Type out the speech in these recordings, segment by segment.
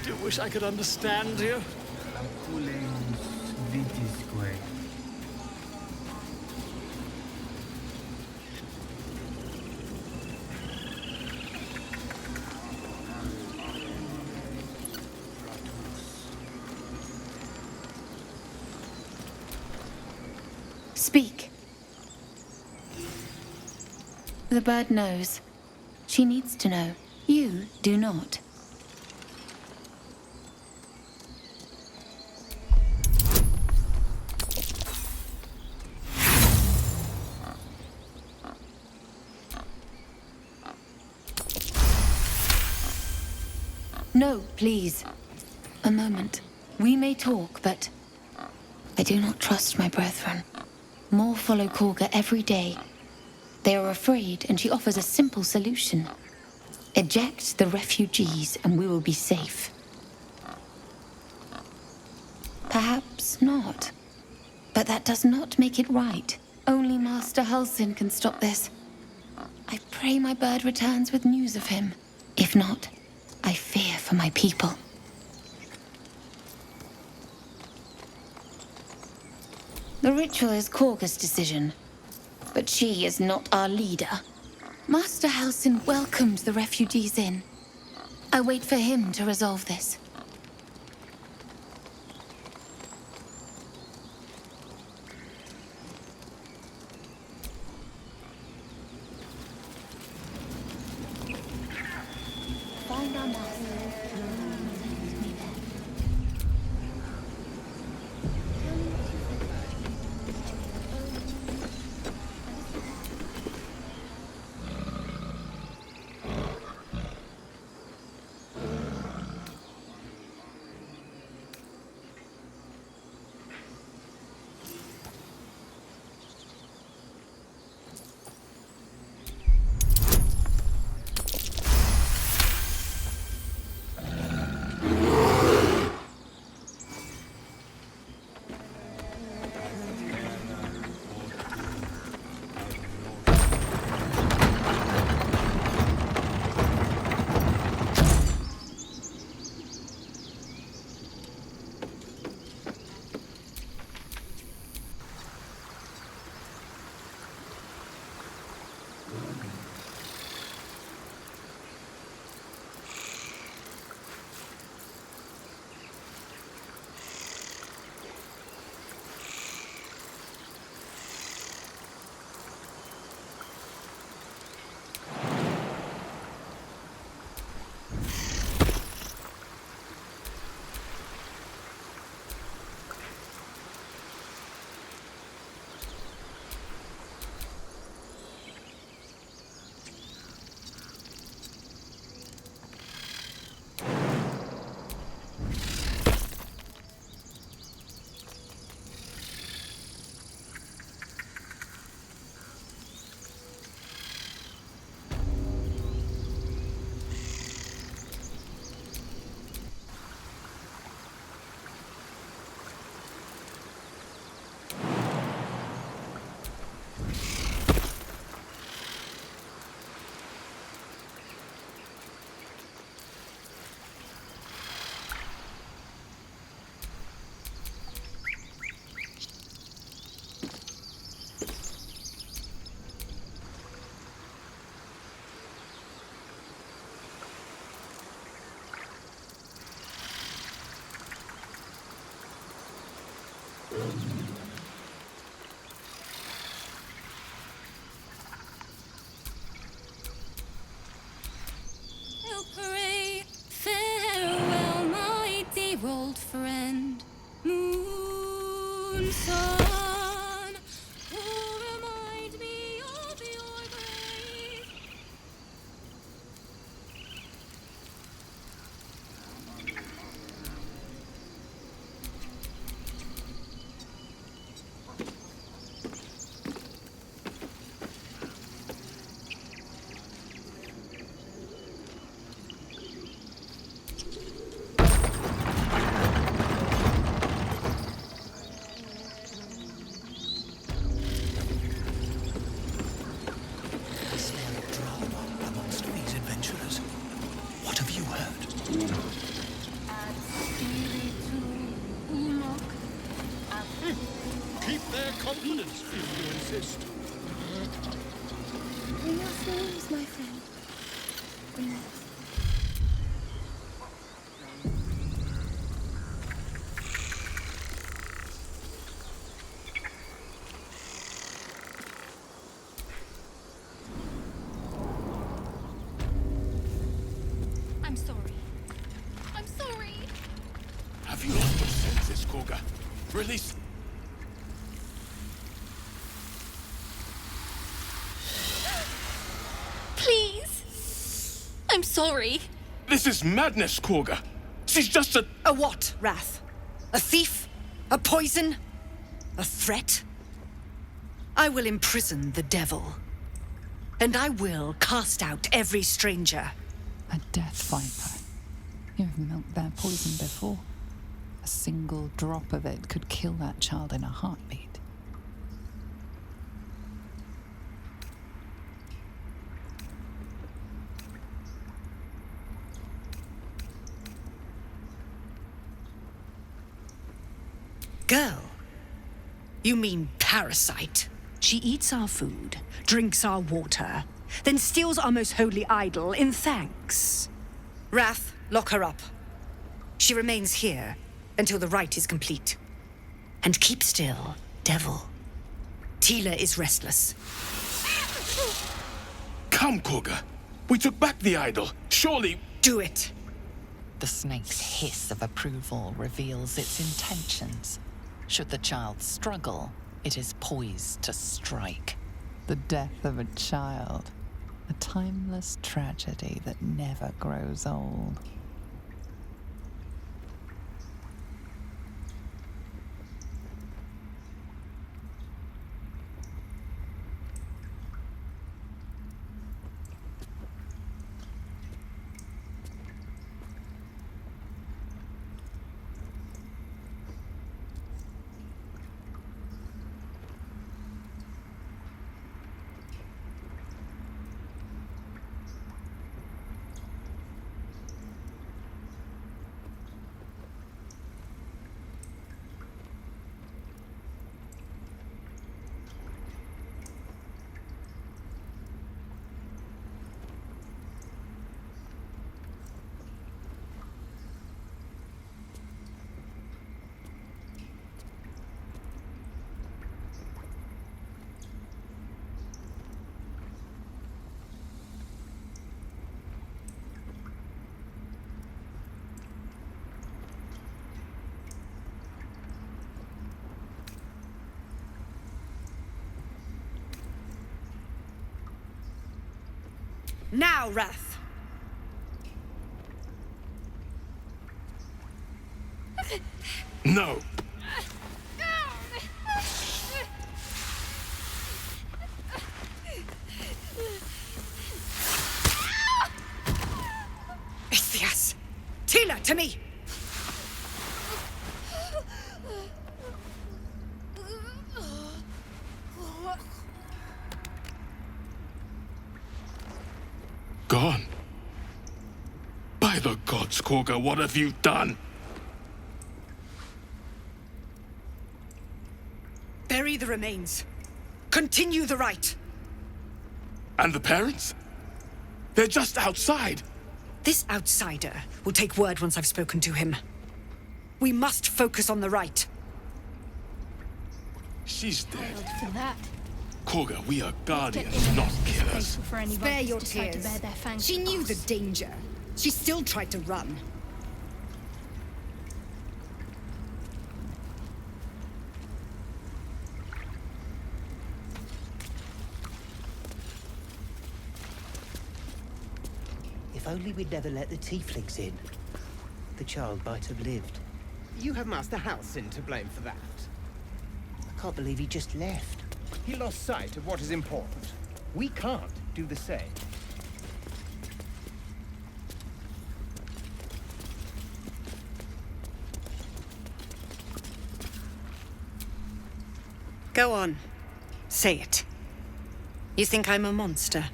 do wish I could understand you. Speak. The bird knows. She needs to know. You do not. No, please. A moment. We may talk, but I do not trust my brethren. More follow Korga every day. They are afraid, and she offers a simple solution. Eject the refugees, and we will be safe. Perhaps not. But that does not make it right. Only Master Halsin can stop this. I pray my bird returns with news of him. If not, I fear for my people. The ritual is Korga's decision, but she is not our leader. Master Halsin welcomed the refugees in. I wait for him to resolve this. Find our master. Please, my friend. Breathe. I'm sorry. I'm sorry. Have you lost your senses, Korga? Release... Please. I'm sorry. This is madness, Korga. She's just a... A what, Wrath? A thief? A poison? A threat? I will imprison the devil. And I will cast out every stranger. A death viper. You've milked their poison before. A single drop of it could kill that child in a heartbeat. Girl? You mean parasite? She eats our food, drinks our water, then steals our most holy idol in thanks. Wrath, lock her up. She remains here until the rite is complete. And keep still, devil. Tila is restless. Come, Korga. We took back the idol. Surely... Do it. The snake's hiss of approval reveals its intentions. Should the child struggle, it is poised to strike. The death of a child. A timeless tragedy that never grows old. Now, Wrath. No. Ithias! Tila, to me! Gone. By the gods, Korga, what have you done? Bury the remains. Continue the rite. And the parents? They're just outside. This outsider will take word once I've spoken to him. We must focus on the rite. She's dead. For that. Korga, we are guardians, not killers. Spare your tears. She knew the danger. She still tried to run. If only we'd never let the tieflings in. The child might have lived. You have Master Halsin to blame for that. I can't believe he just left. He lost sight of what is important. We can't do the same. Go on. Say it. You think I'm a monster?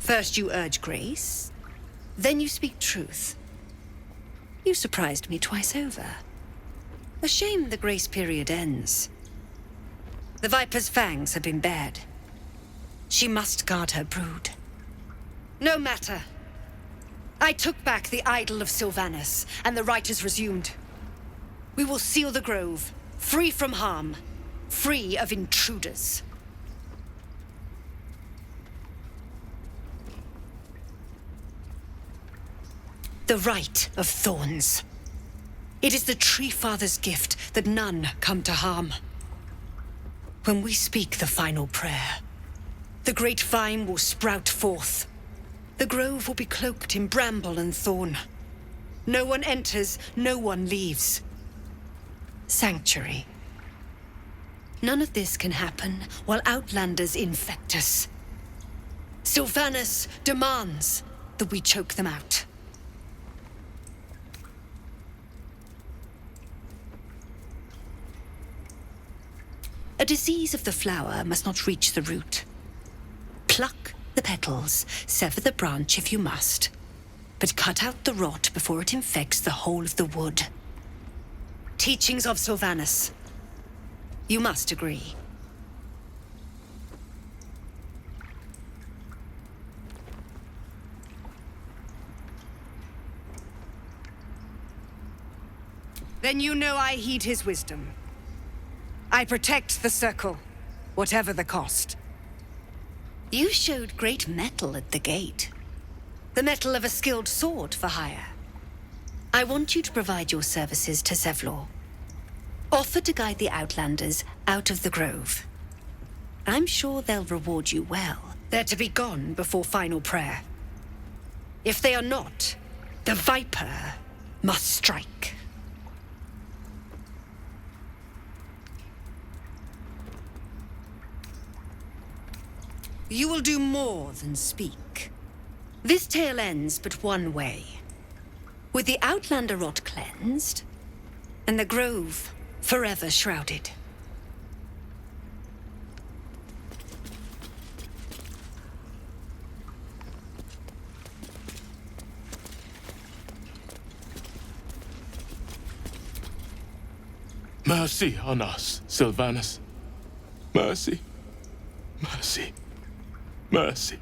First you urge grace, then you speak truth. You surprised me twice over. A shame the grace period ends. The Viper's fangs have been bared. She must guard her brood. No matter. I took back the idol of Sylvanus, and the rite is resumed. We will seal the grove, free from harm, free of intruders. The Rite of Thorns. It is the Tree Father's gift that none come to harm. When we speak the final prayer, the great vine will sprout forth. The grove will be cloaked in bramble and thorn. No one enters, no one leaves. Sanctuary. None of this can happen while Outlanders infect us. Sylvanus demands that we choke them out. A disease of the flower must not reach the root. Pluck the petals, sever the branch if you must, but cut out the rot before it infects the whole of the wood. Teachings of Sylvanus. You must agree. Then you know I heed his wisdom. I protect the circle, whatever the cost. You showed great mettle at the gate. The mettle of a skilled sword for hire. I want you to provide your services to Zevlor. Offer to guide the Outlanders out of the grove. I'm sure they'll reward you well. They're to be gone before final prayer. If they are not, the Viper must strike. You will do more than speak. This tale ends but one way. With the Outlander rot cleansed, and the grove forever shrouded. Mercy on us, Sylvanus. Mercy. Mercy. Mercy.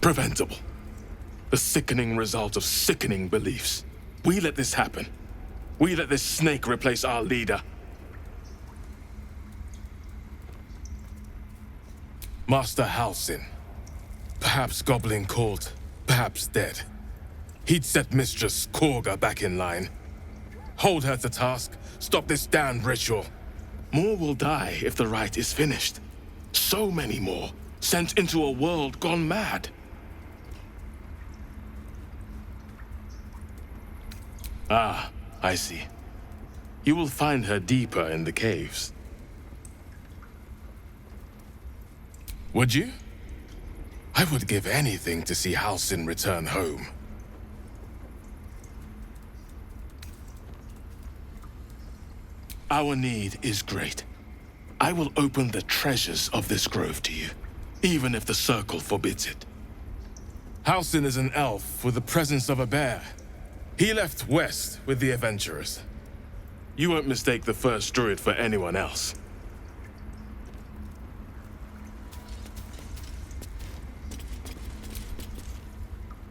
Preventable. The sickening result of sickening beliefs. We let this happen. We let this snake replace our leader. Master Halsin. Perhaps goblin caught, perhaps dead. He'd set Mistress Korga back in line. Hold her to task, stop this damned ritual. More will die if the rite is finished. So many more, sent into a world gone mad. Ah, I see. You will find her deeper in the caves. Would you? I would give anything to see Halsin return home. Our need is great. I will open the treasures of this grove to you, even if the Circle forbids it. Halsin is an elf with the presence of a bear. He left west with the adventurers. You won't mistake the first druid for anyone else.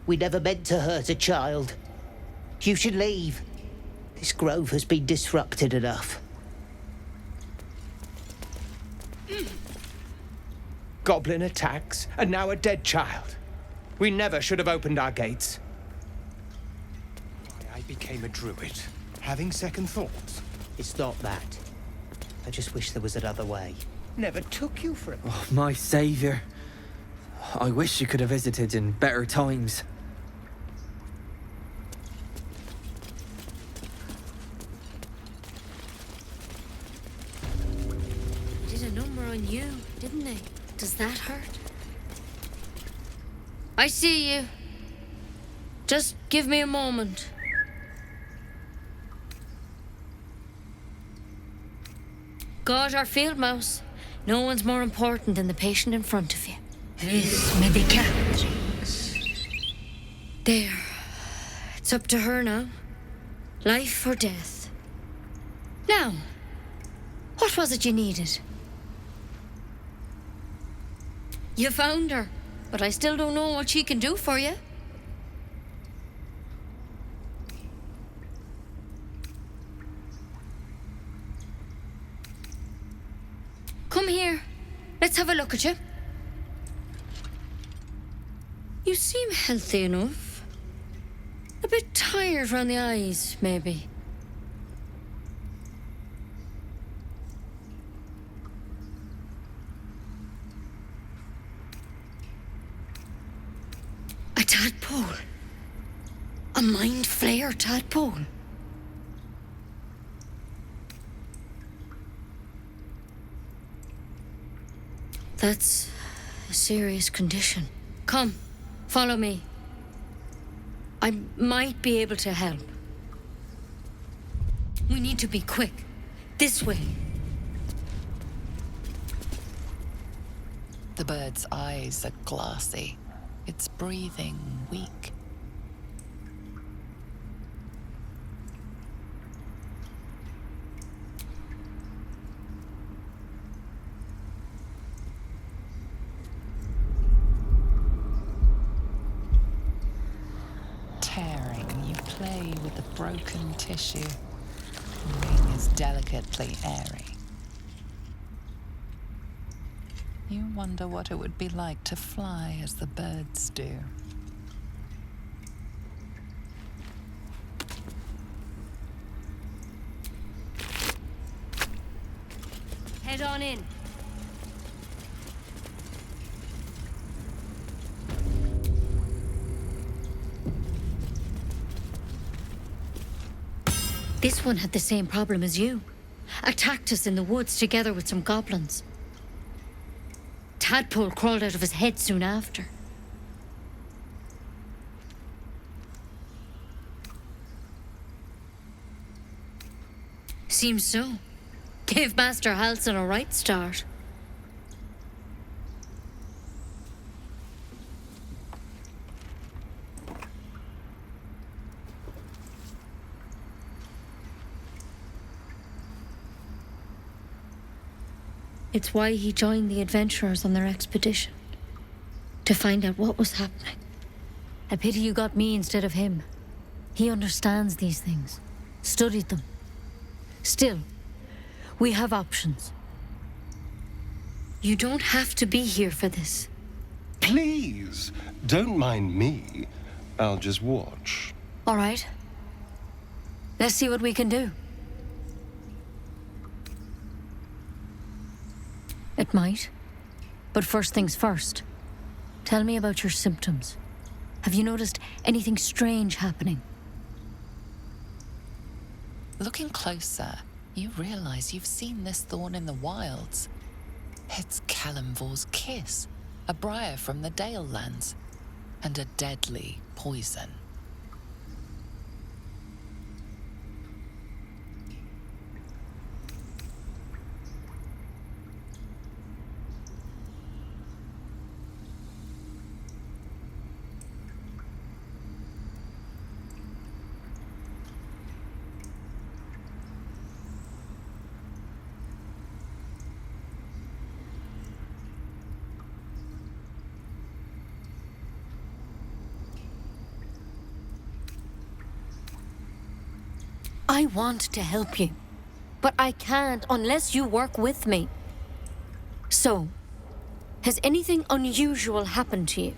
We never meant to hurt a child. You should leave. This grove has been disrupted enough. Goblin attacks, and now a dead child. We never should have opened our gates. I became a druid, having second thoughts. It's not that. I just wish there was another way. Never took you for it. Oh, my savior. I wish you could have visited in better times. Did a number on you, didn't they? Does that hurt? I see you. Just give me a moment. God, our field mouse. No one's more important than the patient in front of you. Vis medicatrix. There. It's up to her now. Life or death. Now, what was it you needed? You found her, but I still don't know what she can do for you. Come here. Let's have a look at you. You seem healthy enough. A bit tired round the eyes, maybe. A tadpole. A mind flayer tadpole. That's a serious condition. Come, follow me. I might be able to help. We need to be quick. This way. The bird's eyes are glassy. Its breathing weak. Tearing, you play with the broken tissue. The wing is delicately airy. You wonder what it would be like to fly as the birds do. Head on in. This one had the same problem as you. Attacked us in the woods together with some goblins. Tadpole crawled out of his head soon after. Seems so. Gave Master Halson a right start. It's why he joined the adventurers on their expedition. To find out what was happening. A pity you got me instead of him. He understands these things. Studied them. Still, we have options. You don't have to be here for this. Please, don't mind me. I'll just watch. All right. Let's see what we can do. It might. But first things first. Tell me about your symptoms. Have you noticed anything strange happening? Looking closer, you realize you've seen this thorn in the wilds. It's Kalimvor's kiss, a briar from the Dale lands, and a deadly poison. I want to help you, but I can't unless you work with me. So, has anything unusual happened to you?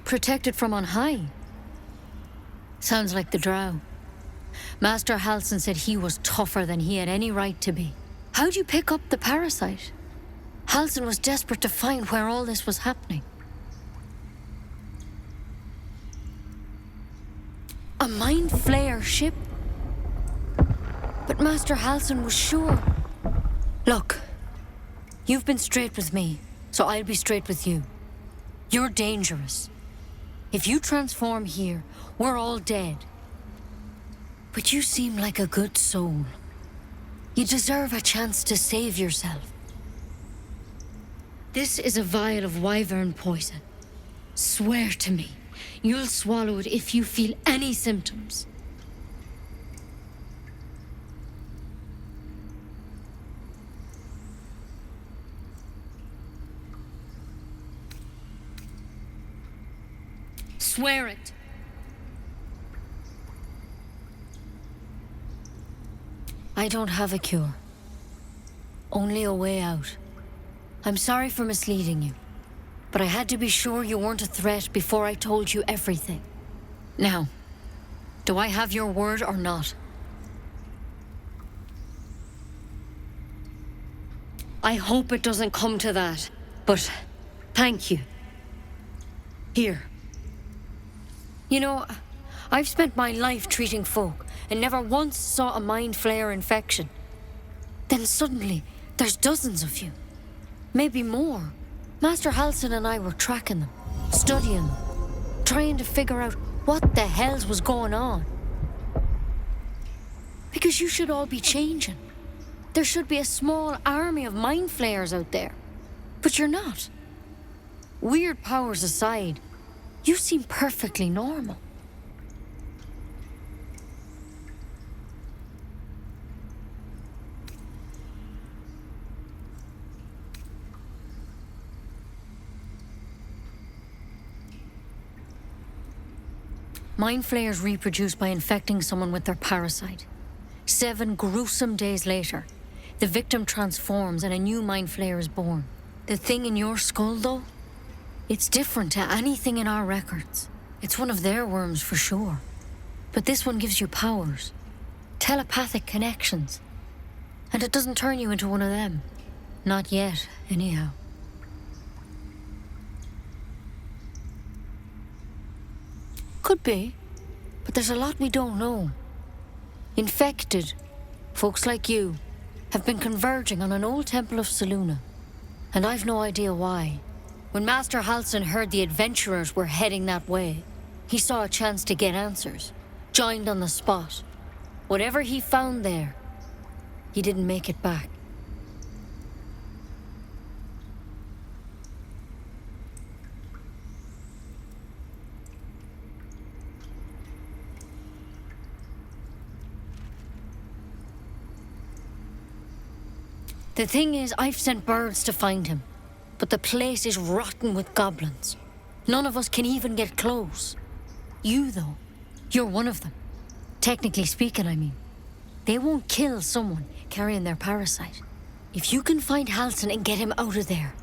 protected from on high. Sounds like the Drow. Master Halsin said he was tougher than he had any right to be. How'd you pick up the parasite? Halsin was desperate to find where all this was happening. A Mind Flayer ship? But Master Halsin was sure. Look, you've been straight with me, so I'll be straight with you. You're dangerous. If you transform here, we're all dead. But you seem like a good soul. You deserve a chance to save yourself. This is a vial of wyvern poison. Swear to me, you'll swallow it if you feel any symptoms. Swear it. I don't have a cure. Only a way out. I'm sorry for misleading you, but I had to be sure you weren't a threat before I told you everything. Now, do I have your word or not? I hope it doesn't come to that, but thank you. Here. You know, I've spent my life treating folk and never once saw a Mind Flayer infection. Then suddenly, there's dozens of you. Maybe more. Master Halsin and I were tracking them, studying them, trying to figure out what the hells was going on. Because you should all be changing. There should be a small army of Mind Flayers out there. But you're not. Weird powers aside, you seem perfectly normal. Mind Flayers reproduce by infecting someone with their parasite. 7 gruesome days later, the victim transforms and a new Mind Flayer is born. The thing in your skull, though? It's different to anything in our records. It's one of their worms for sure. But this one gives you powers. Telepathic connections. And it doesn't turn you into one of them. Not yet, anyhow. Could be, but there's a lot we don't know. Infected, folks like you, have been converging on an old temple of Selûne, and I've no idea why. When Master Halsin heard the adventurers were heading that way, he saw a chance to get answers, joined on the spot. Whatever he found there, he didn't make it back. The thing is, I've sent birds to find him, but the place is rotten with goblins. None of us can even get close. You, though, you're one of them. Technically speaking, I mean. They won't kill someone carrying their parasite. If you can find Halsin and get him out of there,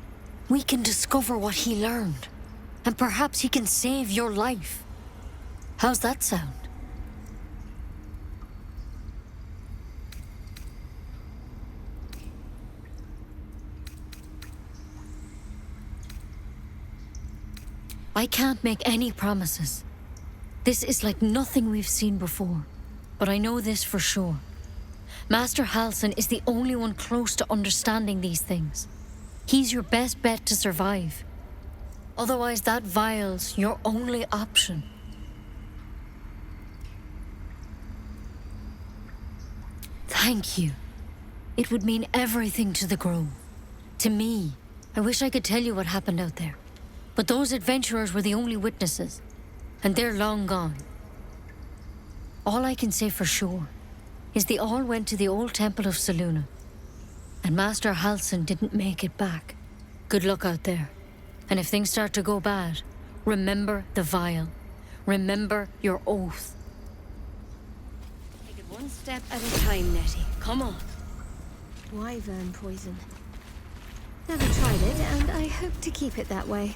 we can discover what he learned. And perhaps he can save your life. How's that sound? I can't make any promises. This is like nothing we've seen before. But I know this for sure. Master Halsin is the only one close to understanding these things. He's your best bet to survive. Otherwise, that vial's your only option. Thank you. It would mean everything to the Grove. To me. I wish I could tell you what happened out there. But those adventurers were the only witnesses, and they're long gone. All I can say for sure is they all went to the old temple of Selûne, and Master Halsin didn't make it back. Good luck out there. And if things start to go bad, remember the vial. Remember your oath. Take it one step at a time, Nettie. Come on. Wyvern poison. Never tried it, and I hope to keep it that way.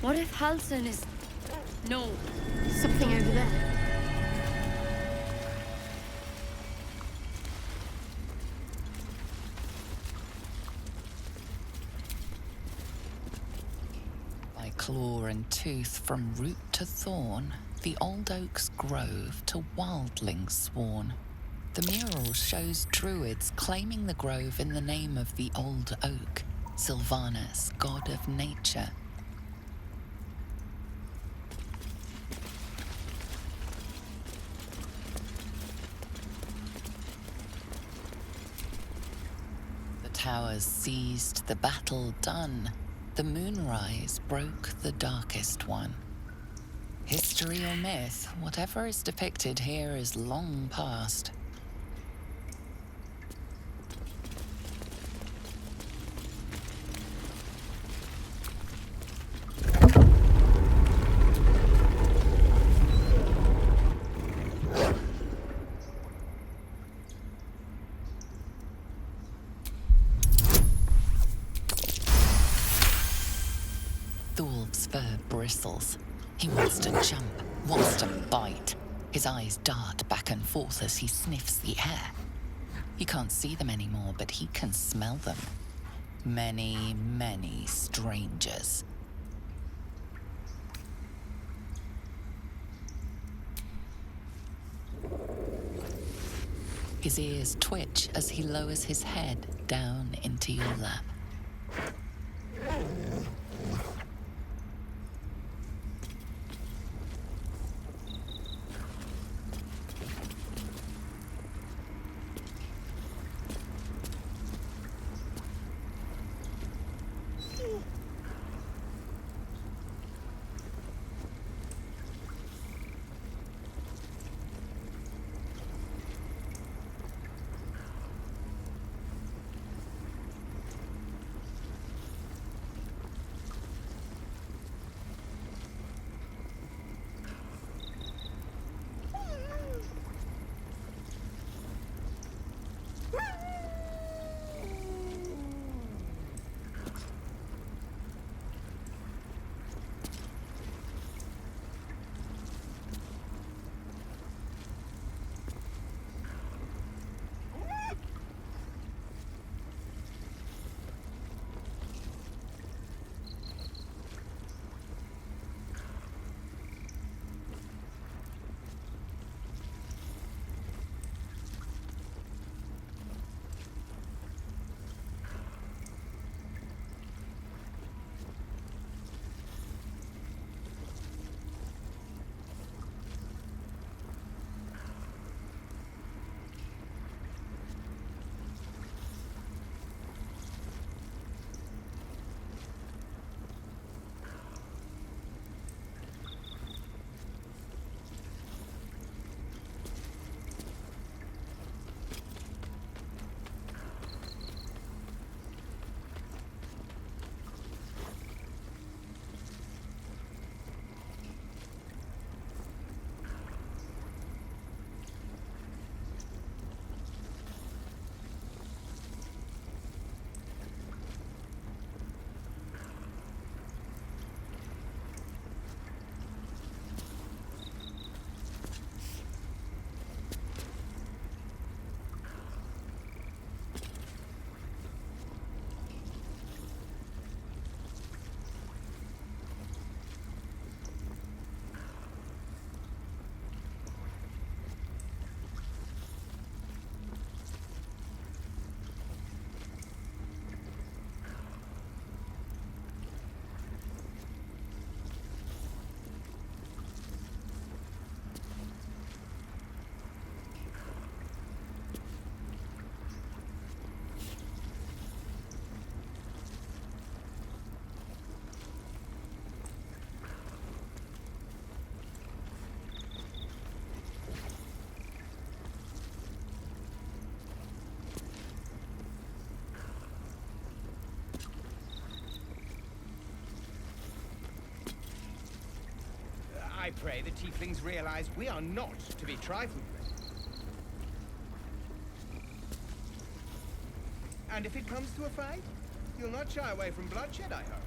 What if Halsin is... No. Something over there. By claw and tooth from root to thorn, the old oak's grove to wildlings sworn. The mural shows druids claiming the grove in the name of the old oak, Sylvanus, god of nature. The towers seized, the battle done. The moonrise broke the darkest one. History or myth, whatever is depicted here is long past. Thorv's fur bristles. He wants to jump, wants to bite. His eyes dart back and forth as he sniffs the air. He can't see them anymore, but he can smell them. Many, many strangers. His ears twitch as he lowers his head down into your lap. I pray the tieflings realize we are not to be trifled with. And if it comes to a fight, you'll not shy away from bloodshed, I hope.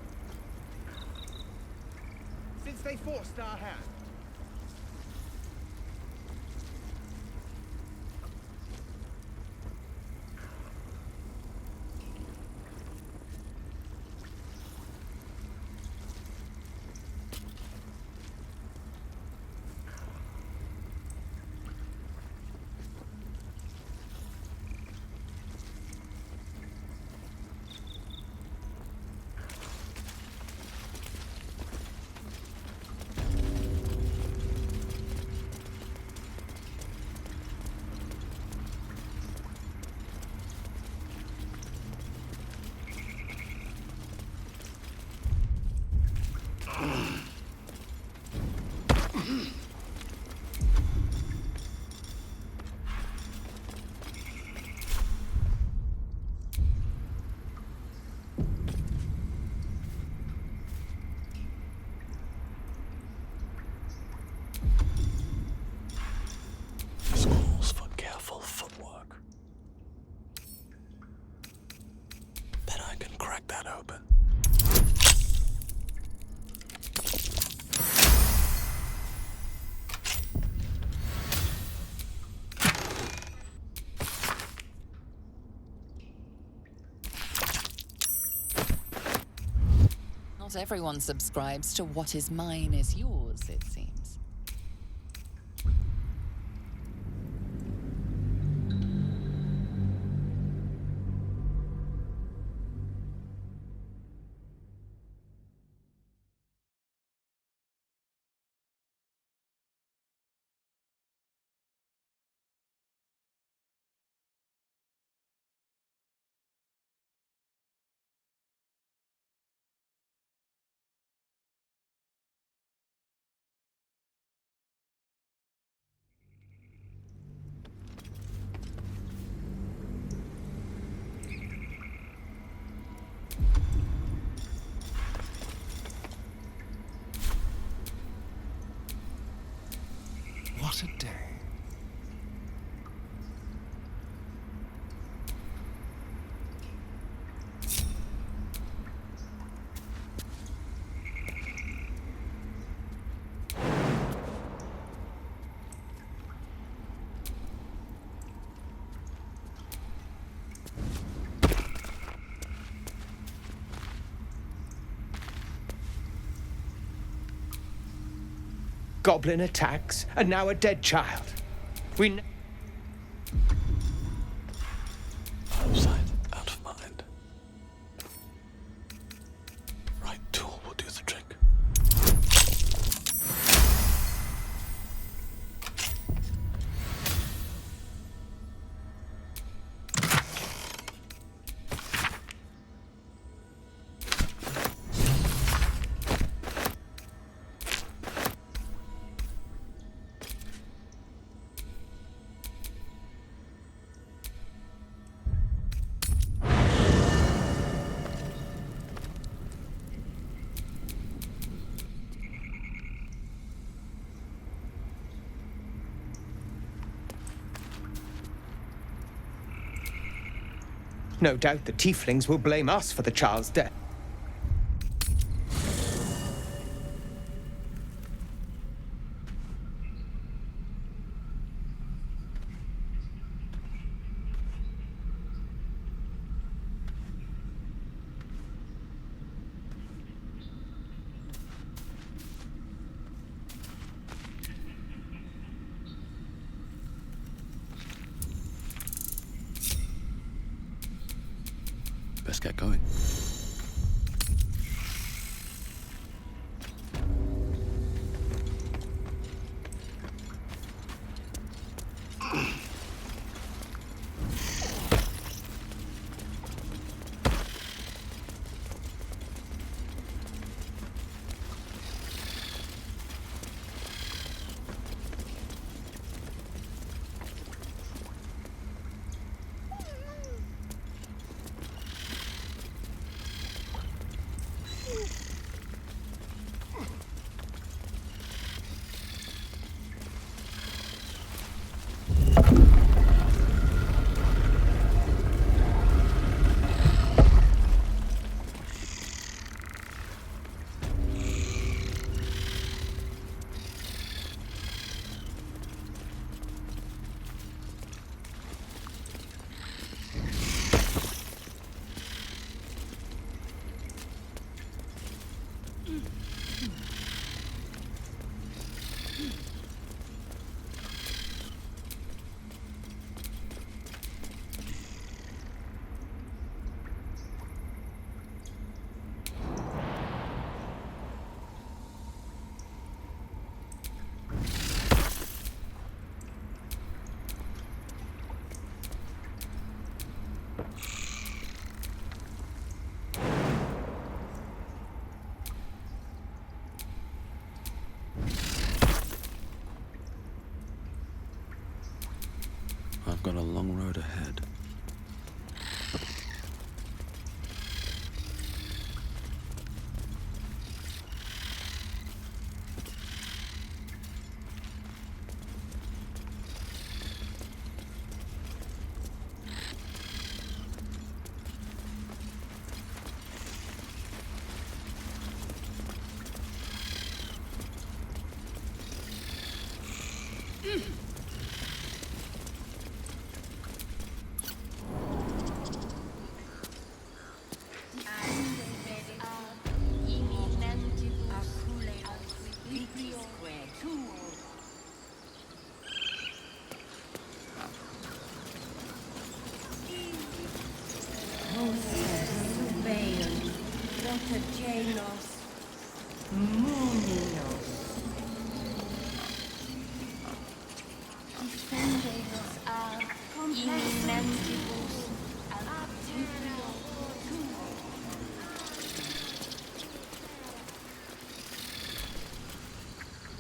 since they forced our hand. Schools for careful footwork. Bet I can crack that open. Not everyone subscribes to what is mine is yours, it seems. What a day. Goblin attacks, and now a dead child. We... Out of sight, out of mind. Right tool will do the trick. No doubt the tieflings will blame us for the child's death. Best get going. I've got a long road ahead.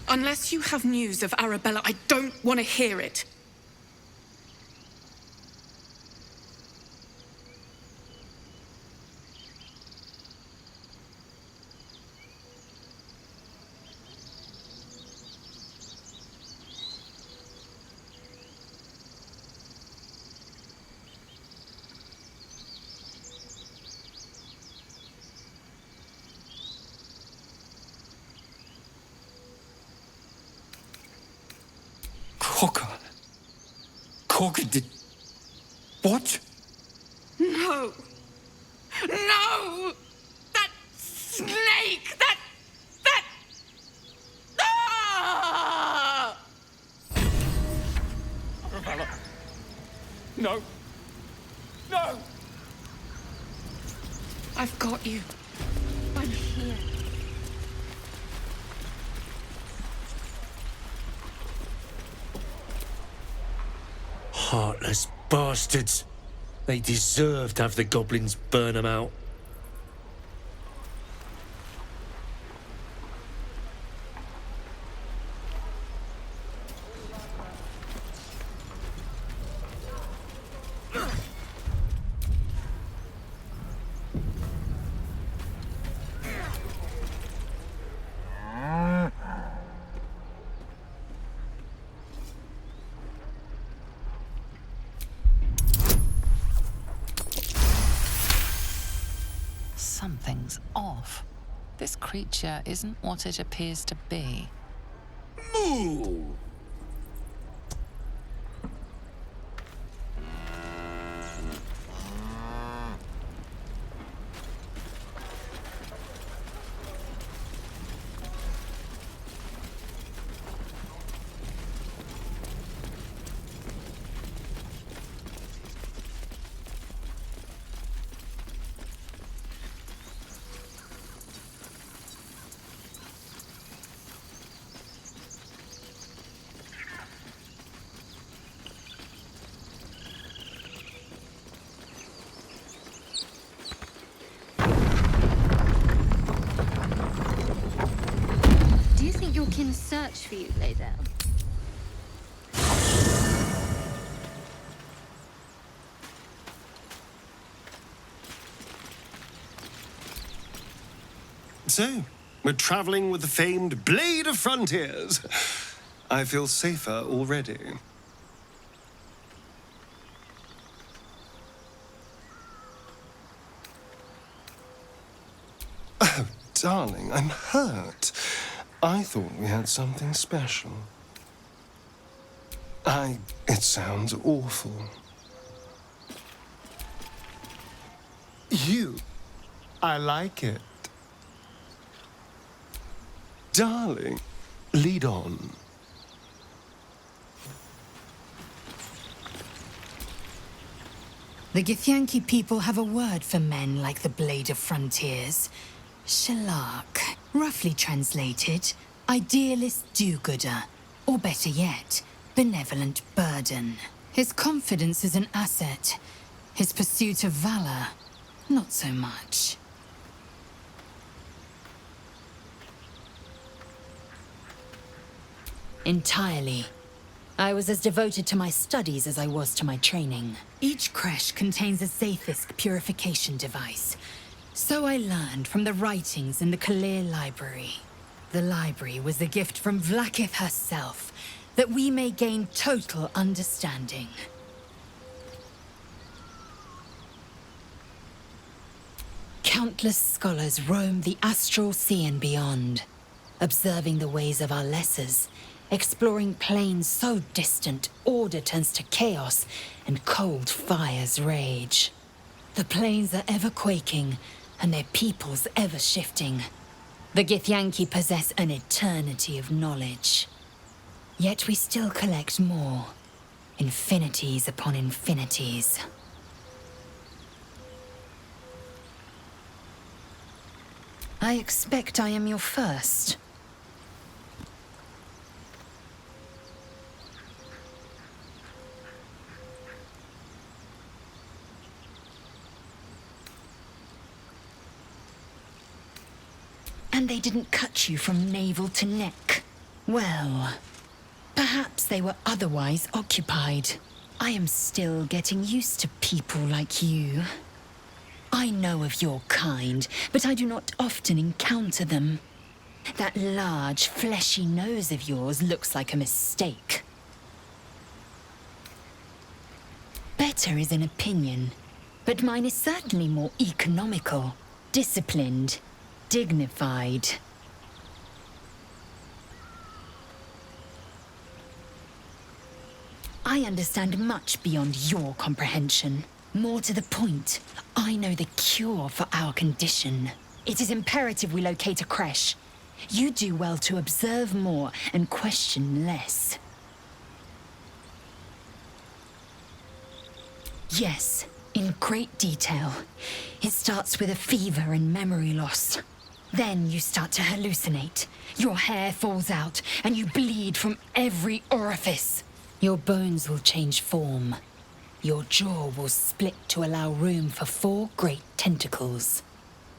Unless you have news of Arabella, I don't want to hear it. Corker did... What? No! No! That snake! That... Ah! Arabella. No. No! I've got you. I'm here. Heartless bastards. They deserve to have the goblins burn them out. Something's off. This creature isn't what it appears to be. Moo! Do you think your kin search for you, Laydell? So, we're traveling with the famed Blade of Frontiers. I feel safer already. Oh, darling, I'm hurt. I thought we had something special. It sounds awful. I like it. darling. Lead on. The Githyanki people have a word for men like the Blade of Frontiers. Shalak. Roughly translated, idealist do-gooder. Or better yet, benevolent burden. His confidence is an asset. His pursuit of valor, not so much. Entirely. I was as devoted to my studies as I was to my training. Each creche contains a Zaithisk purification device. So I learned from the writings in the Kalir Library. The library was a gift from Vlakith herself, that we may gain total understanding. Countless scholars roam the astral sea and beyond, observing the ways of our lessers, exploring planes so distant, order turns to chaos, and cold fires rage. The planes are ever quaking, and their peoples ever shifting. The Githyanki possess an eternity of knowledge. Yet we still collect more. Infinities upon infinities. I expect I am your first. And they didn't cut you from navel to neck. Well, perhaps they were otherwise occupied. I am still getting used to people like you. I know of your kind, but I do not often encounter them. That large, fleshy nose of yours looks like a mistake. Better is an opinion, but mine is certainly more economical, disciplined, dignified. I understand much beyond your comprehension. More to the point, I know the cure for our condition. It is imperative we locate a creche. You do well to observe more and question less. Yes, in great detail. It starts with a fever and memory loss. Then you start to hallucinate. Your hair falls out and you bleed from every orifice. Your bones will change form. Your jaw will split to allow room for 4 great tentacles.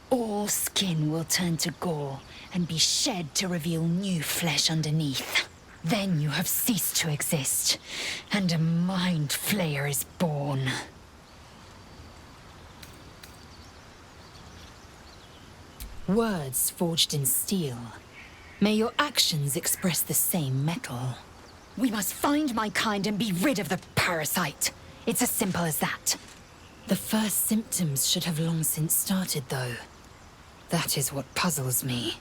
All skin will turn to gore and be shed to reveal new flesh underneath. Then you have ceased to exist, and a mind flayer is born. Words forged in steel. May your actions express the same metal. We must find my kind and be rid of the parasite. It's as simple as that. The first symptoms should have long since started, though. That is what puzzles me.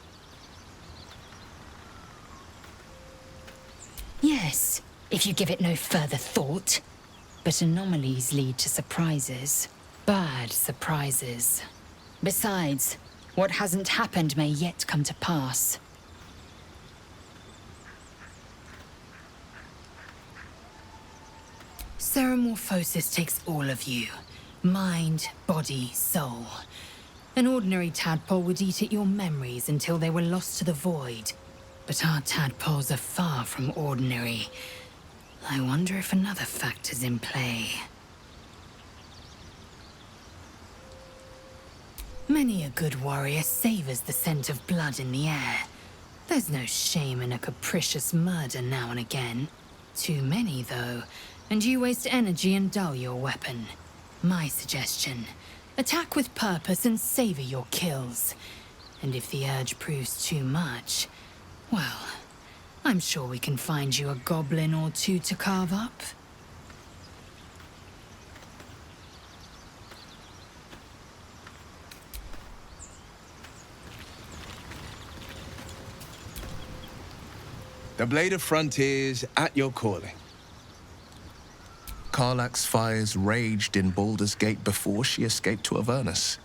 Yes, if you give it no further thought. But anomalies lead to surprises. Bad surprises. Besides, what hasn't happened may yet come to pass. Ceramorphosis takes all of you. Mind, body, soul. An ordinary tadpole would eat at your memories until they were lost to the void. But our tadpoles are far from ordinary. I wonder if another factor's in play. Many a good warrior savors the scent of blood in the air. There's no shame in a capricious murder now and again. Too many, though, and you waste energy and dull your weapon. My suggestion, attack with purpose and savor your kills. And if the urge proves too much, well, I'm sure we can find you a goblin or 2 to carve up. The Blade of Frontiers at your calling. Karlach's fires raged in Baldur's Gate before she escaped to Avernus,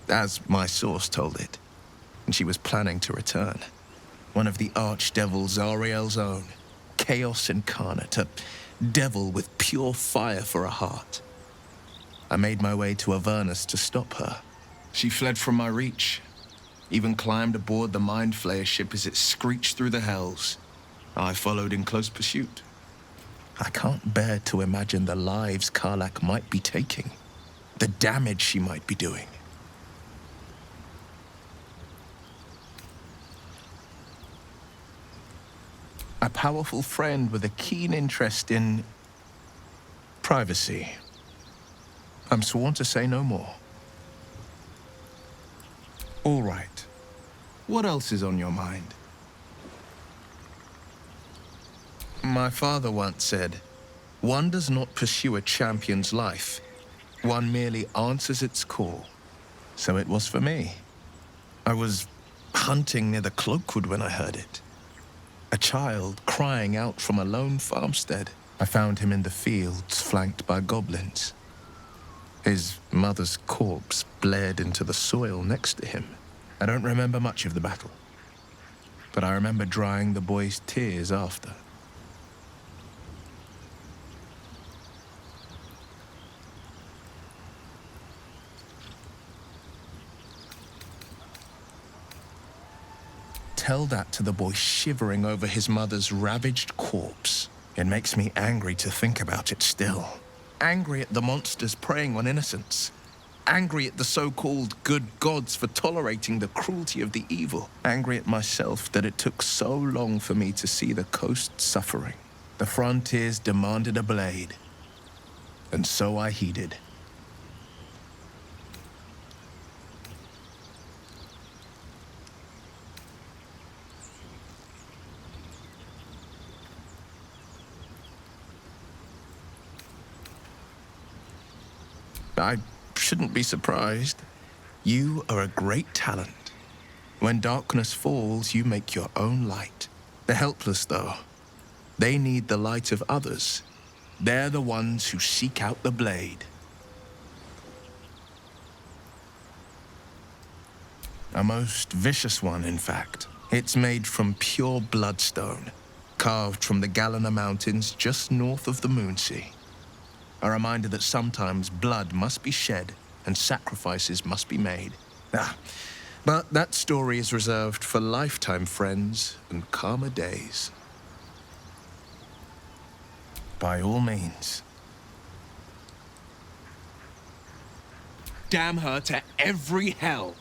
as my source told it, and she was planning to return. One of the archdevils Ariel's own. Chaos incarnate, a devil with pure fire for a heart. I made my way to Avernus to stop her. She fled from my reach, even climbed aboard the Mind Flayer ship as it screeched through the hells. I followed in close pursuit. I can't bear to imagine the lives Karlach might be taking, the damage she might be doing. A powerful friend with a keen interest in privacy. I'm sworn to say no more. All right. What else is on your mind? My father once said, one does not pursue a champion's life. One merely answers its call. So it was for me. I was hunting near the Cloakwood when I heard it. A child crying out from a lone farmstead. I found him in the fields, flanked by goblins. His mother's corpse bled into the soil next to him. I don't remember much of the battle, but I remember drying the boy's tears after. Tell that to the boy shivering over his mother's ravaged corpse. It makes me angry to think about it still. Angry at the monsters preying on innocents. Angry at the so-called good gods for tolerating the cruelty of the evil. Angry at myself that it took so long for me to see the coast suffering. The frontiers demanded a blade, and so I heeded. I shouldn't be surprised. You are a great talent. When darkness falls, you make your own light. The helpless, though, they need the light of others. They're the ones who seek out the blade. A most vicious one, in fact. It's made from pure bloodstone, carved from the Galena Mountains just north of the Moonsea. A reminder that sometimes blood must be shed and sacrifices must be made. But that story is reserved for lifetime friends and calmer days. By all means. Damn her to every hell.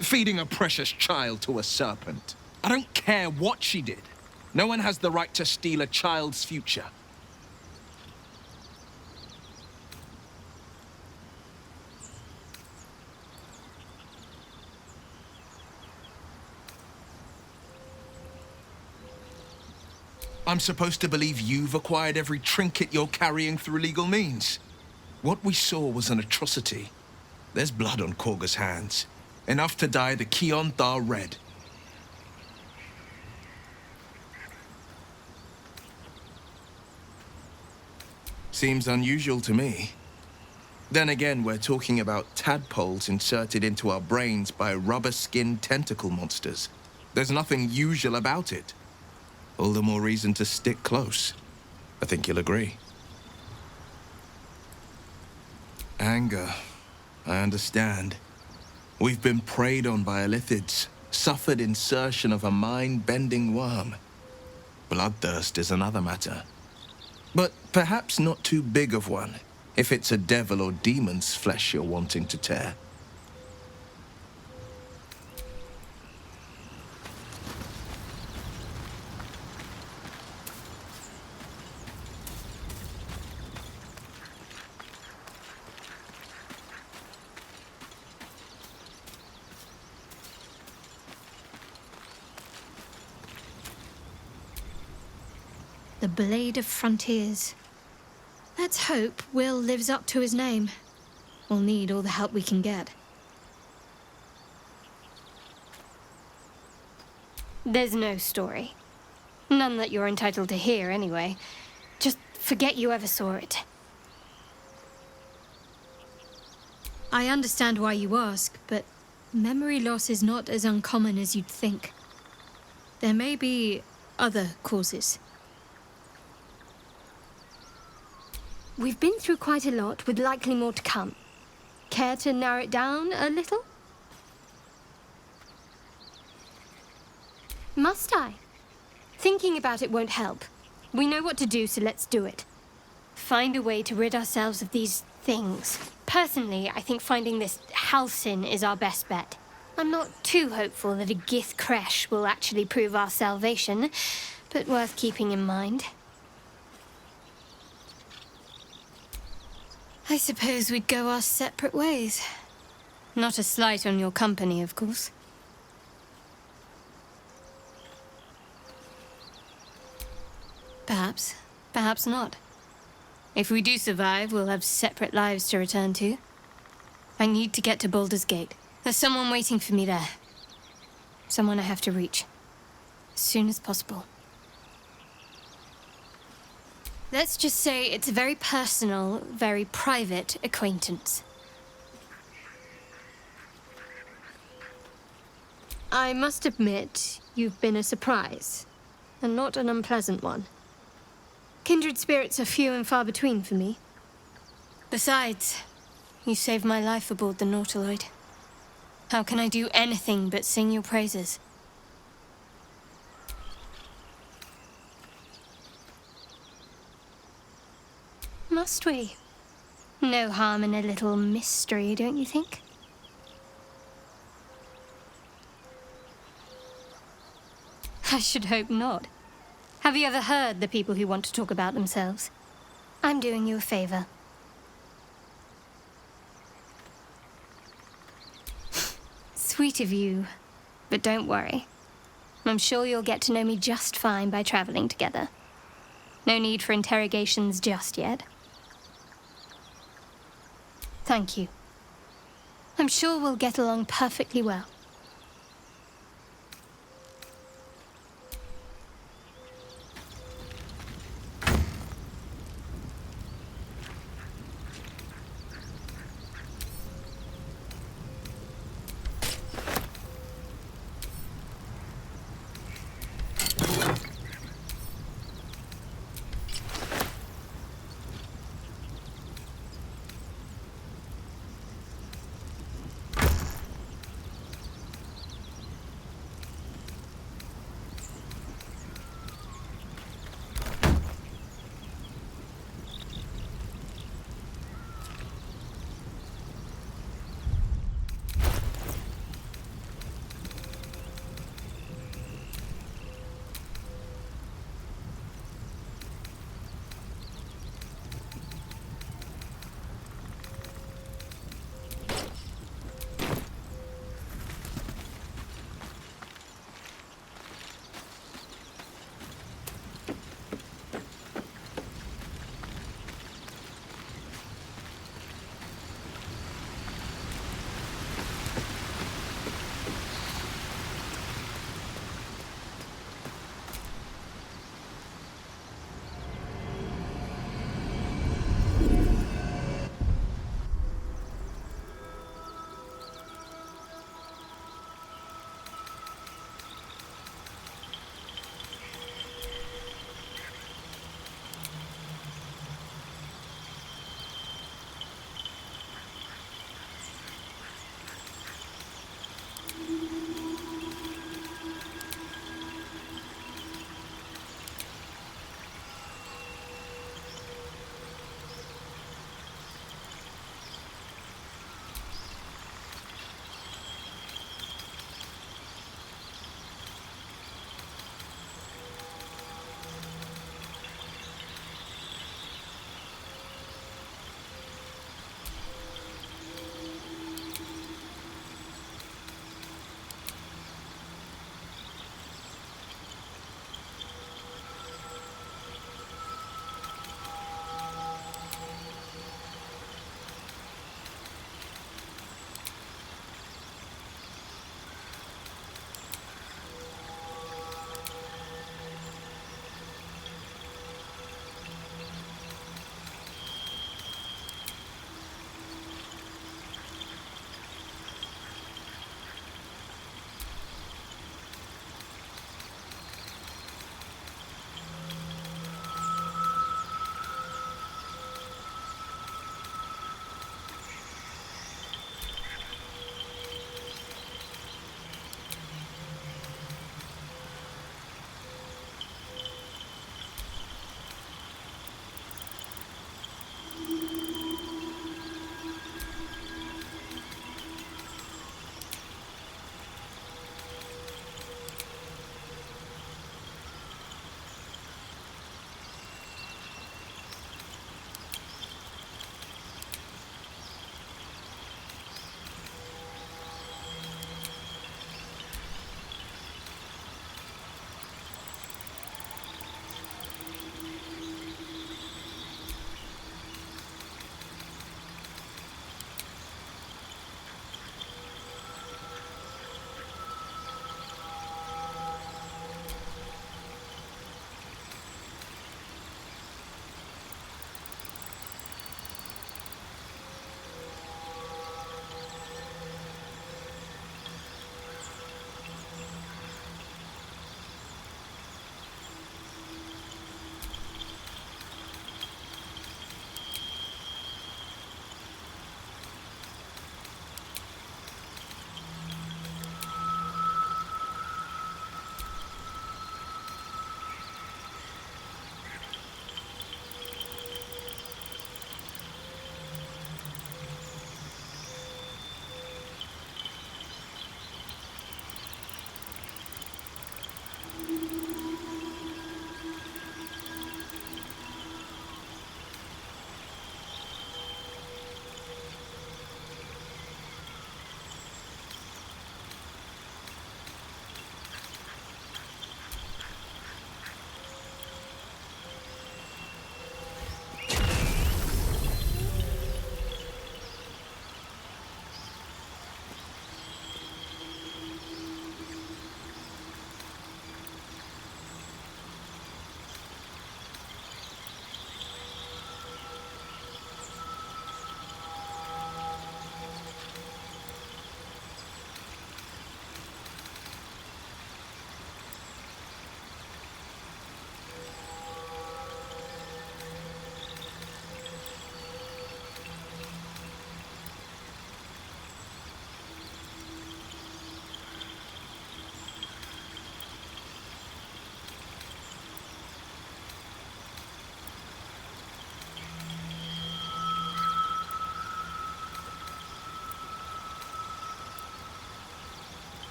Feeding a precious child to a serpent. I don't care what she did. No one has the right to steal a child's future. I'm supposed to believe you've acquired every trinket you're carrying through legal means. What we saw was an atrocity. There's blood on Korga's hands. Enough to dye the Kion Thar red. Seems unusual to me. Then again, we're talking about tadpoles inserted into our brains by rubber-skinned tentacle monsters. There's nothing usual about it. All the more reason to stick close. I think you'll agree. Anger. I understand. We've been preyed on by elithids, suffered insertion of a mind-bending worm. Bloodthirst is another matter. But perhaps not too big of one, if it's a devil or demon's flesh you're wanting to tear. The Blade of Frontiers. Let's hope Will lives up to his name. We'll need all the help we can get. There's no story. None that you're entitled to hear, anyway. Just forget you ever saw it. I understand why you ask, but memory loss is not as uncommon as you'd think. There may be other causes. We've been through quite a lot, with likely more to come. Care to narrow it down a little? Must I? Thinking about it won't help. We know what to do, so let's do it. Find a way to rid ourselves of these things. Personally, I think finding this Halcyon is our best bet. I'm not too hopeful that a Gith Kresh will actually prove our salvation, but worth keeping in mind. I suppose we'd go our separate ways. Not a slight on your company, of course. Perhaps. Perhaps not. If we do survive, we'll have separate lives to return to. I need to get to Baldur's Gate. There's someone waiting for me there. Someone I have to reach. As soon as possible. Let's just say it's a very personal, very private acquaintance. I must admit, you've been a surprise, and not an unpleasant one. Kindred spirits are few and far between for me. Besides, you saved my life aboard the Nautiloid. How can I do anything but sing your praises? Must we? No harm in a little mystery, don't you think? I should hope not. Have you ever heard the people who want to talk about themselves? I'm doing you a favor. Sweet of you, but don't worry. I'm sure you'll get to know me just fine by traveling together. No need for interrogations just yet. Thank you. I'm sure we'll get along perfectly well.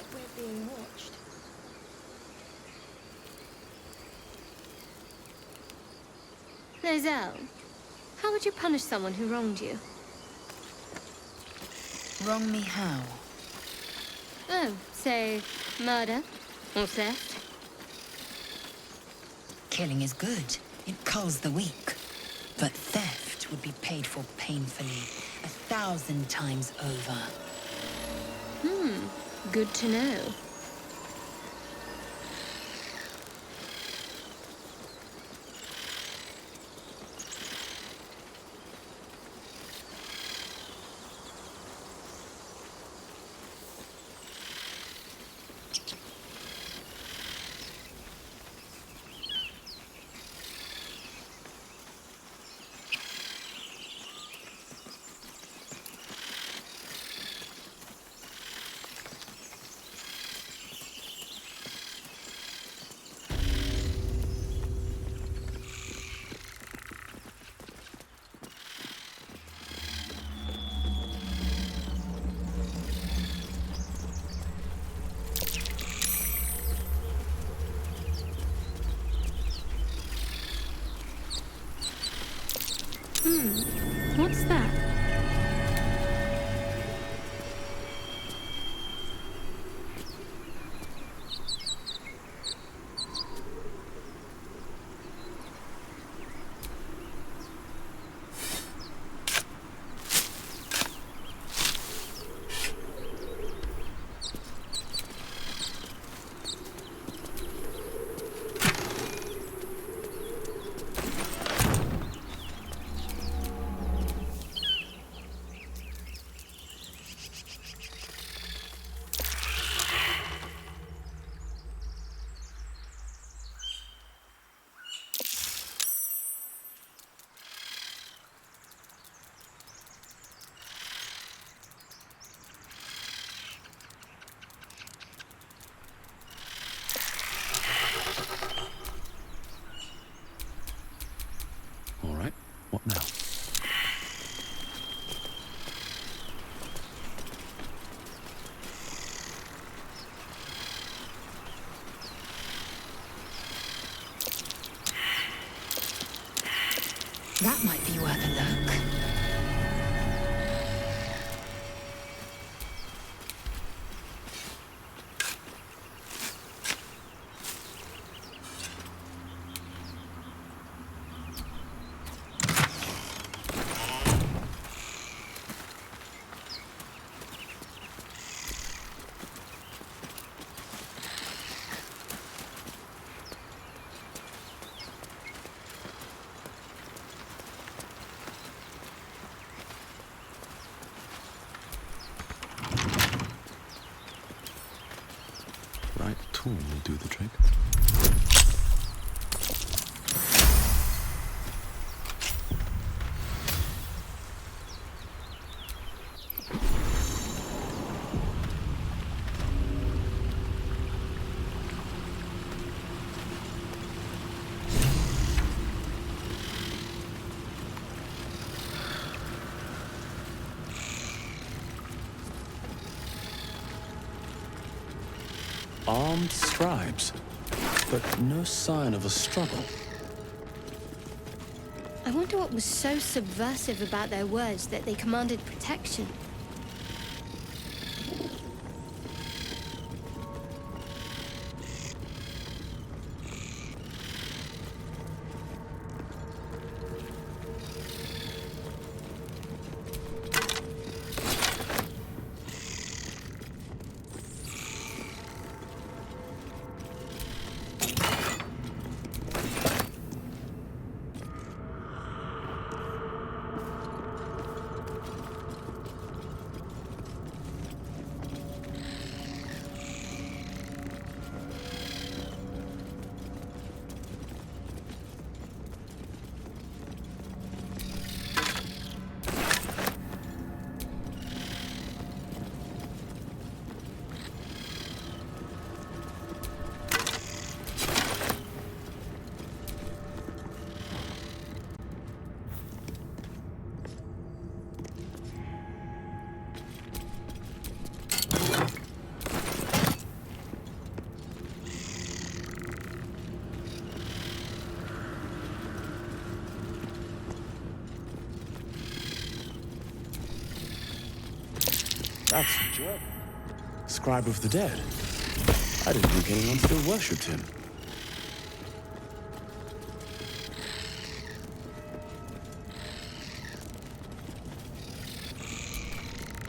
like we're being watched. Lozelle, how would you punish someone who wronged you? Wrong me how? Oh, say, murder or theft? Killing is good. It culls the weak. But theft would be paid for painfully, 1,000 times over. Good to know. What's that? All right, what now? That might be worth a look. Right tool will do the trick. Armed scribes, but no sign of a struggle. I wonder what was so subversive about their words that they commanded protection. That's a joke. Scribe of the dead. I didn't think anyone still worshipped him.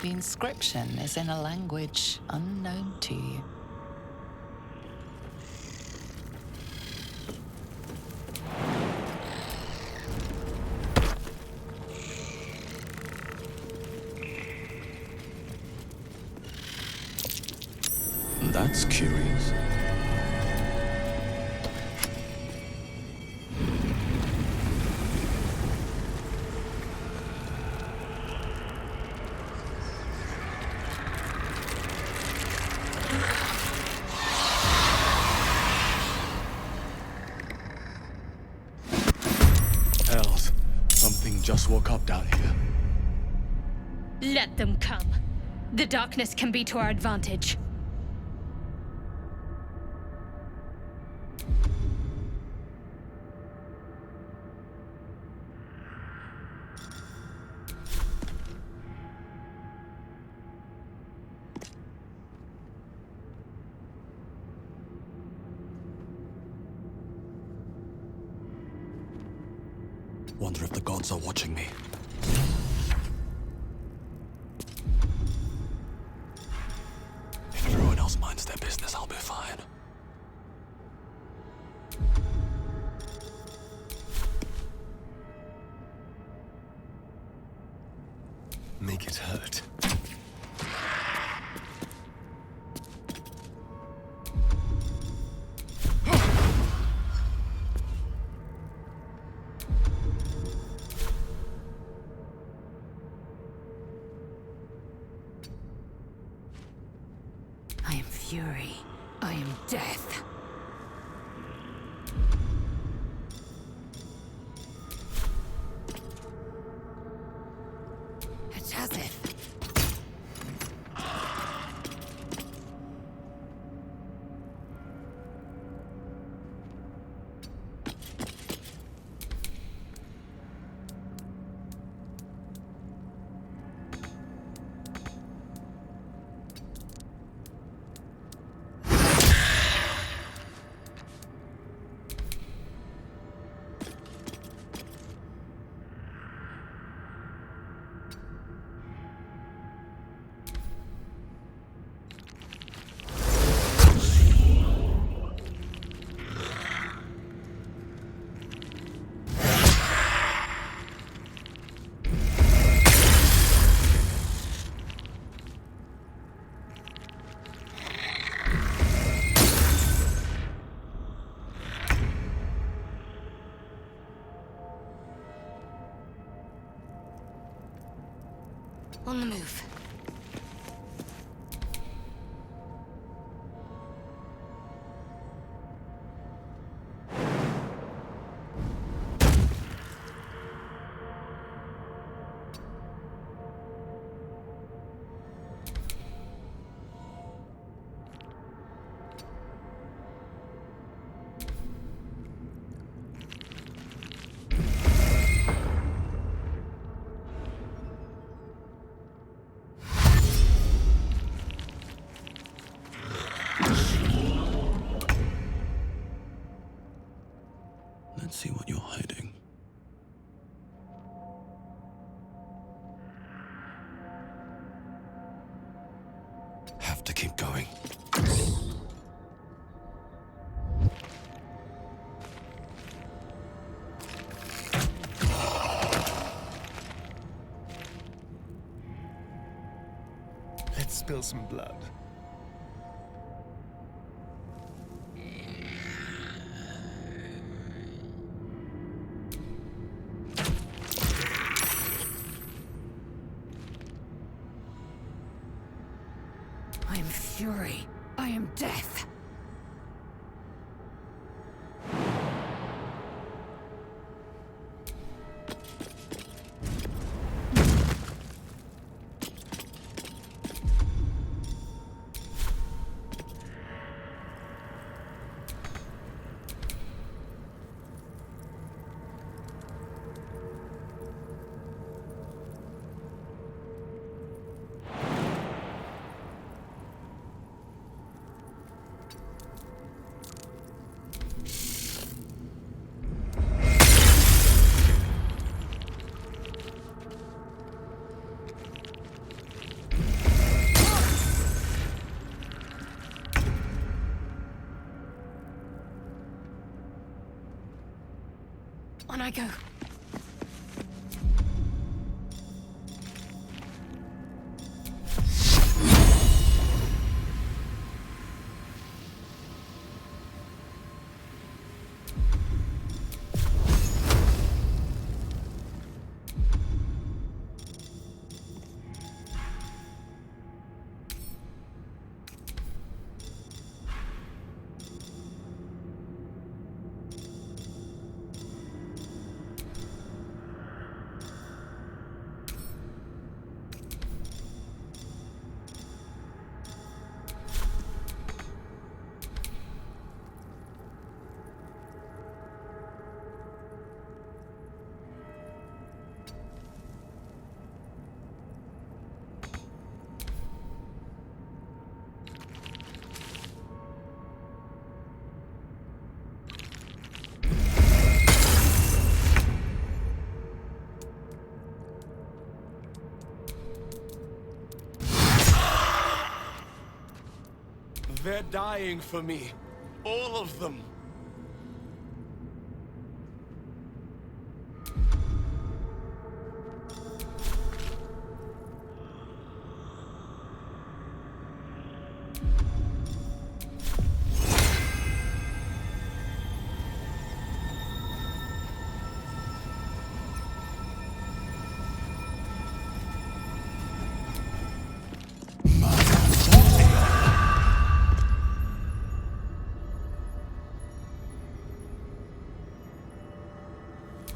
The inscription is in a language unknown to you. That's curious. Hells, something just woke up down here. Let them come. The darkness can be to our advantage. Wonder if the gods are watching me. If everyone else minds their business, I'll be fine. Make it hurt. I am fury. I am death. It has it. On the move. Let's see what you're hiding. Have to keep going. Let's spill some blood. I am fury. I am death. go. They're dying for me. All of them.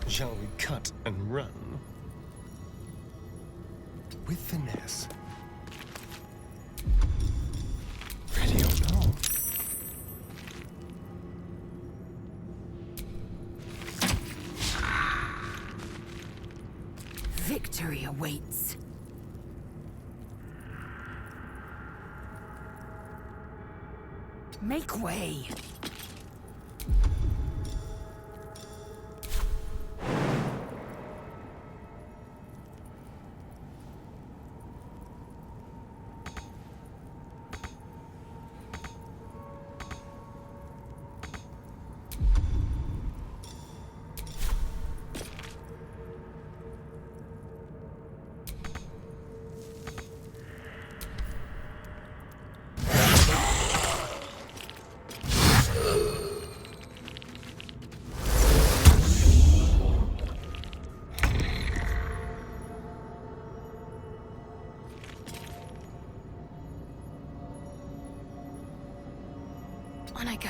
Shall we cut and run? With finesse. Ready or not? Victory awaits. Make way. On I go.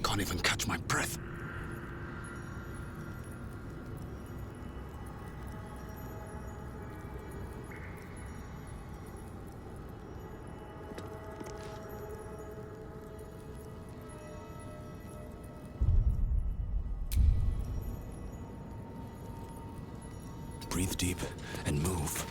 Can't even catch my breath. Breathe deep and move.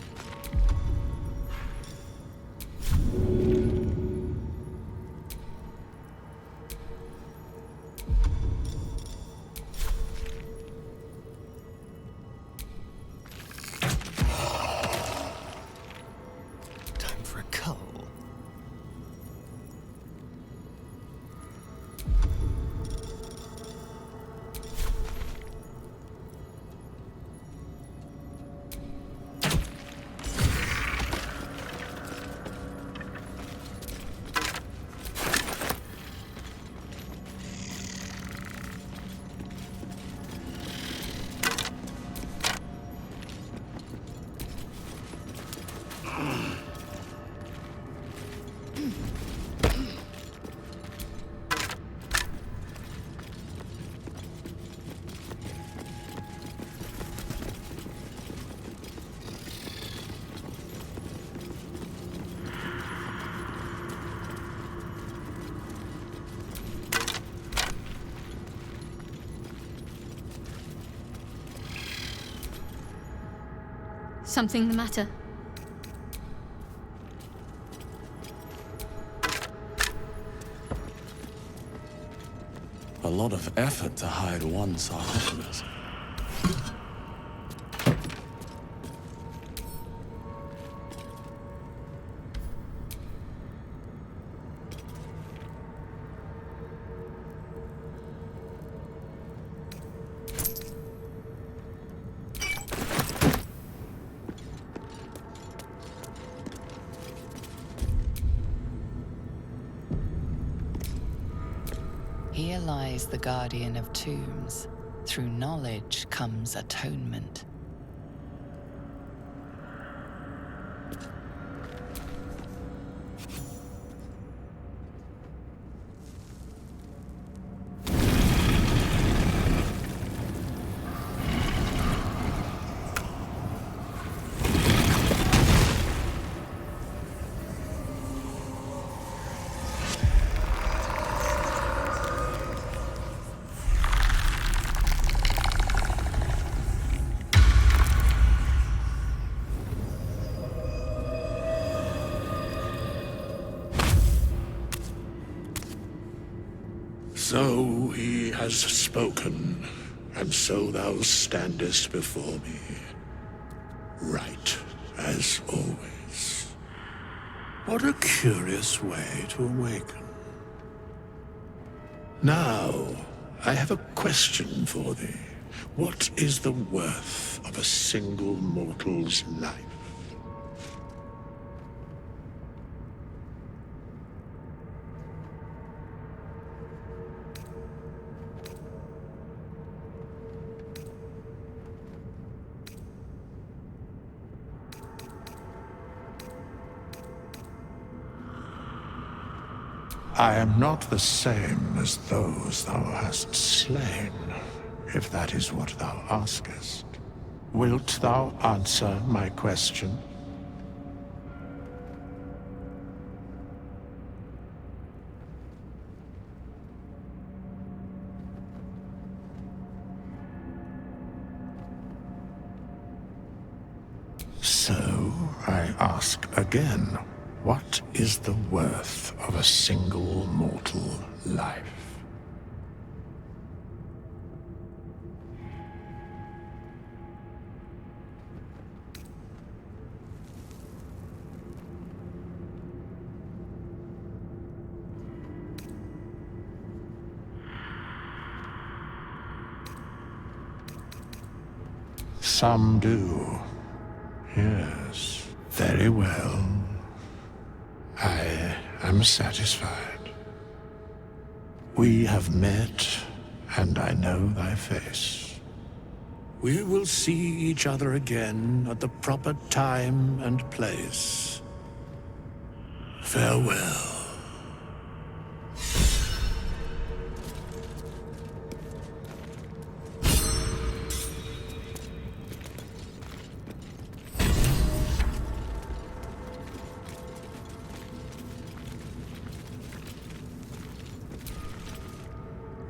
Time for a cull. something the matter? A lot of effort to hide one sarcophagus. Here lies the guardian of tombs. Through knowledge comes atonement. So he has spoken, and so thou standest before me, right as always. What a curious way to awaken. Now, I have a question for thee. What is the worth of a single mortal's life? I am not the same as those thou hast slain, if that is what thou askest. Wilt thou answer my question? So, I ask again. What is the worth of a single mortal life? Some do. Yes, very well. I am satisfied. We have met, and I know thy face. We will see each other again at the proper time and place. Farewell.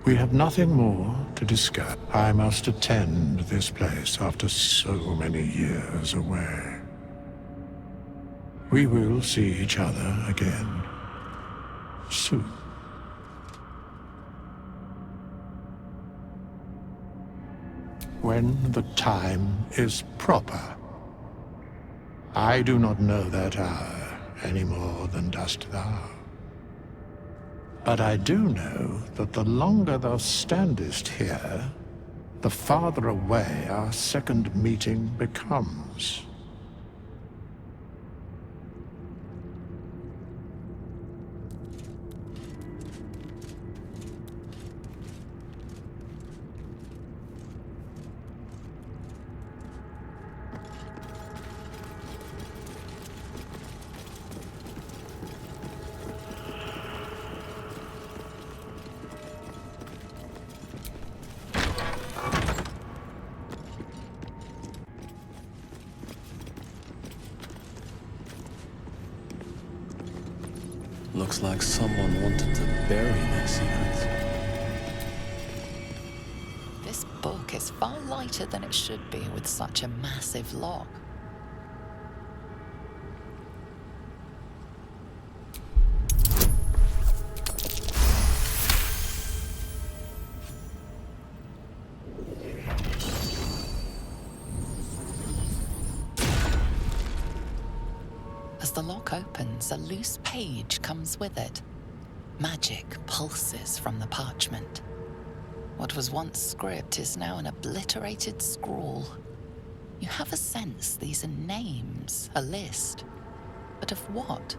We have nothing more to discuss. I must attend this place after so many years away. We will see each other again soon. When the time is proper. I do not know that hour any more than dost thou. But I do know that the longer thou standest here, the farther away our second meeting becomes. Looks like someone wanted to bury their secrets. This book is far lighter than it should be with such a massive lock. the lock opens, a loose page comes with it. Magic pulses from the parchment. What was once script is now an obliterated scrawl. You have a sense these are names, a list. But of what?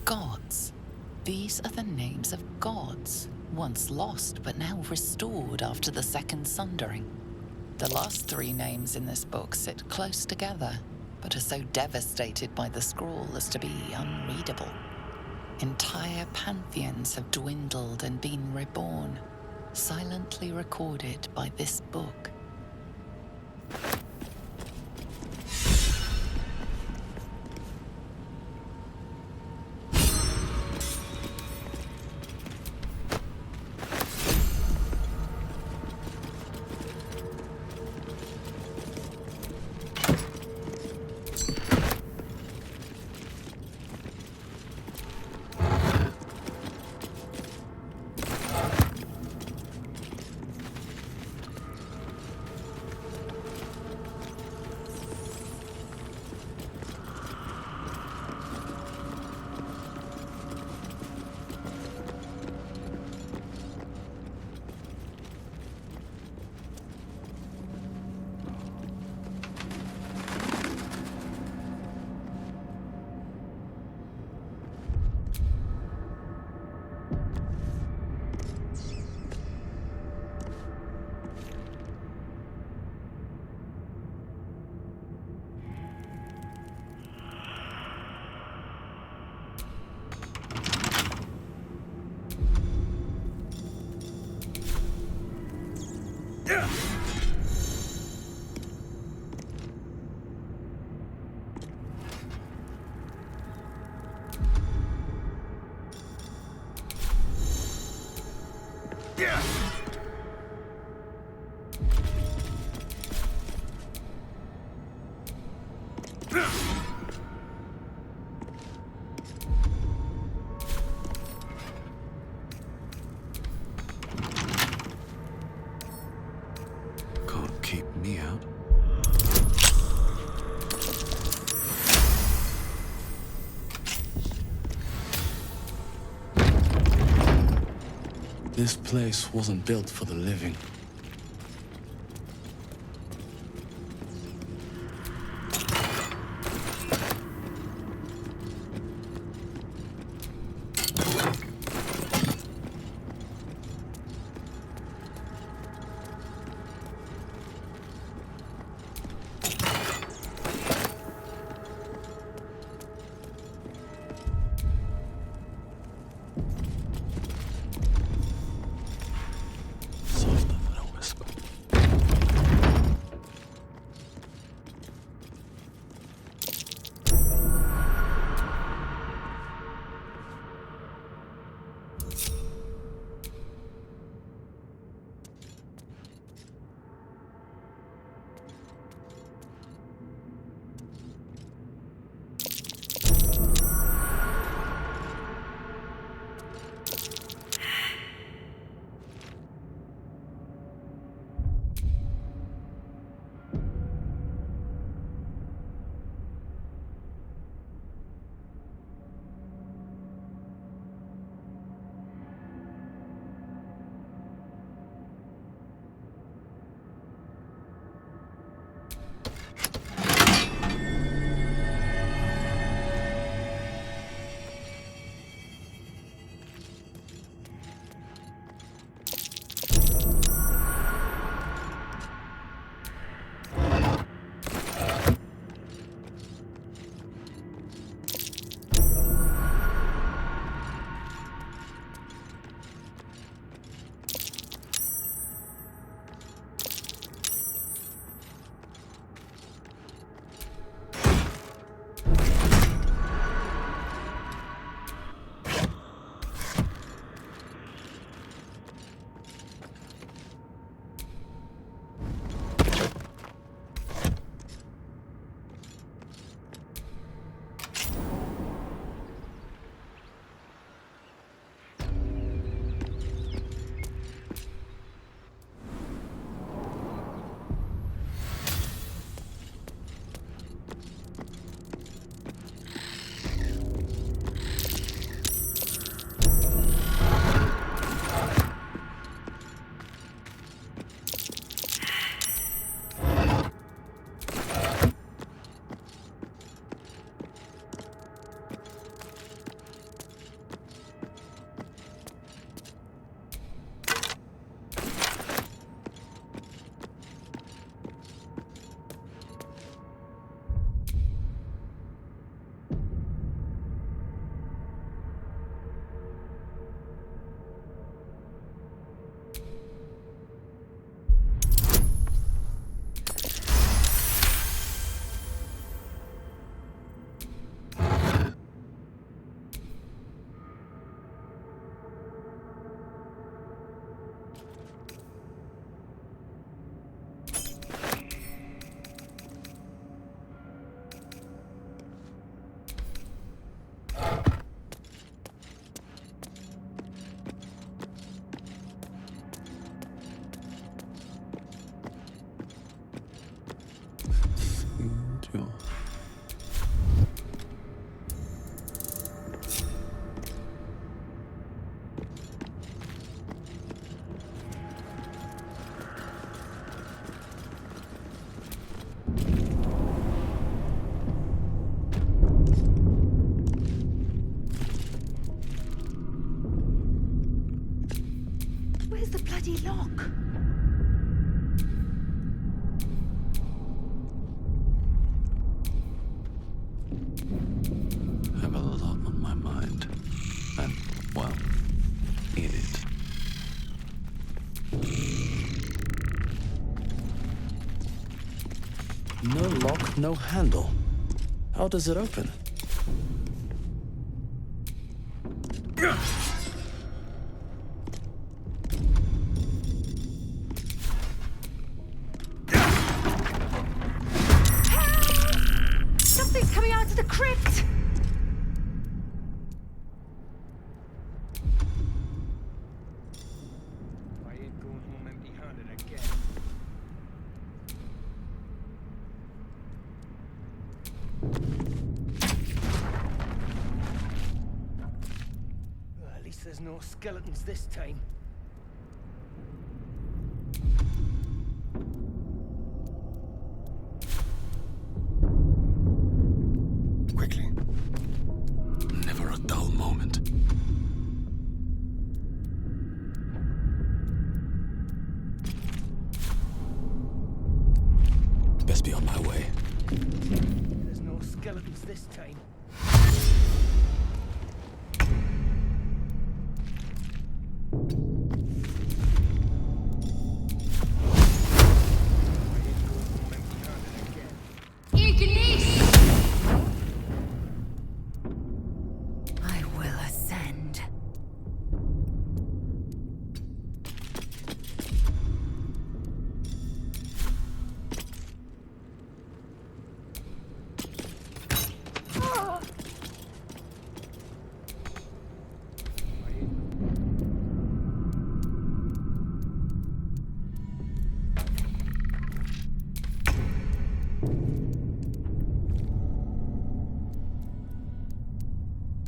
Gods. These are the names of gods, once lost but now restored after the Second Sundering. The last three names in this book sit close together, but are so devastated by the scrawl as to be unreadable. Entire pantheons have dwindled and been reborn, silently recorded by this book. Can't keep me out. This place wasn't built for the living. Softer. No lock, no handle. How does it open? Something's coming out of the crypt! I ain't going home empty-handed again. Well, at least there's no skeletons this time. Quickly. Never a dull moment. Best be on my way. There's no skeletons this time. I will ascend.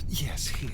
Yes, here.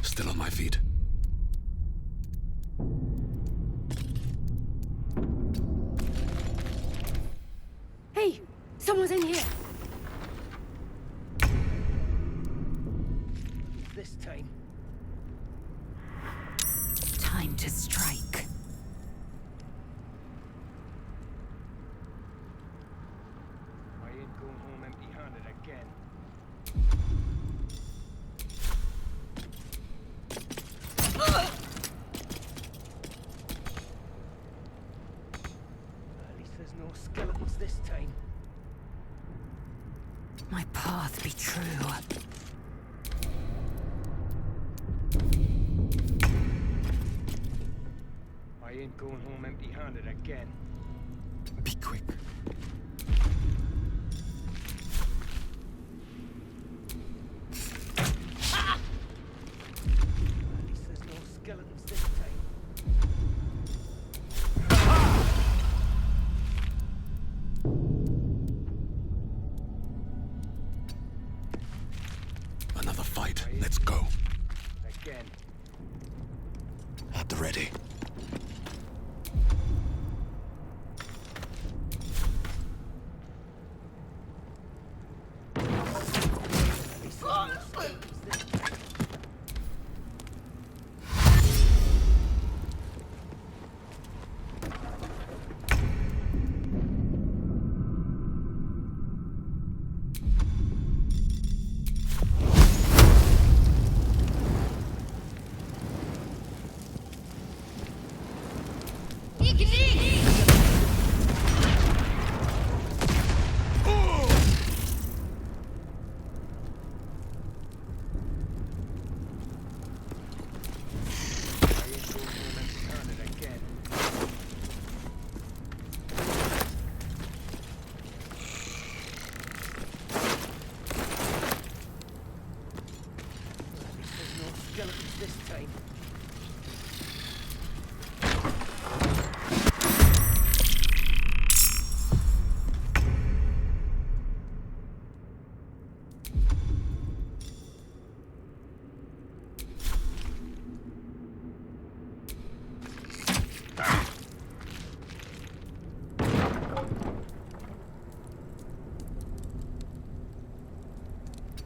Still on my feet. Hey, someone's in here. This time. Time to strike. I ain't going home empty-handed again. At least there's no skeletons this time. My path be true. I ain't going home empty-handed again. Be quick. At least there's no skeletons this time. Another fight. Let's go. Again. At the ready. Skeletons this time.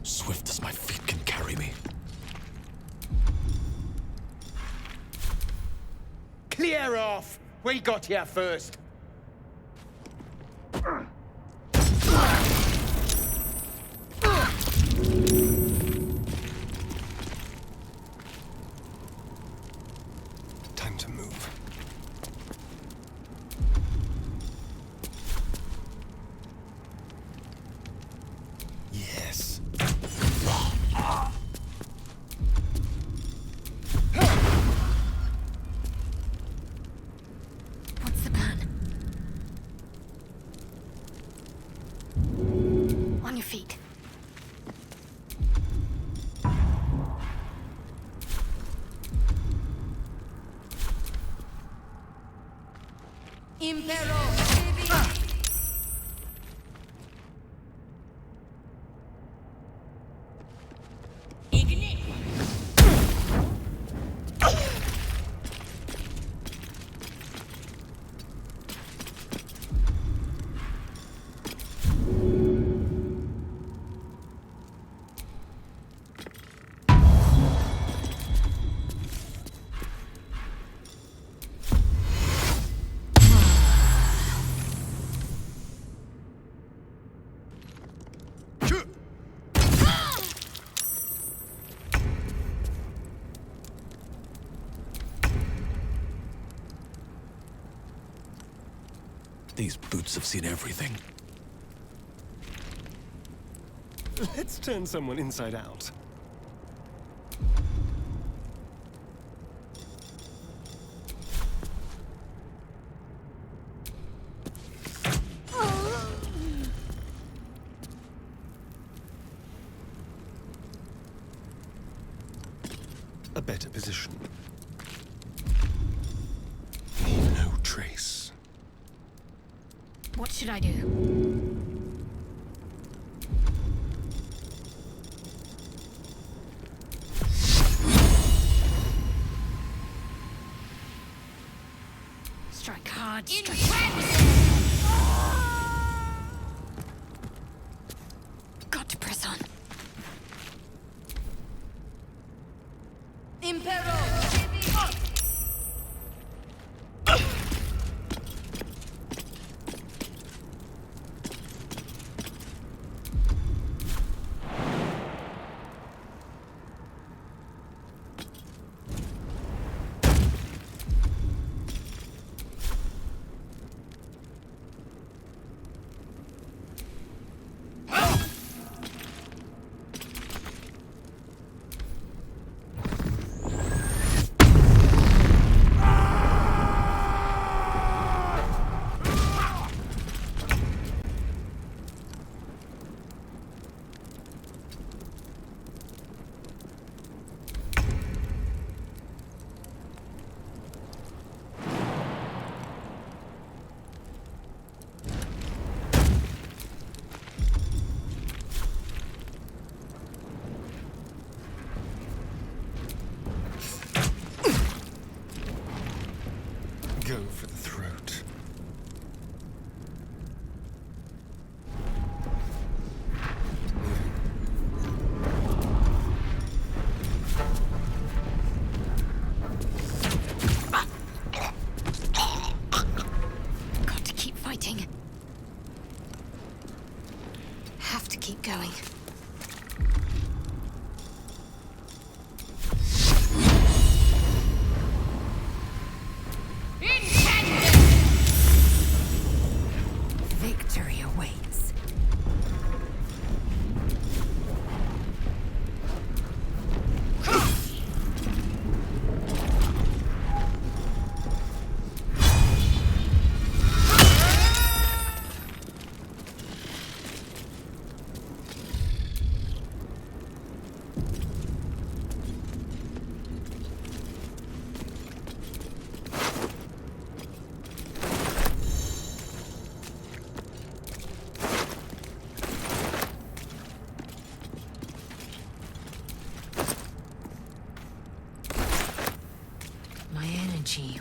Swift as my feet can carry me. Clear off! We got here first. Time to move. Yes. What's the plan? On your feet. These boots have seen everything. Let's turn someone inside out. A better position. Leave no trace. What should I do? Strike hard, strike Got to press on. Go for the throat. Got to keep fighting. Have to keep going.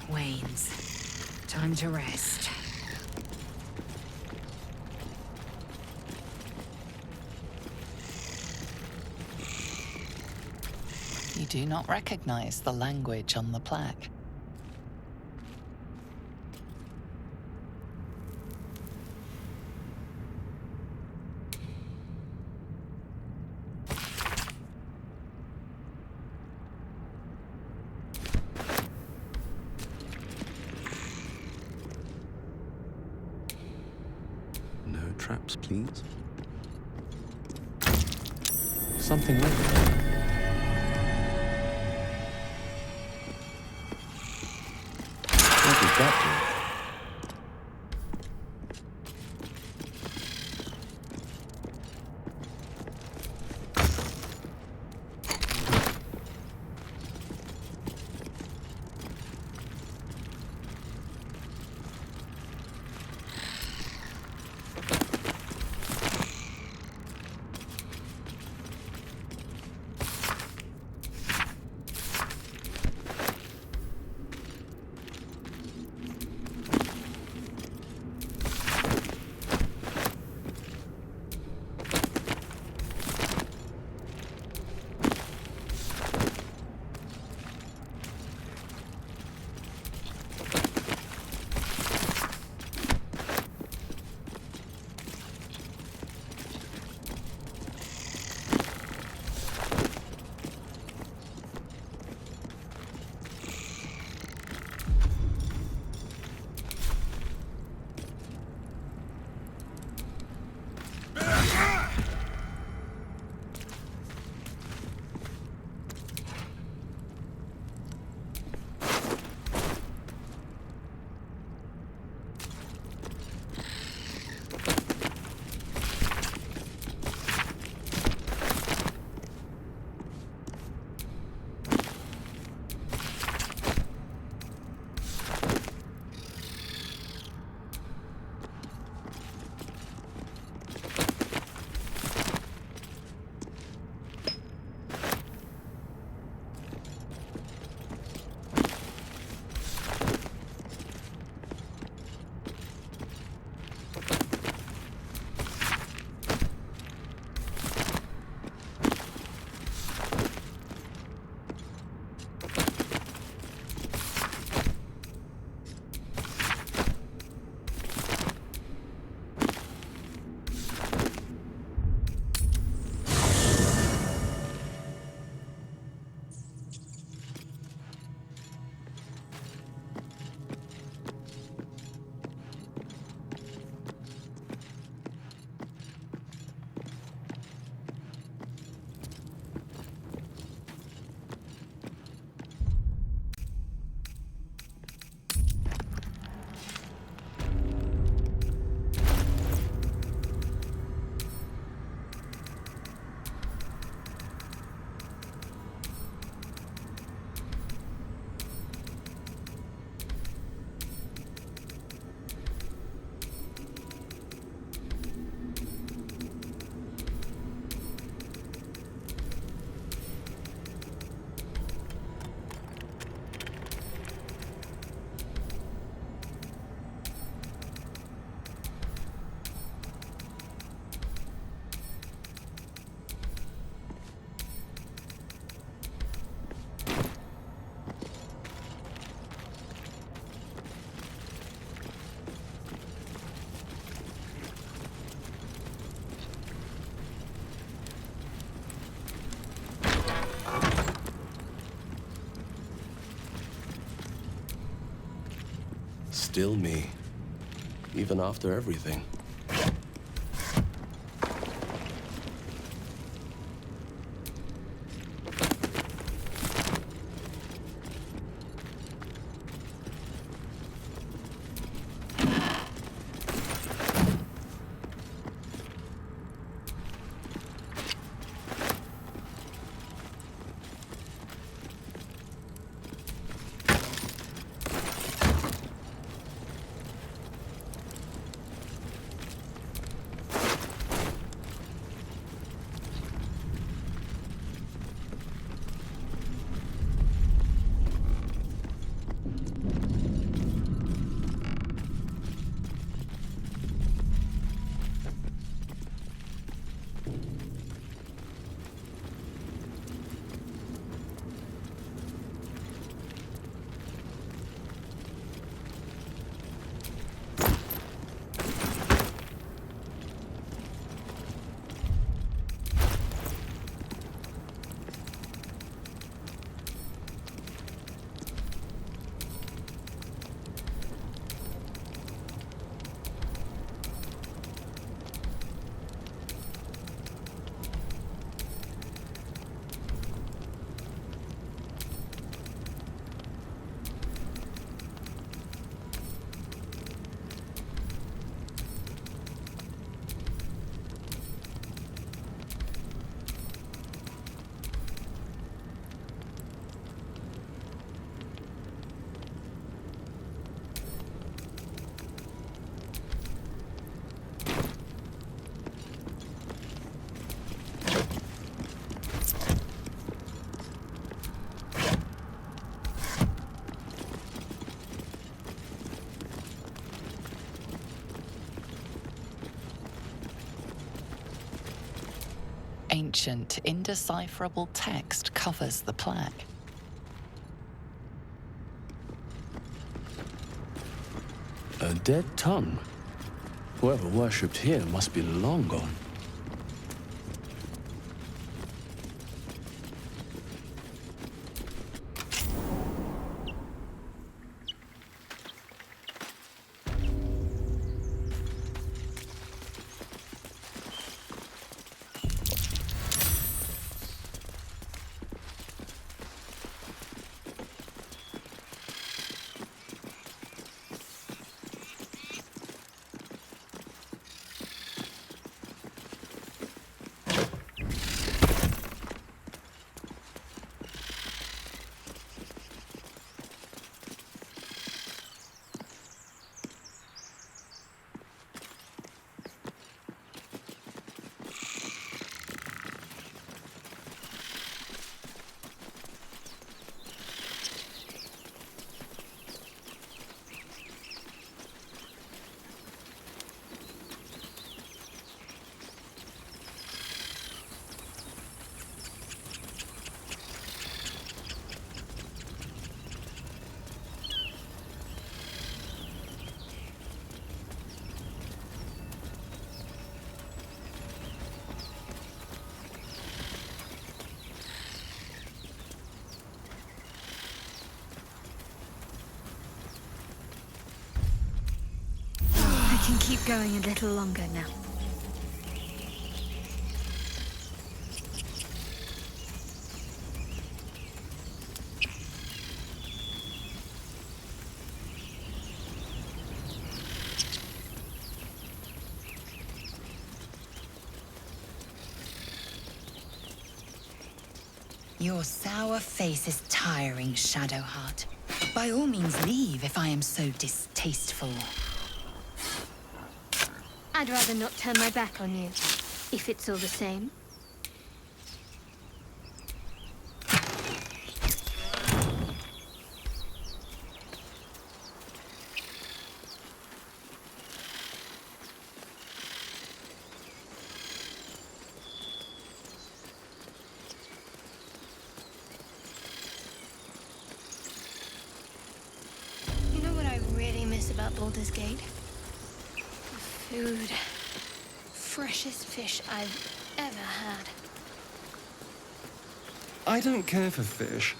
wanes. Time to rest. You do not recognize the language on the plaque. No traps, please. Something like that. What did that do? Still me, even after everything. ancient, indecipherable text covers the plaque. A dead tongue? Whoever worshipped here must be long gone. I can keep going a little longer now. Your sour face is tiring, Shadowheart. By all means leave if I am so distasteful. I'd rather not turn my back on you, if it's all the same. You know what I really miss about Baldur's Gate? Food. Freshest fish I've ever had. I don't care for fish.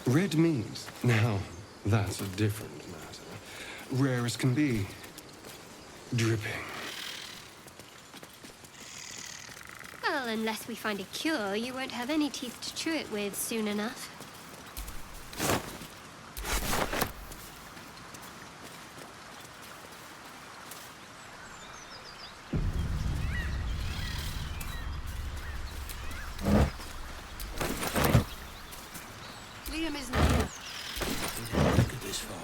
Red meat, now, that's a different matter. Rare as can be. Dripping. Well, unless we find a cure, you won't have any teeth to chew it with soon enough. Liam isn't here. Look at this far.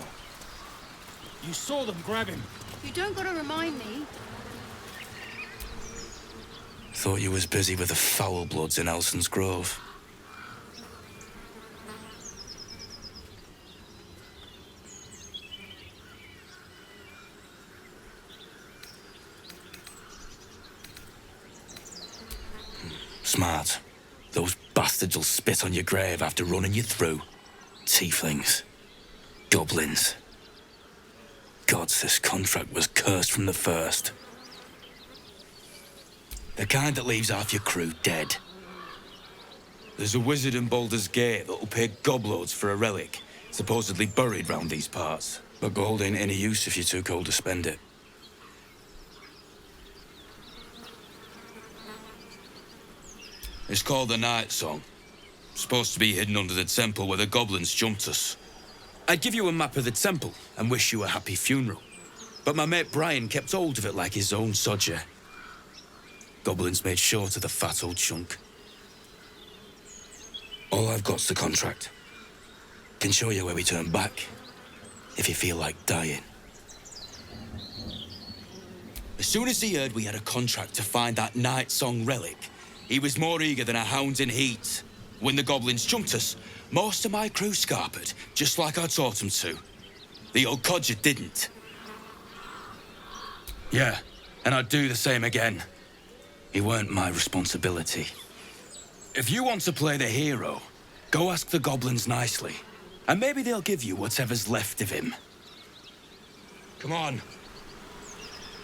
You saw them grab him. You don't gotta remind me. Thought you was busy with the foul bloods in Elson's Grove. Smart. Those bastards will spit on your grave after running you through. Tieflings. Goblins. Gods, this contract was cursed from the first. The kind that leaves half your crew dead. There's a wizard in Baldur's Gate that'll pay gobloads for a relic, supposedly buried round these parts. But gold ain't any use if you're too cold to spend it. It's called the Night Song. Supposed to be hidden under the temple where the goblins jumped us. I'd give you a map of the temple and wish you a happy funeral. But my mate Brian kept hold of it like his own sodger. Goblins made short of the fat old chunk. All I've got's the contract. Can show you where we turn back, if you feel like dying. As soon as he heard we had a contract to find that Night Song relic, he was more eager than a hound in heat. When the goblins jumped us, most of my crew scarpered, just like I taught them to. The old codger didn't. Yeah, and I'd do the same again. It weren't my responsibility. If you want to play the hero, go ask the goblins nicely. And maybe they'll give you whatever's left of him. Come on.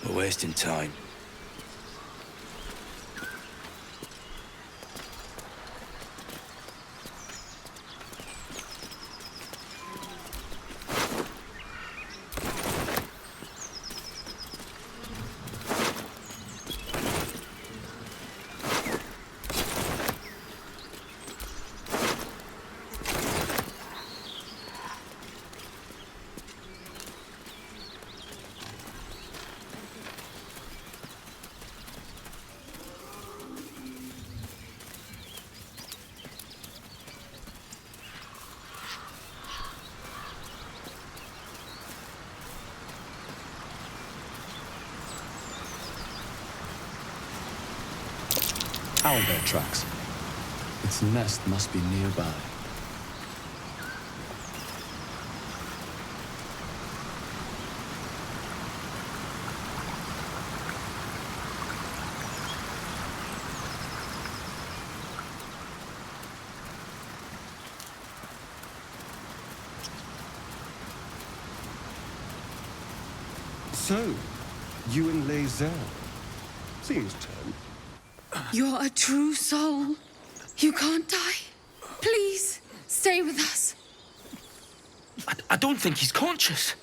We're wasting time. Owlbear tracks. Its nest must be nearby. So, you and Lae'zel. Seems turned. You're a true soul. You can't die. Please, stay with us. I don't think he's conscious.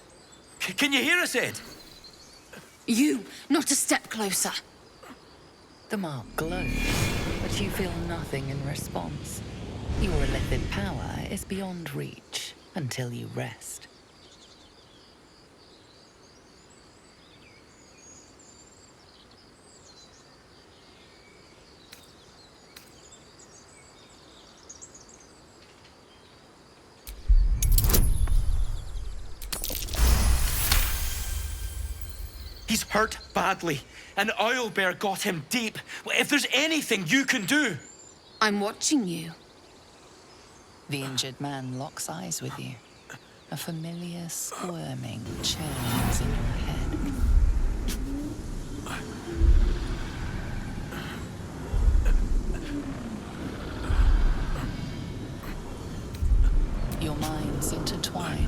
Can you hear us, Ed? You, not a step closer. The mark glows, but you feel nothing in response. Your illithid power is beyond reach until you rest. He's hurt badly. An owlbear got him deep. If there's anything you can do... I'm watching you. The injured man locks eyes with you. A familiar squirming churns in your head. Your minds intertwine.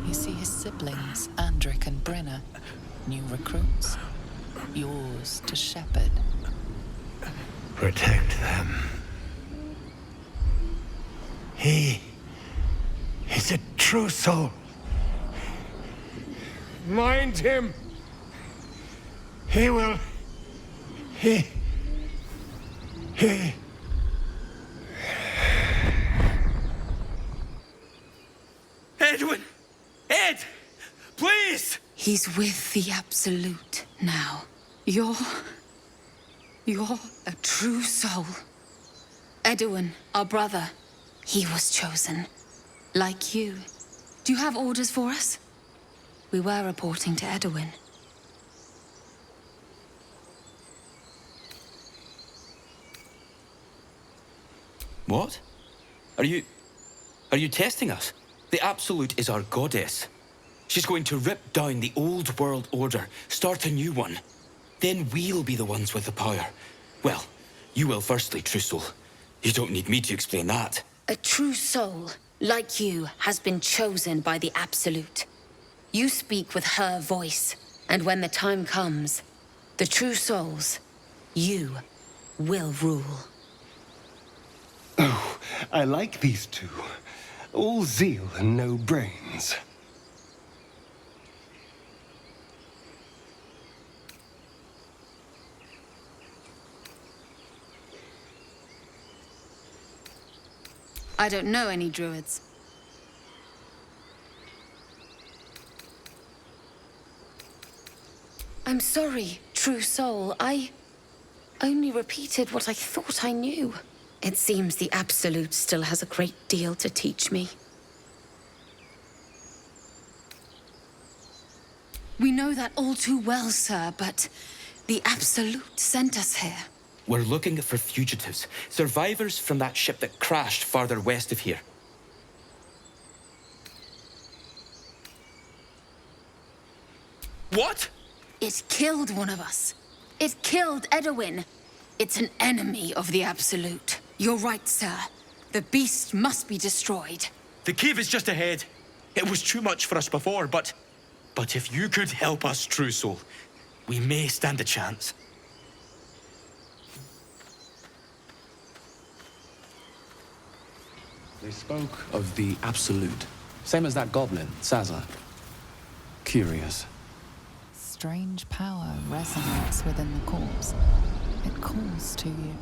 You see his siblings, Andric and Brenna. New recruits. Yours to shepherd. Protect them. He is a true soul. Mind him. He will. He. Edwin! Ed! Please! He's with the Absolute now. You're a true soul. Edwin, our brother, he was chosen. Like you. Do you have orders for us? We were reporting to Edwin. What? Are you testing us? The Absolute is our goddess. She's going to rip down the old world order, start a new one. Then we'll be the ones with the power. Well, you will firstly, true soul. You don't need me to explain that. A true soul, like you, has been chosen by the Absolute. You speak with her voice, and when the time comes, the true souls, you will rule. Oh, I like these two. All zeal and no brains. I don't know any druids. I'm sorry, true soul. I only repeated what I thought I knew. It seems the Absolute still has a great deal to teach me. We know that all too well, sir, but the Absolute sent us here. We're looking for fugitives, survivors from that ship that crashed farther west of here. What? It killed one of us. It killed Edwin. It's an enemy of the Absolute. You're right, sir. The beast must be destroyed. The cave is just ahead. It was too much for us before, but if you could help us, True Soul, we may stand a chance. They spoke of the Absolute. Same as that goblin, Sazza. Curious. Strange power resonates within the corpse. It calls to you.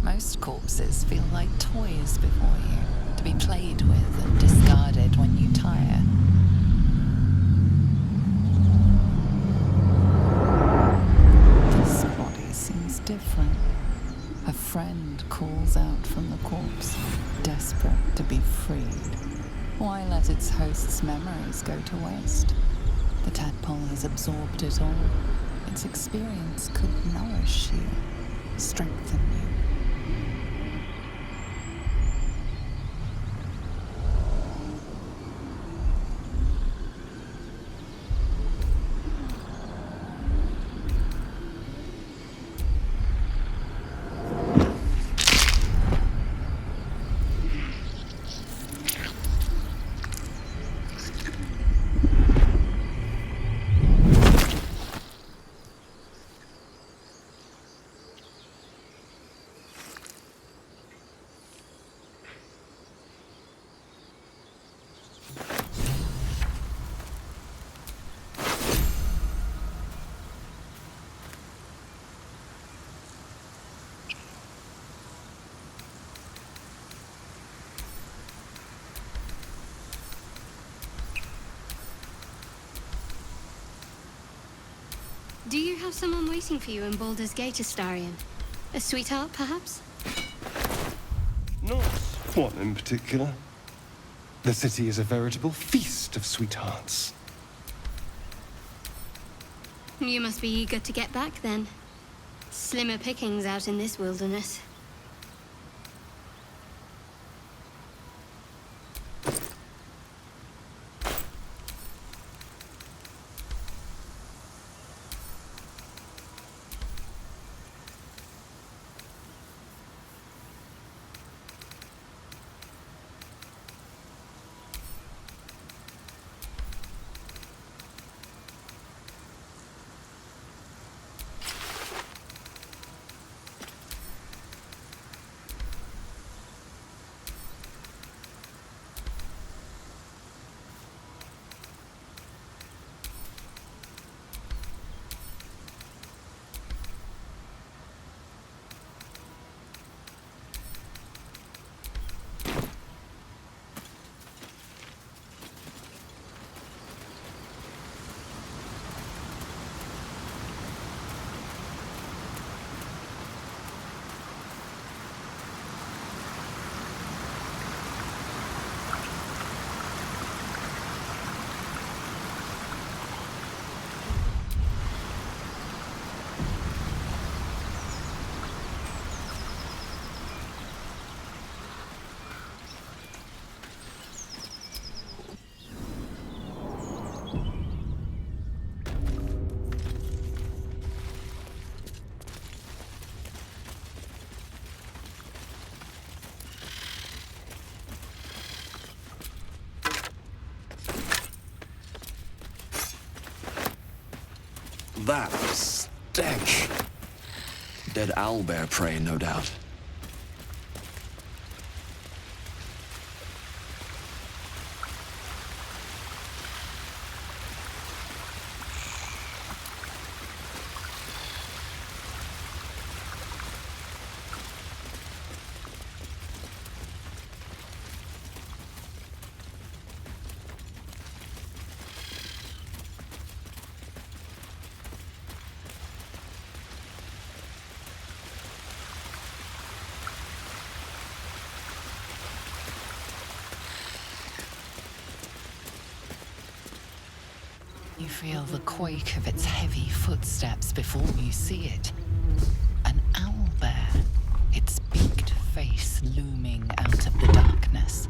Most corpses feel like toys before you, to be played with and discarded when you tire. This body seems different. A friend calls out from the corpse, desperate to be freed. Why let its host's memories go to waste? The tadpole has absorbed it all. Its experience could nourish you, strengthen you. Do you have someone waiting for you in Baldur's Gate, Astarion? A sweetheart, perhaps? Not one in particular. The city is a veritable feast of sweethearts. You must be eager to get back, then. Slimmer pickings out in this wilderness. That stench. Dead owlbear prey, no doubt. You feel the quake of its heavy footsteps before you see it. An owlbear, its beaked face looming out of the darkness.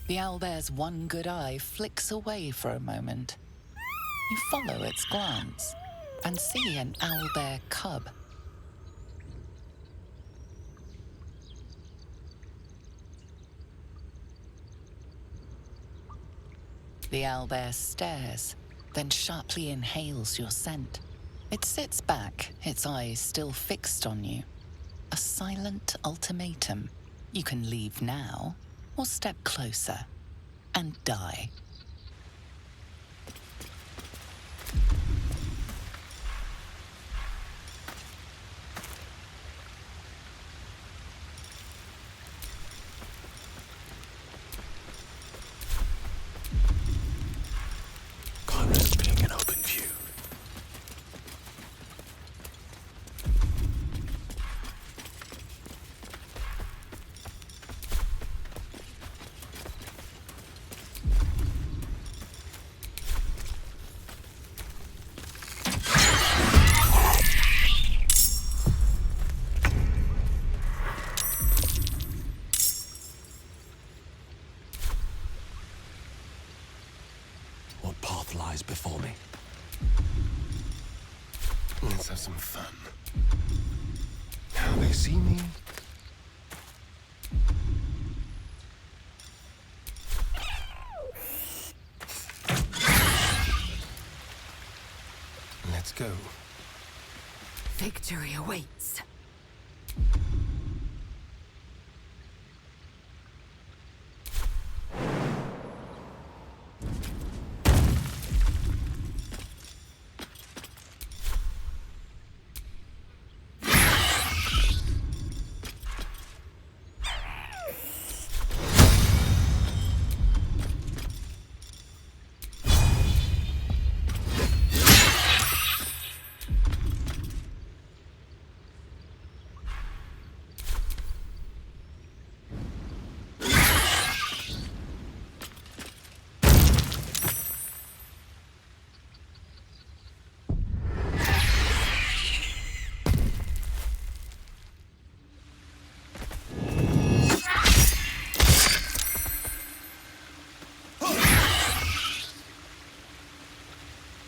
The owlbear's one good eye flicks away for a moment. You follow its glance and see an owlbear cub. The owlbear stares, then sharply inhales your scent. It sits back, its eyes still fixed on you. A silent ultimatum. You can leave now, or step closer and die. Can't risk being in open view. What path lies before me? Let's have some fun. Now they see me. Let's go. Victory awaits.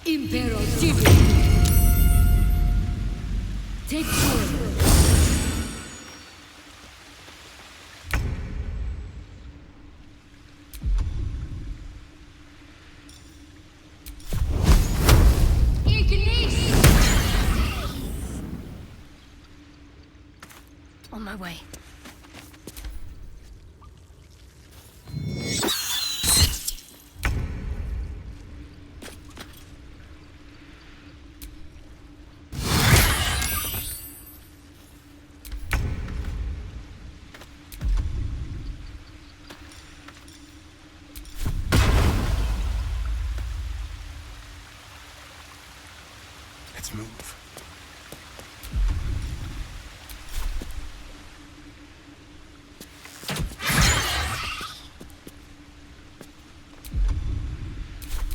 Impero Civil. Take care. On my way. Let's move.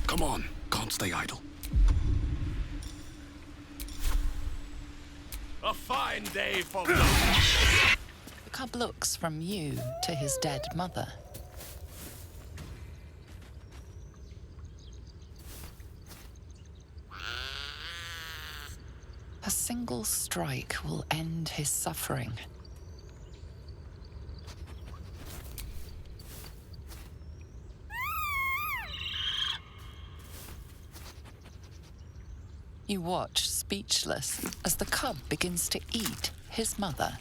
Come on, can't stay idle. A fine day for The cub looks from you to his dead mother. A single strike will end his suffering. You watch, speechless, as the cub begins to eat his mother.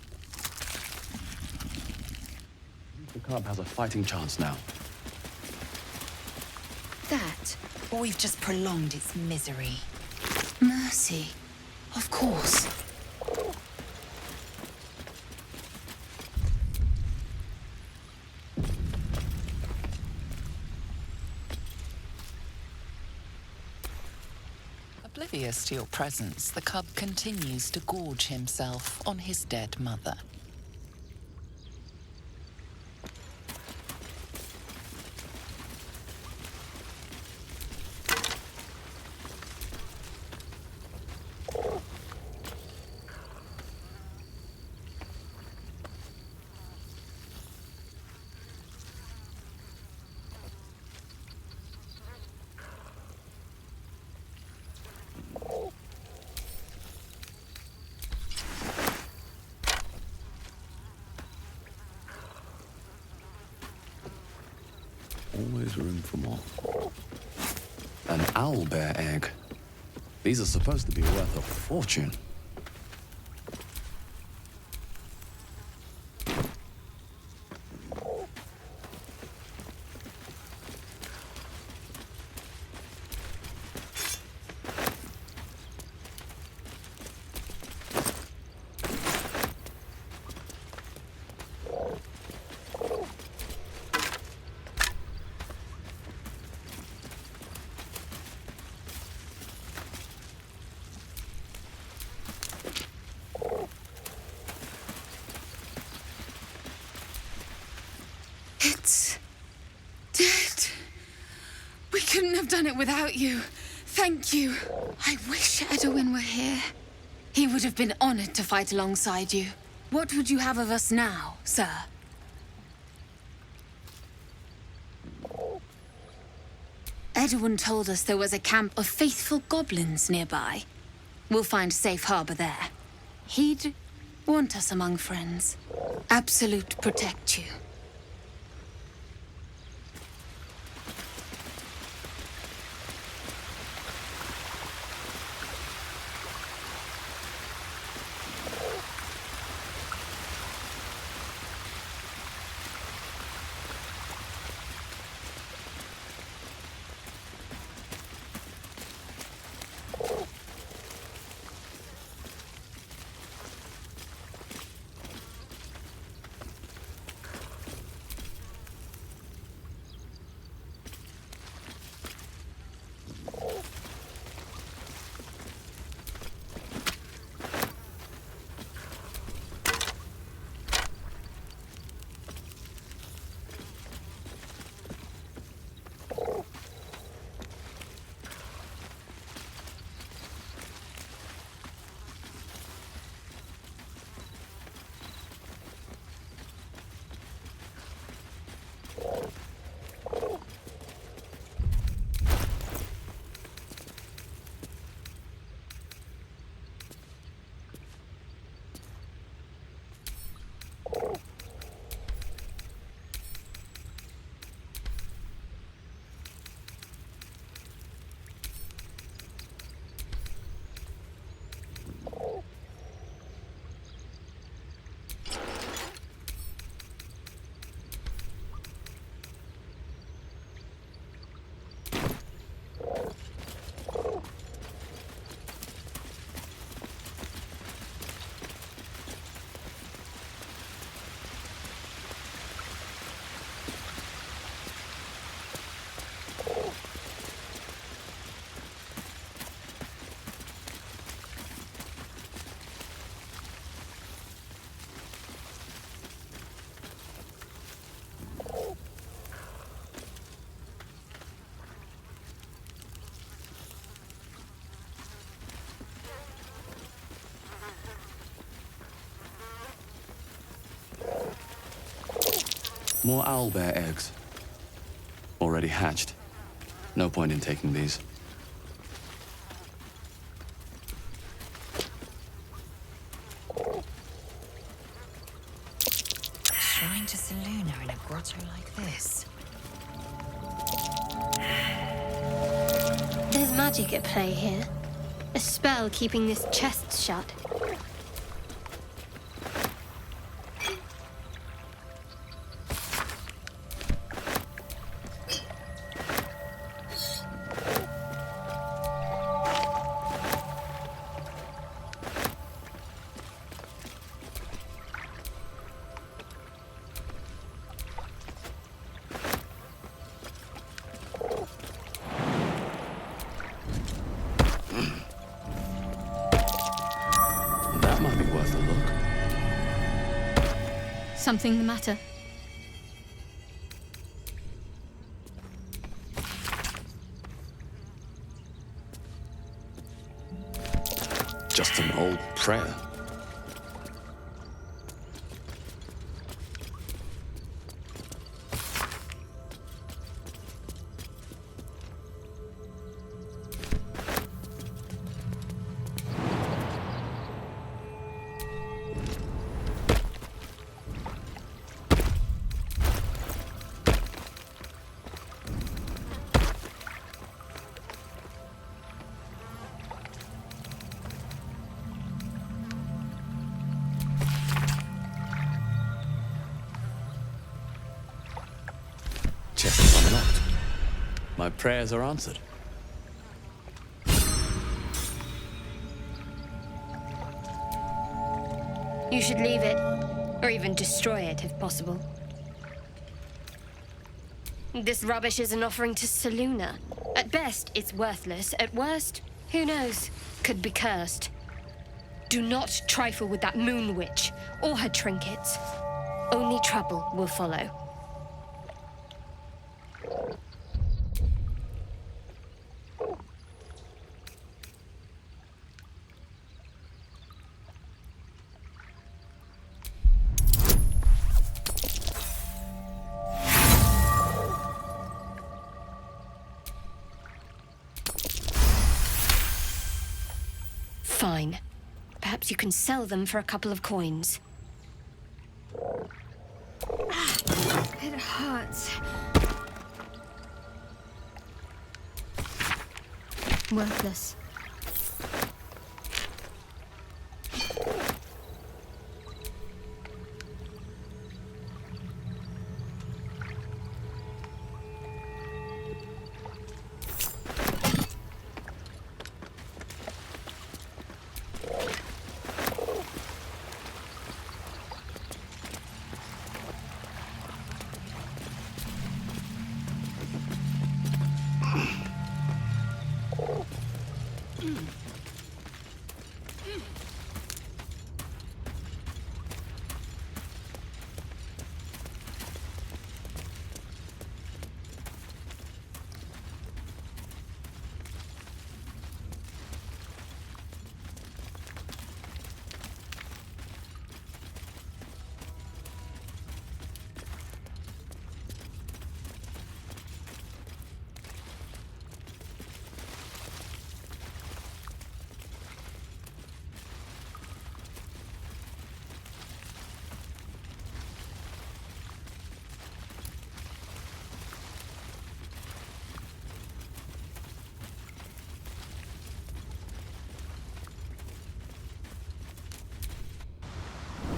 The cub has a fighting chance now. That, or we've just prolonged its misery. Mercy. Of course. Oblivious to your presence, the cub continues to gorge himself on his dead mother. always room for more. An owlbear egg. These are supposed to be worth a fortune. It's dead. We couldn't have done it without you. Thank you. I wish Edwin were here. He would have been honored to fight alongside you. What would you have of us now, sir? Edwin told us there was a camp of faithful goblins nearby. We'll find safe harbor there. He'd want us among friends. Absolute protect you. More owlbear eggs. Already hatched. No point in taking these. Shrine to Seluna in a grotto like this. There's magic at play here. A spell keeping this chest shut. Something the matter? Just an old prayer. prayers are answered. You should leave it, or even destroy it if possible. This rubbish is an offering to Seluna. At best, it's worthless. At worst, who knows? Could be cursed. Do not trifle with that moon witch or her trinkets. Only trouble will follow. Fine. Perhaps you can sell them for a couple of coins. It hurts. Worthless.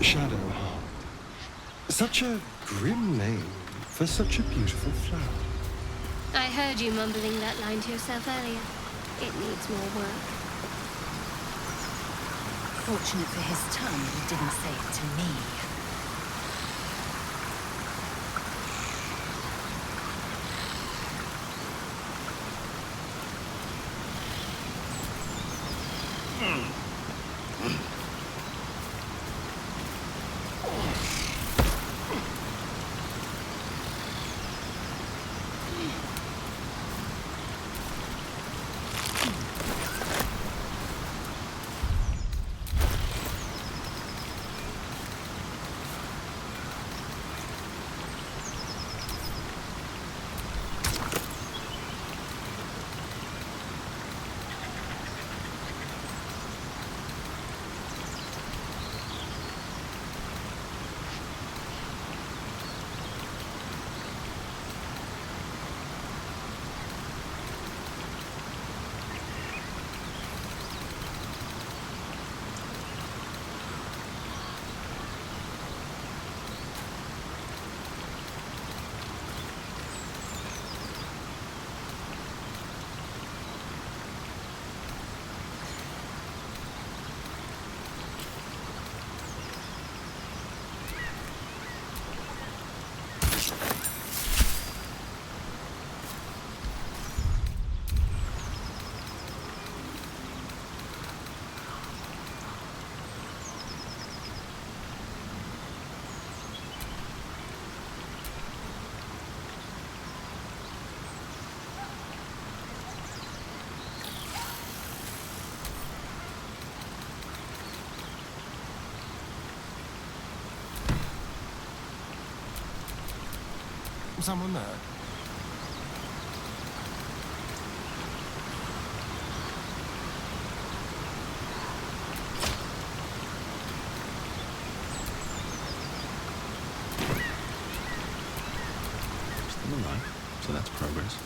Shadowheart. Such a grim name for such a beautiful flower. I heard you mumbling that line to yourself earlier. It needs more work. Fortunate for his tongue, he didn't say it to me. Someone there? Still alive, so that's progress.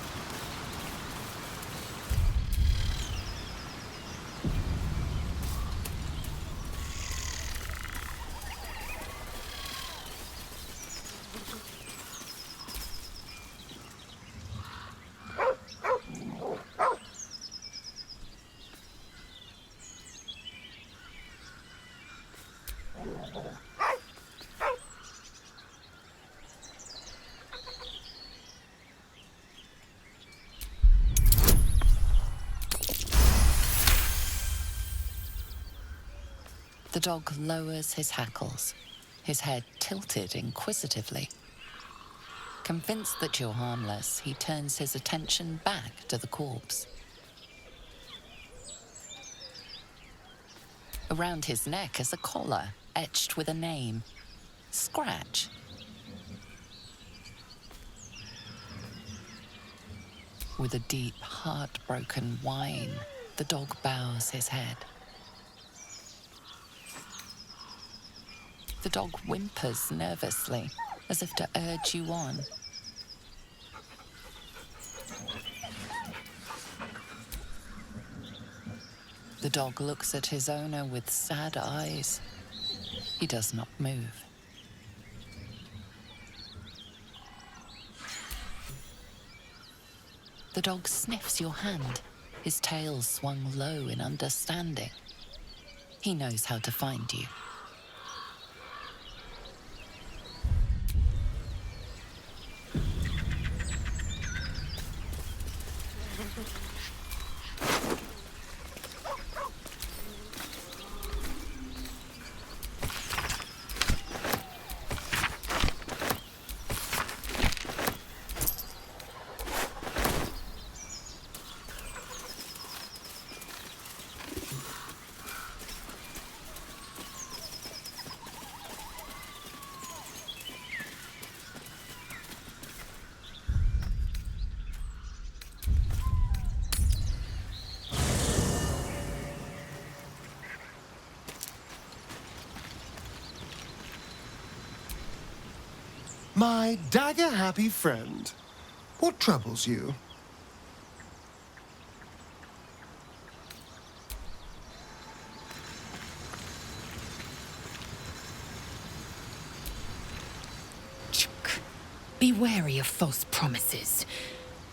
The dog lowers his hackles, his head tilted inquisitively. Convinced that you're harmless, he turns his attention back to the corpse. Around his neck is a collar etched with a name, Scratch. With a deep, heartbroken whine, the dog bows his head. The dog whimpers nervously, as if to urge you on. The dog looks at his owner with sad eyes. He does not move. The dog sniffs your hand, his tail swung low in understanding. He knows how to find you. My dagger-happy friend, what troubles you? Be wary of false promises.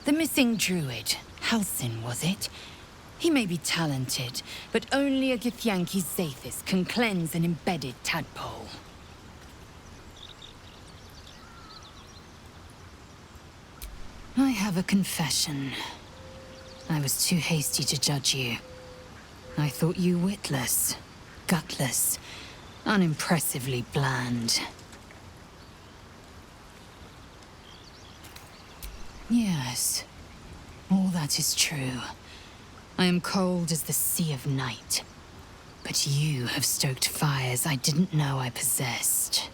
The missing druid, Halsin, was it? He may be talented, but only a Githyanki Zathis can cleanse an embedded tadpole. I have a confession. I was too hasty to judge you. I thought you witless, gutless, unimpressively bland. Yes, all that is true. I am cold as the sea of night. But you have stoked fires I didn't know I possessed.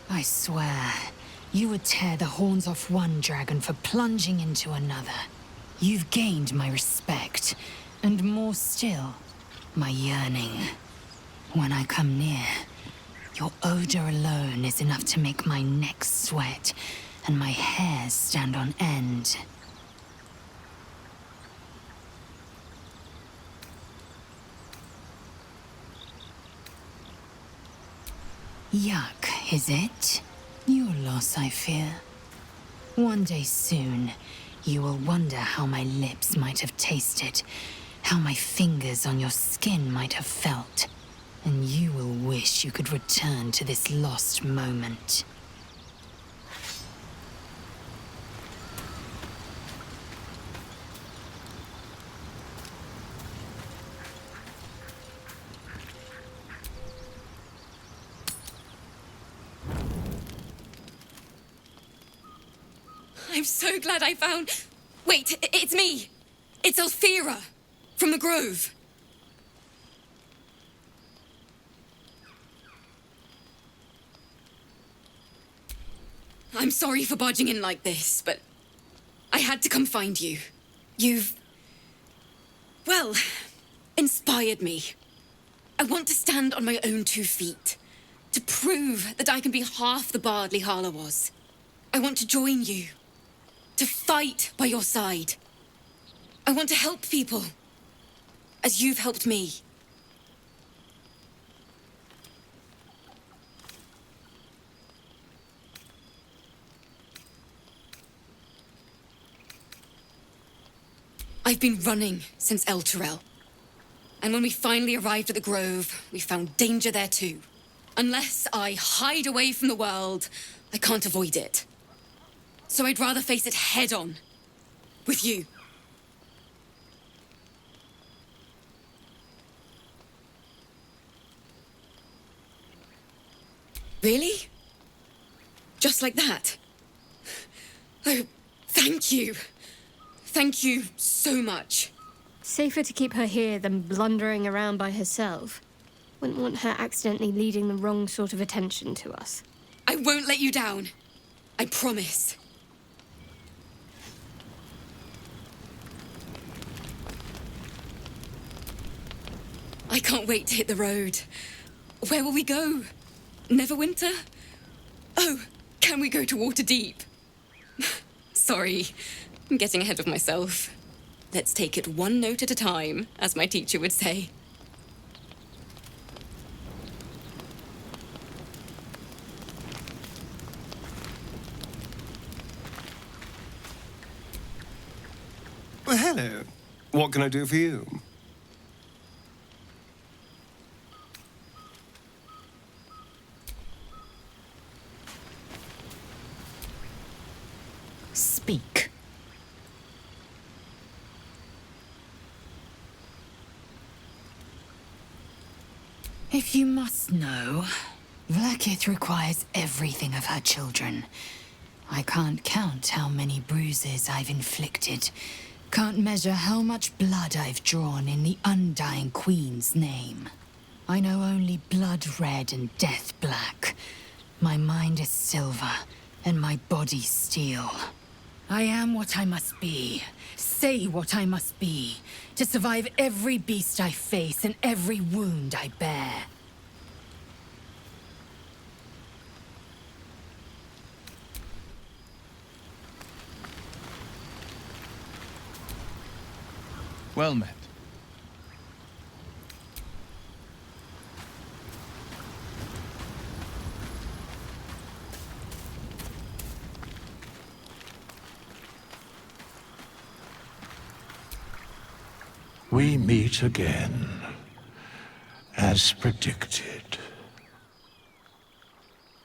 I swear, you would tear the horns off one dragon for plunging into another. You've gained my respect, and more still, my yearning. When I come near, your odor alone is enough to make my neck sweat and my hairs stand on end. Yuck, is it? Your loss, I fear. One day soon, you will wonder how my lips might have tasted, how my fingers on your skin might have felt, and you will wish you could return to this lost moment. I'm so glad I found... Wait, it's me! It's Althera, from the Grove. I'm sorry for barging in like this, but I had to come find you. You've... well, inspired me. I want to stand on my own 2 feet, to prove that I can be half the bard Lihala was. I want to join you. To fight by your side. I want to help people, as you've helped me. I've been running since El Turel. And when we finally arrived at the Grove, we found danger there too. Unless I hide away from the world, I can't avoid it. So I'd rather face it head-on, with you. Really? Just like that? Oh, thank you. Thank you so much. Safer to keep her here than blundering around by herself. Wouldn't want her accidentally leading the wrong sort of attention to us. I won't let you down. I promise. I can't wait to hit the road. Where will we go? Neverwinter? Oh, can we go to Waterdeep? Sorry, I'm getting ahead of myself. Let's take it one note at a time, as my teacher would say. Well, hello. What can I do for you? Speak. If you must know, Vlaakith requires everything of her children. I can't count how many bruises I've inflicted. Can't measure how much blood I've drawn in the undying Queen's name. I know only blood red and death black. My mind is silver, and my body steel. I am what I must be, say what I must be, to survive every beast I face and every wound I bear. Well met. We meet again, as predicted.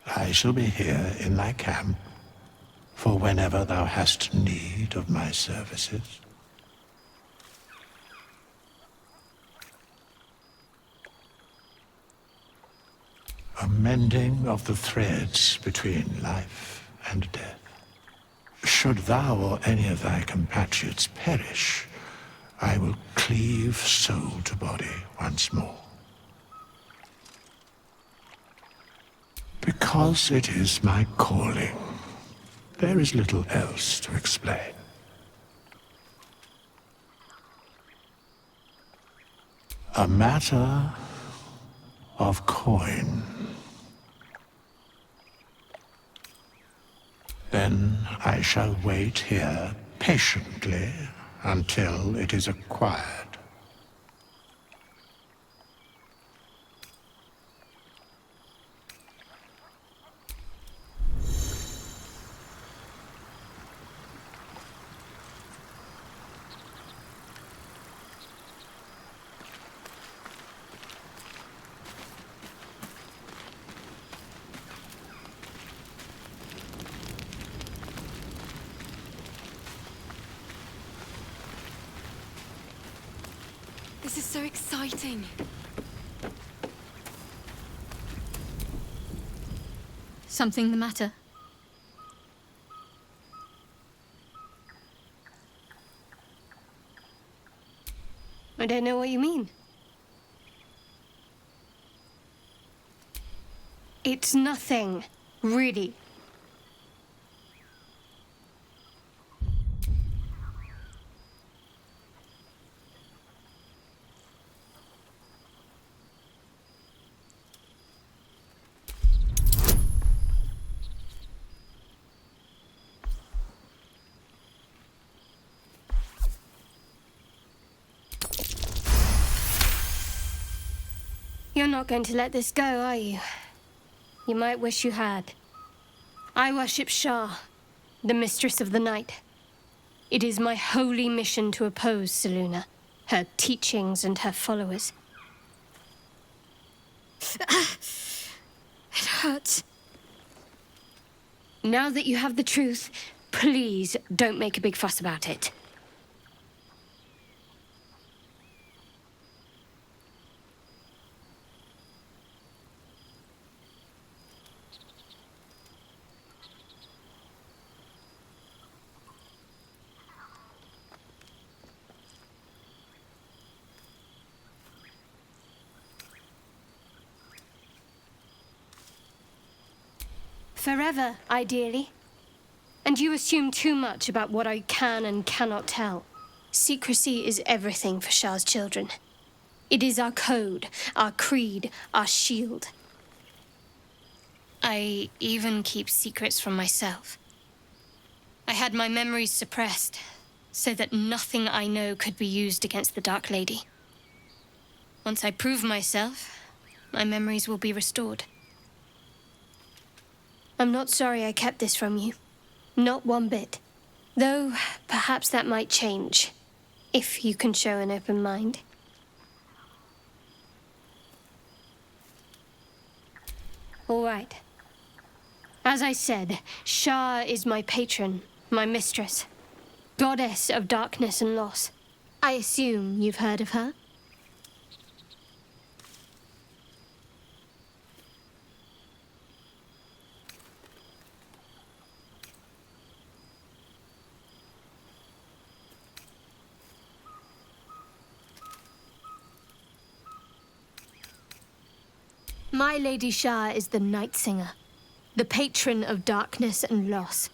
I shall be here in thy camp for whenever thou hast need of my services. A mending of the threads between life and death. Should thou or any of thy compatriots perish, I will cleave soul to body once more. Because it is my calling, there is little else to explain. A matter of coin. Then I shall wait here patiently until it is acquired. This is so exciting. Something the matter? I don't know what you mean. It's nothing, really. You're not going to let this go, are you? You might wish you had. I worship Shah, the Mistress of the Night. It is my holy mission to oppose Selûne, her teachings and her followers. It hurts. Now that you have the truth, please don't make a big fuss about it. Forever, ideally. And you assume too much about what I can and cannot tell. Secrecy is everything for Shah's children. It is our code, our creed, our shield. I even keep secrets from myself. I had my memories suppressed, so that nothing I know could be used against the Dark Lady. Once I prove myself, my memories will be restored. I'm not sorry I kept this from you. Not one bit. Though, perhaps that might change, if you can show an open mind. All right. As I said, Shah is my patron, my mistress. Goddess of darkness and loss. I assume you've heard of her? My Lady Shah is the Night Singer, the patron of darkness and loss.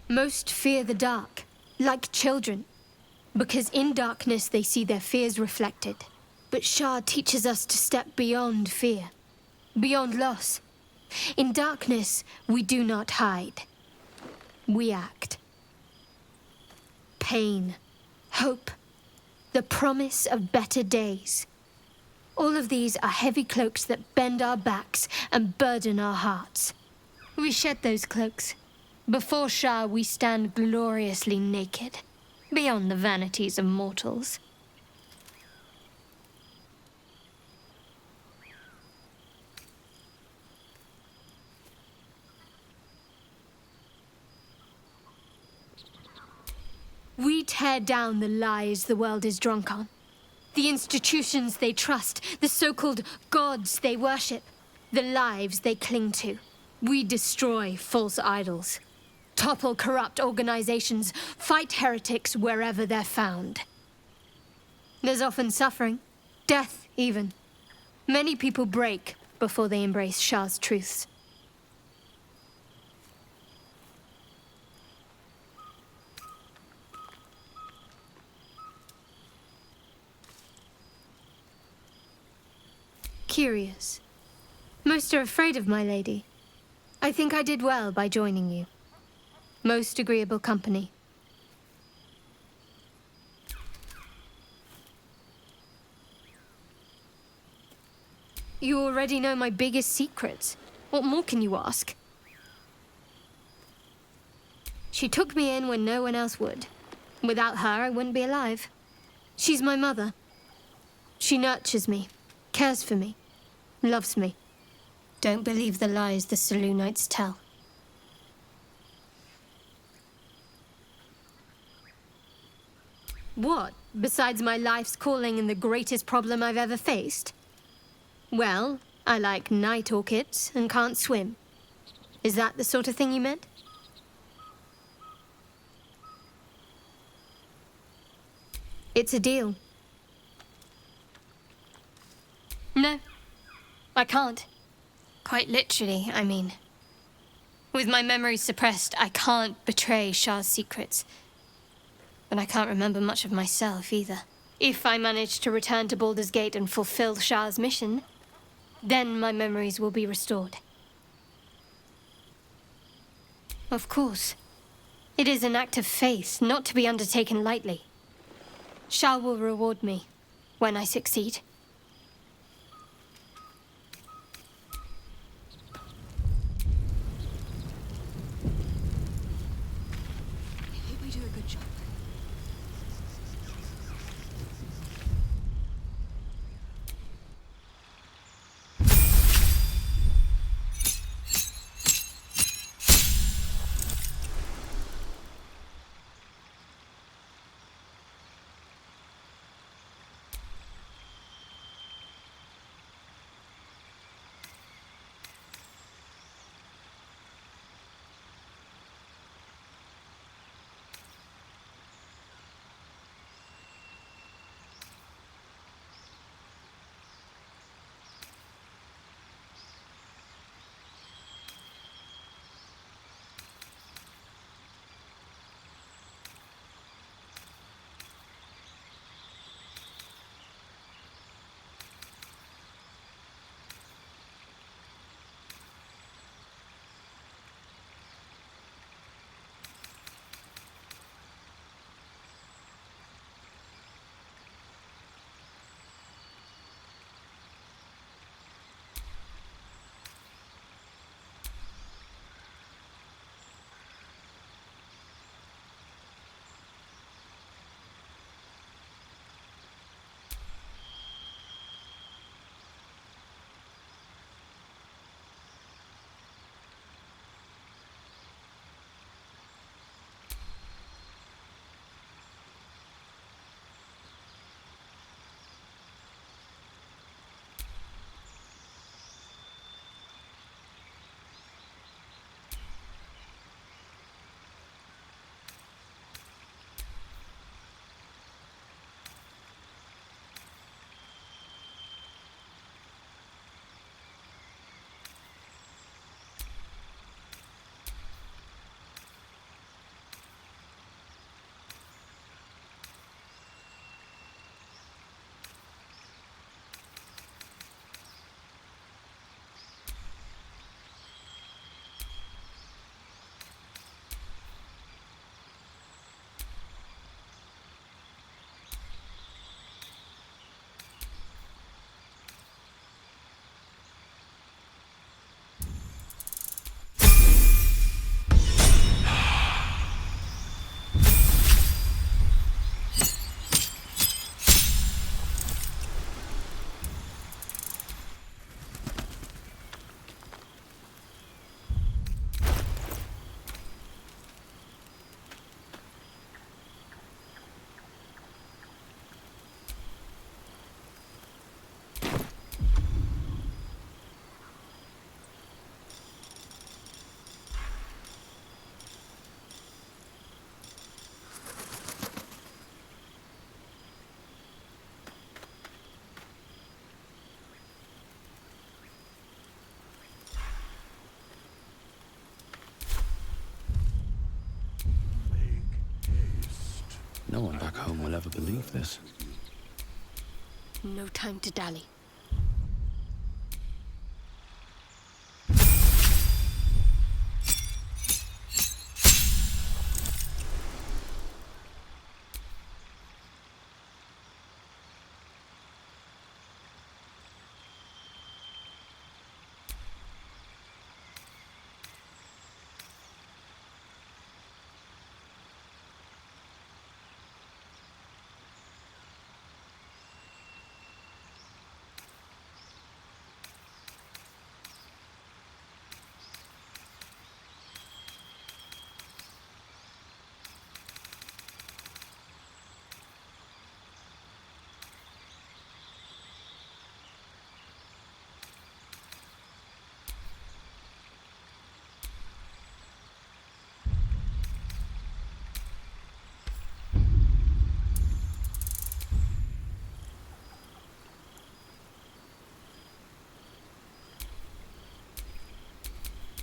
Most fear the dark, like children, because in darkness they see their fears reflected. But Shah teaches us to step beyond fear, beyond loss. In darkness, we do not hide. We act. Pain, hope, the promise of better days. All of these are heavy cloaks that bend our backs and burden our hearts. We shed those cloaks. Before Shah, we stand gloriously naked, beyond the vanities of mortals. We tear down the lies the world is drunk on. The institutions they trust, the so-called gods they worship, the lives they cling to. We destroy false idols, topple corrupt organizations, fight heretics wherever they're found. There's often suffering, death even. Many people break before they embrace Shah's truths. Curious. Most are afraid of my lady. I think I did well by joining you. Most agreeable company. You already know my biggest secrets. What more can you ask? She took me in when no one else would. Without her, I wouldn't be alive. She's my mother. She nurtures me, cares for me, loves me. Don't believe the lies the Selûnites tell. What, besides my life's calling and the greatest problem I've ever faced? Well, I like night orchids and can't swim. Is that the sort of thing you meant? It's a deal. No, I can't. Quite literally, I mean. With my memory suppressed, I can't betray Shah's secrets. But I can't remember much of myself either. If I manage to return to Baldur's Gate and fulfill Shah's mission, then my memories will be restored. Of course. It is an act of faith, not to be undertaken lightly. Shah will reward me when I succeed. home will ever believe this. No time to dally.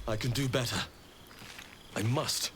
I can do better. I must.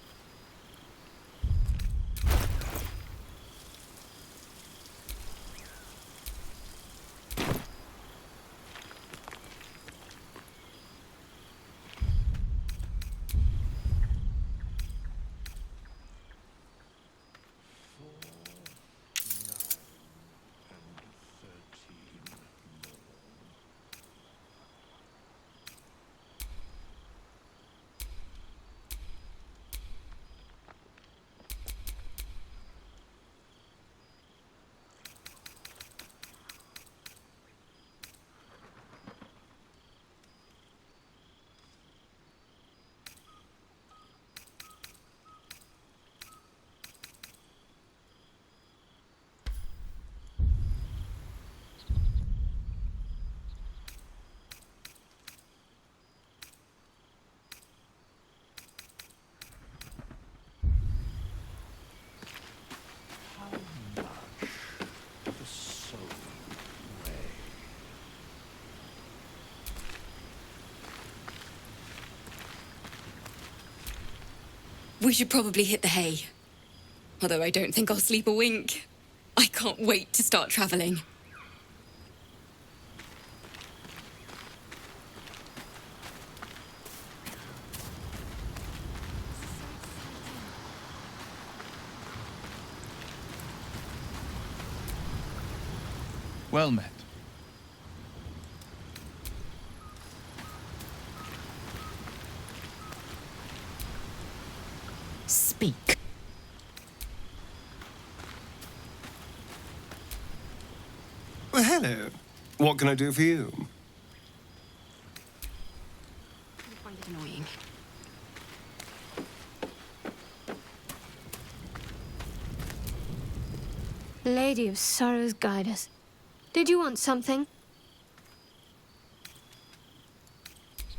We should probably hit the hay. Although I don't think I'll sleep a wink. I can't wait to start traveling. Well met. Speak. Well, hello. What can I do for you? I find it annoying. Lady of Sorrows, guide us. Did you want something?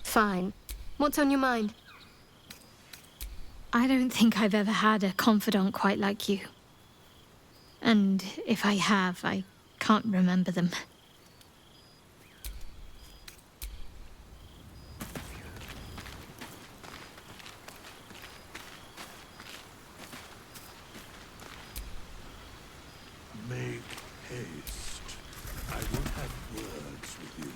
Fine. What's on your mind? I don't think I've ever had a confidant quite like you. And if I have, I can't remember them. Make haste. I will have words with you.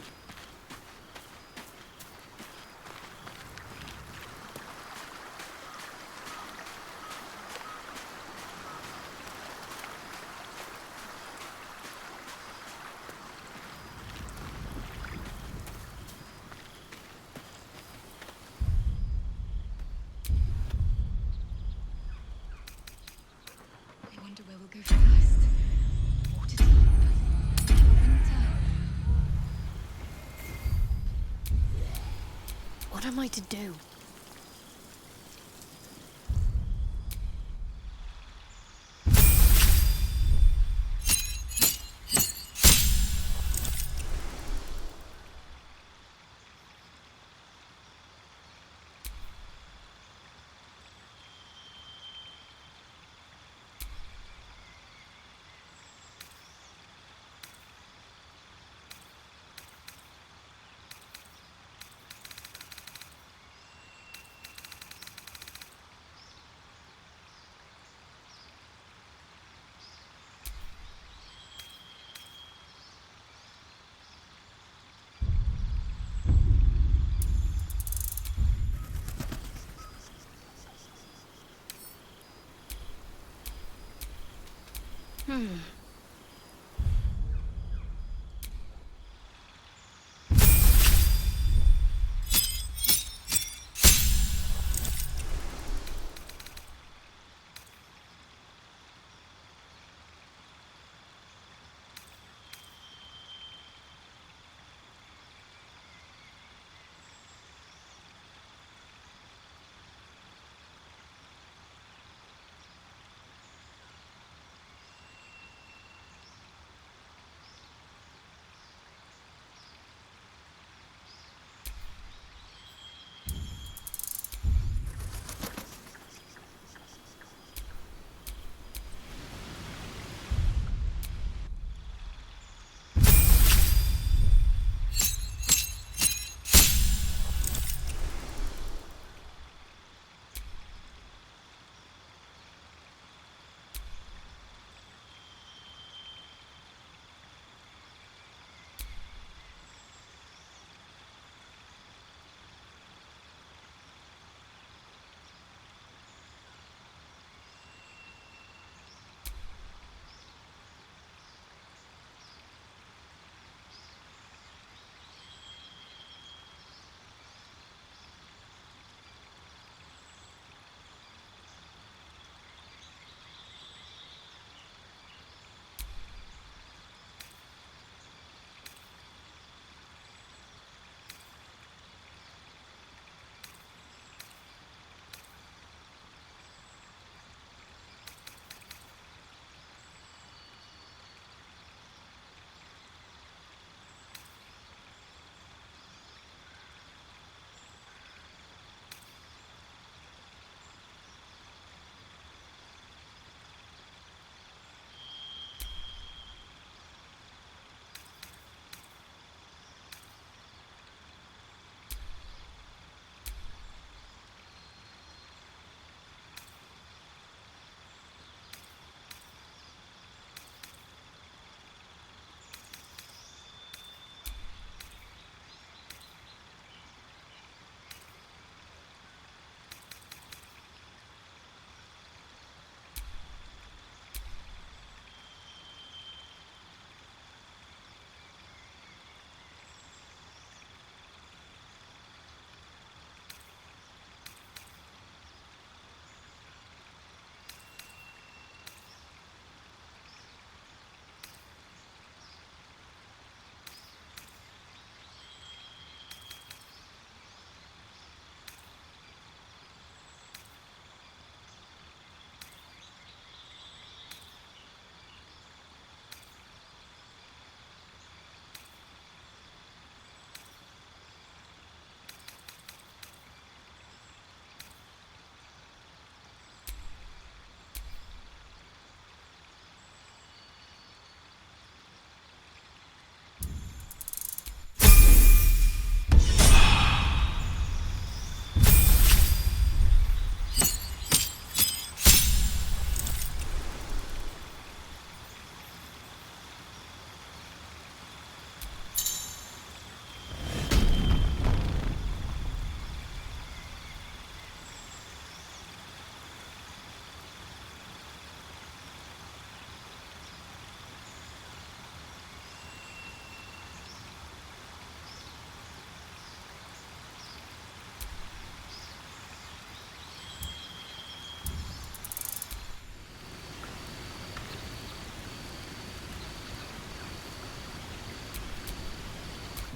I wonder where we'll go first. Water deep. Winter. What am I to do?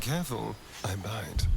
Careful, I bite.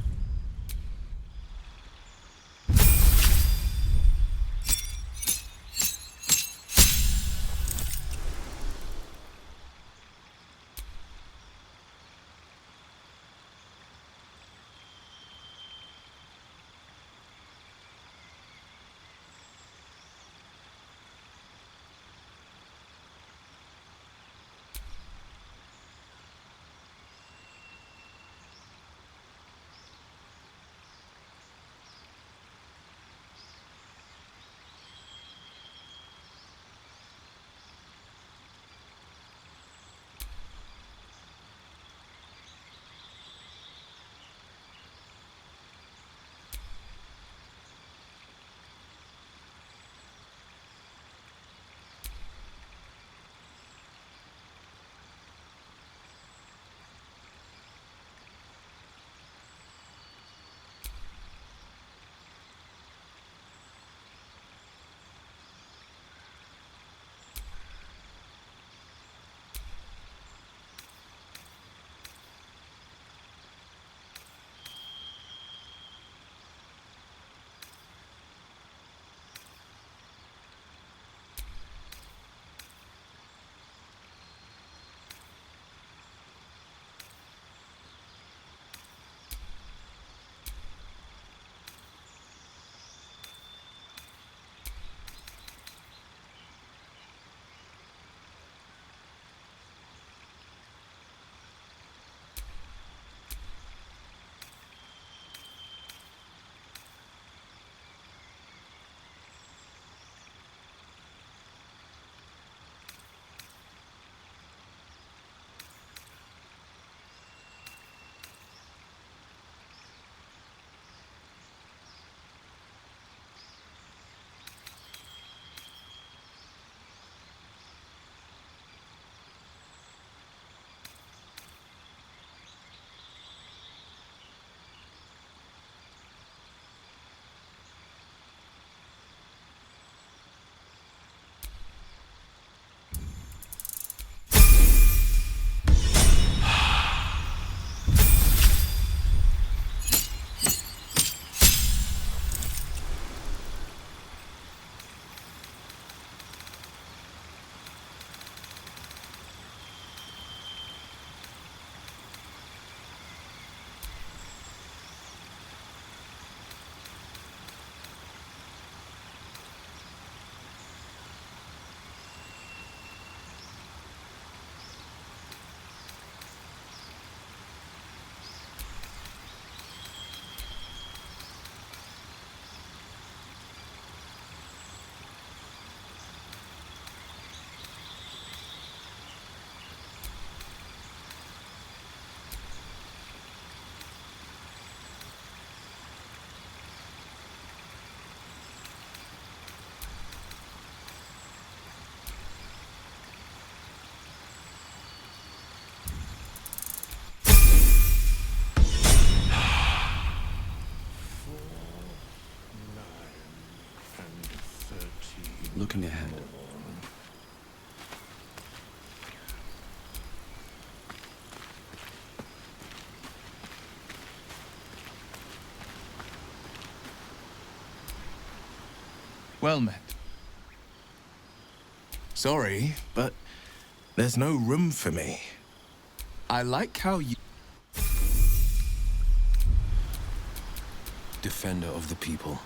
looking ahead. Well met. Sorry, but there's no room for me. I like how you... Defender of the people.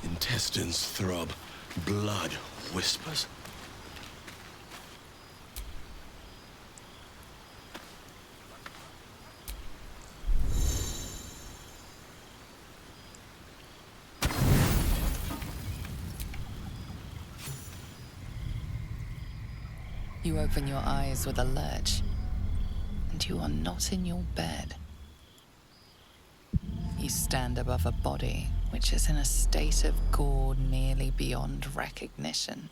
Intestines throb, blood whispers. You open your eyes with a lurch, and you are not in your bed. You stand above a body which is in a state of gore nearly beyond recognition.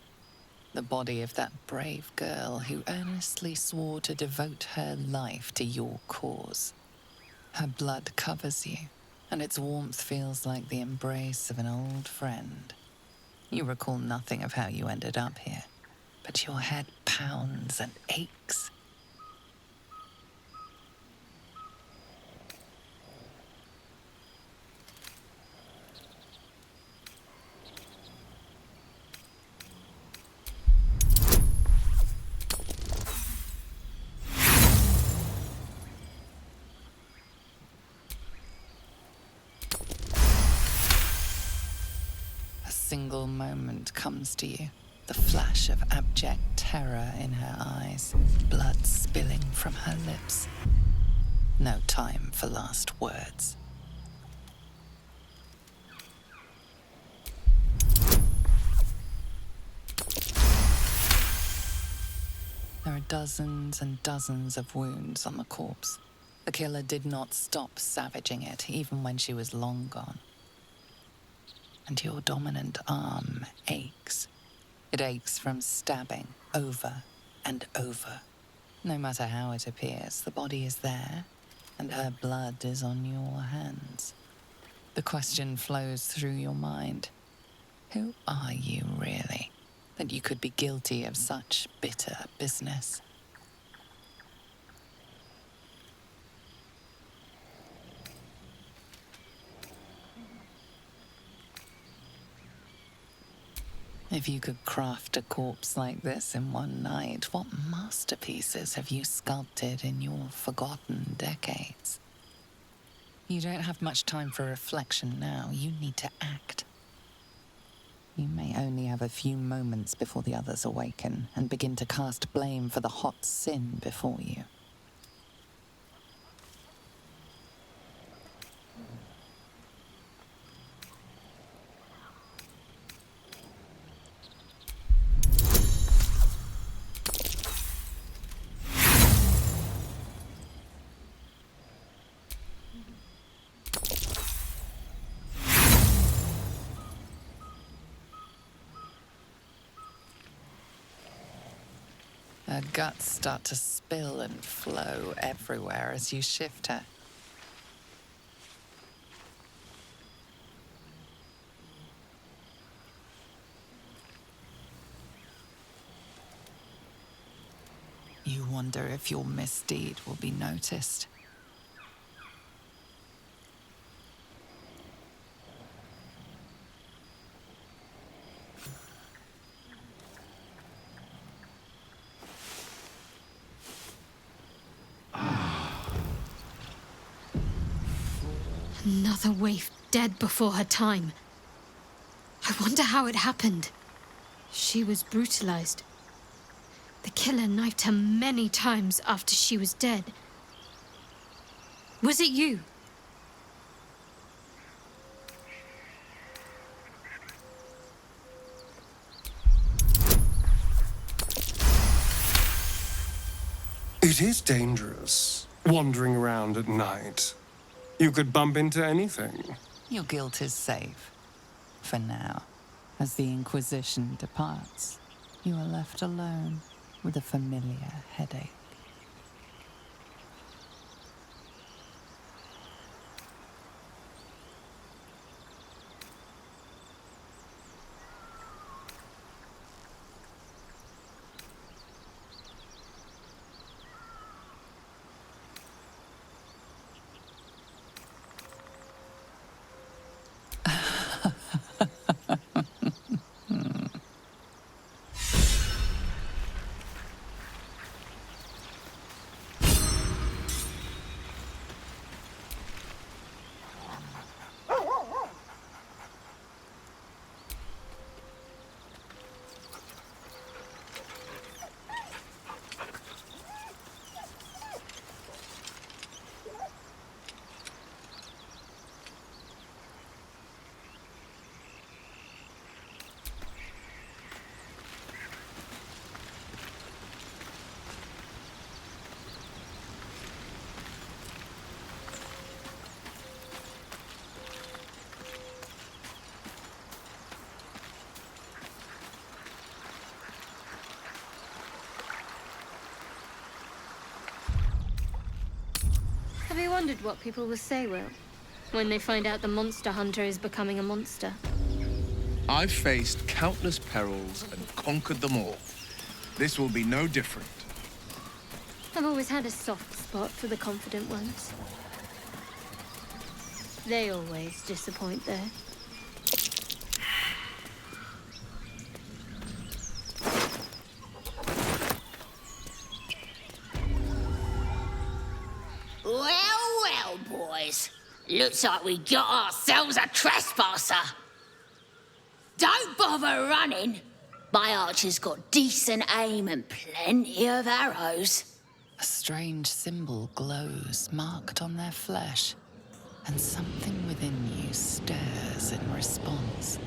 The body of that brave girl who earnestly swore to devote her life to your cause. Her blood covers you, and its warmth feels like the embrace of an old friend. You recall nothing of how you ended up here, but your head pounds and aches. A single moment comes to you. The flash of abject terror in her eyes, blood spilling from her lips. No time for last words. There are dozens and dozens of wounds on the corpse, The killer did not stop savaging it, even when she was long gone. And your dominant arm aches. It aches from stabbing over and over. No matter how it appears, the body is there, and her blood is on your hands. The question flows through your mind. Who are you, really, that you could be guilty of such bitter business? If you could craft a corpse like this in one night, what masterpieces have you sculpted in your forgotten decades? You don't have much time for reflection now. You need to act. You may only have a few moments before the others awaken and begin to cast blame for the hot sin before you. Her guts start to spill and flow everywhere as you shift her. You wonder if your misdeed will be noticed. Another waif dead before her time. I wonder how it happened. She was brutalized. The killer knifed her many times after she was dead. Was it you? It is dangerous, wandering around at night. You could bump into anything. Your guilt is safe. For now. As the Inquisition departs, you are left alone with a familiar headache. Have you wondered what people will say, Will, when they find out the monster hunter is becoming a monster? I've faced countless perils and conquered them all. This will be no different. I've always had a soft spot for the confident ones. They always disappoint, though. Well, boys. Looks like we got ourselves a trespasser. Don't bother running. My archer's got decent aim and plenty of arrows. A strange symbol glows, marked on their flesh, and something within you stirs in response.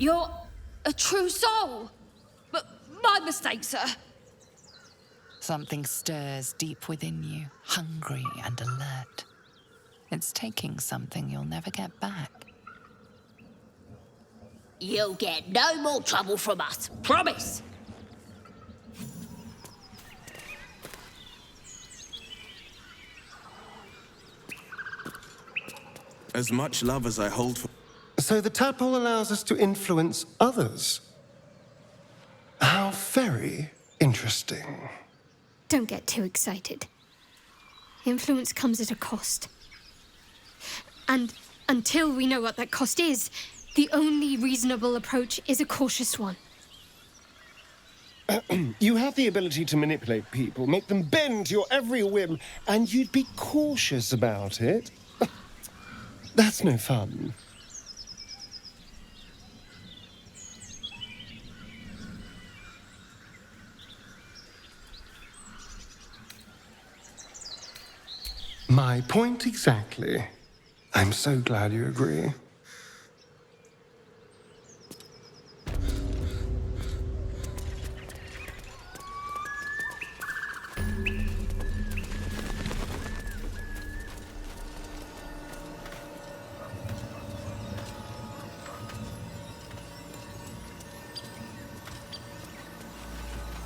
You're a true soul. But my mistake, sir. Something stirs deep within you, hungry and alert. It's taking something you'll never get back. You'll get no more trouble from us. Promise. As much love as I hold for... So the tadpole allows us to influence others. How very interesting. Don't get too excited. Influence comes at a cost. And until we know what that cost is, the only reasonable approach is a cautious one. You have the ability to manipulate people, make them bend to your every whim, and you'd be cautious about it. That's no fun. My point exactly. I'm so glad you agree.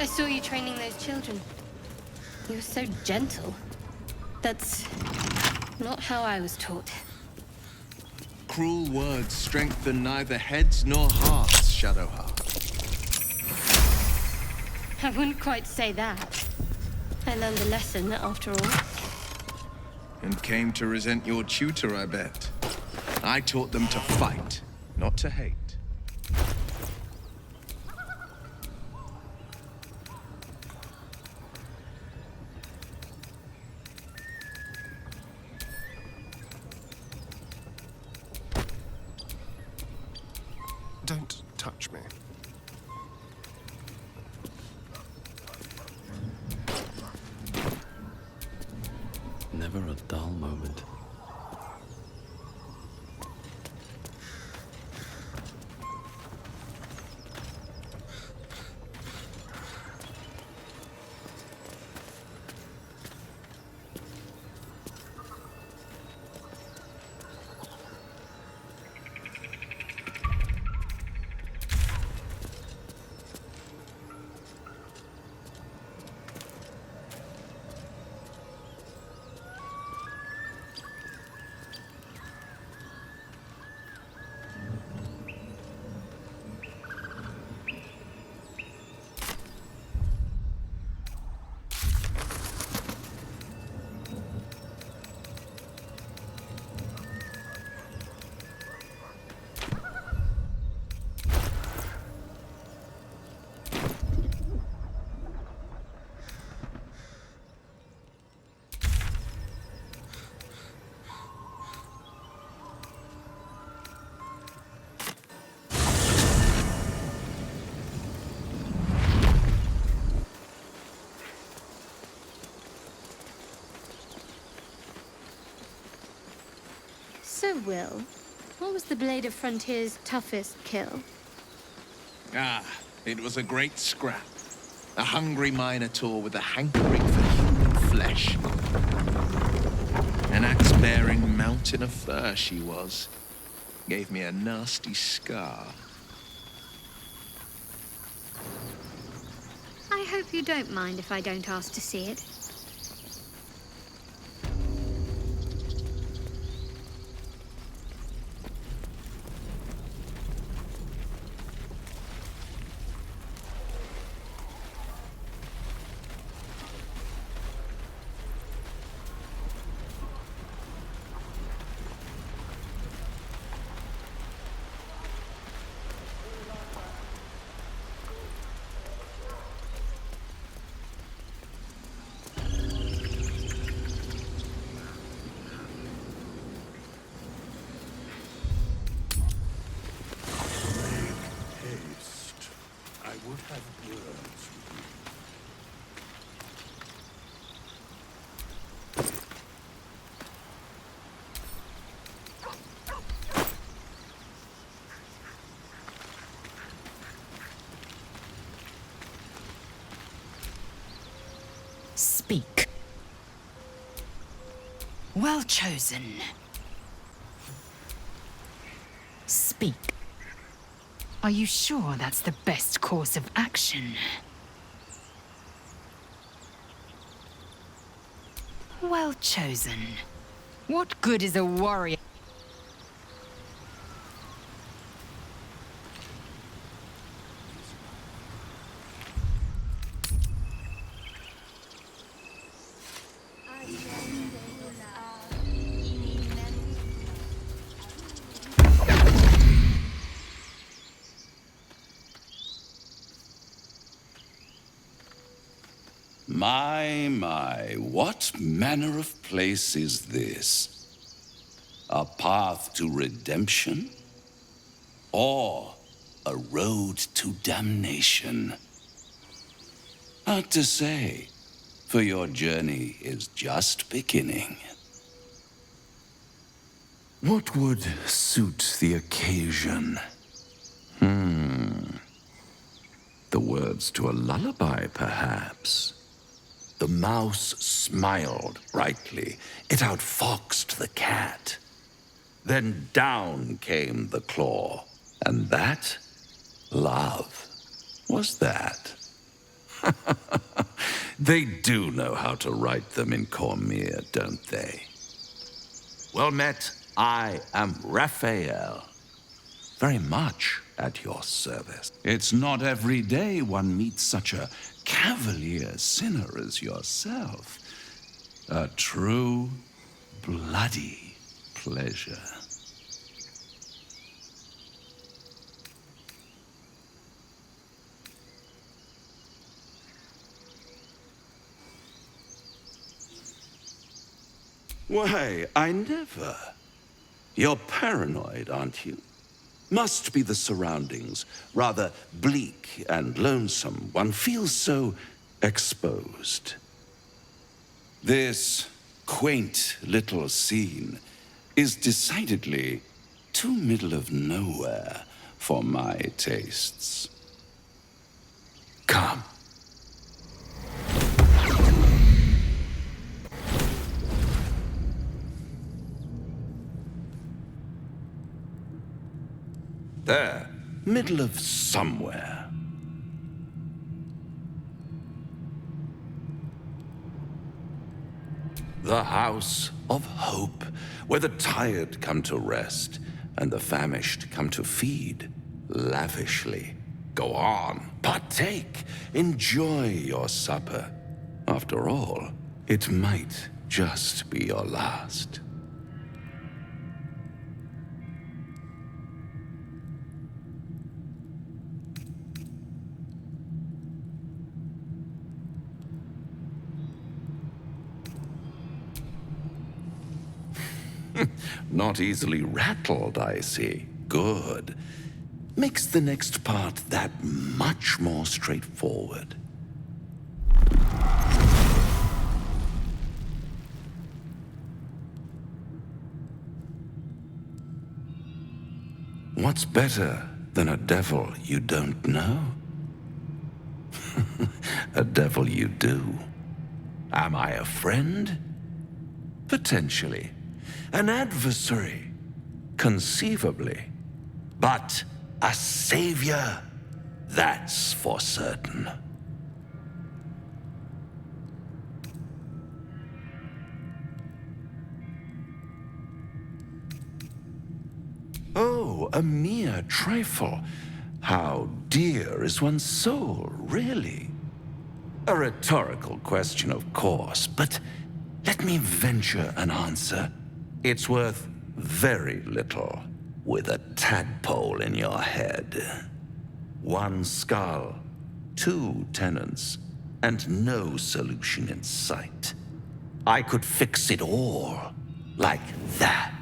I saw you training those children. You were so gentle. That's not how I was taught. Cruel words strengthen neither heads nor hearts, Shadowheart. I wouldn't quite say that. I learned a lesson, after all. And came to resent your tutor, I bet. I taught them to fight, not to hate. Don't touch me. Never a dull moment. So, Will, what was the Blade of Frontier's toughest kill? Ah, it was a great scrap. A hungry minotaur with a hankering for human flesh. An axe-bearing mountain of fur she was. Gave me a nasty scar. I hope you don't mind if I don't ask to see it. Speak. Well chosen. Speak. Are you sure that's the best course of action? Well chosen. What good is a warrior? My, what manner of place is this? A path to redemption? Or a road to damnation? Hard to say, for your journey is just beginning. What would suit the occasion? The words to a lullaby, perhaps. The mouse smiled brightly. It outfoxed the cat. Then down came the claw. And that? Love. Was that? They do know how to write them in Cormier, don't they? Well met, I am Raphael. Very much at your service. It's not every day one meets such a cavalier sinner as yourself. A true, bloody pleasure. Why, I never. You're paranoid, aren't you? Must be the surroundings, rather bleak and lonesome. One feels so exposed. This quaint little scene is decidedly too middle of nowhere for my tastes. Come. There, middle of somewhere. The House of Hope, where the tired come to rest and the famished come to feed lavishly. Go on, partake, enjoy your supper. After all, it might just be your last. Not easily rattled, I see. Good. Makes the next part that much more straightforward. What's better than a devil you don't know? A devil you do. Am I a friend? Potentially. An adversary? Conceivably. But a savior? That's for certain. Oh, a mere trifle. How dear is one's soul, really? A rhetorical question, of course, but let me venture an answer. It's worth very little with a tadpole in your head. One skull, two tenants, and no solution in sight. I could fix it all like that.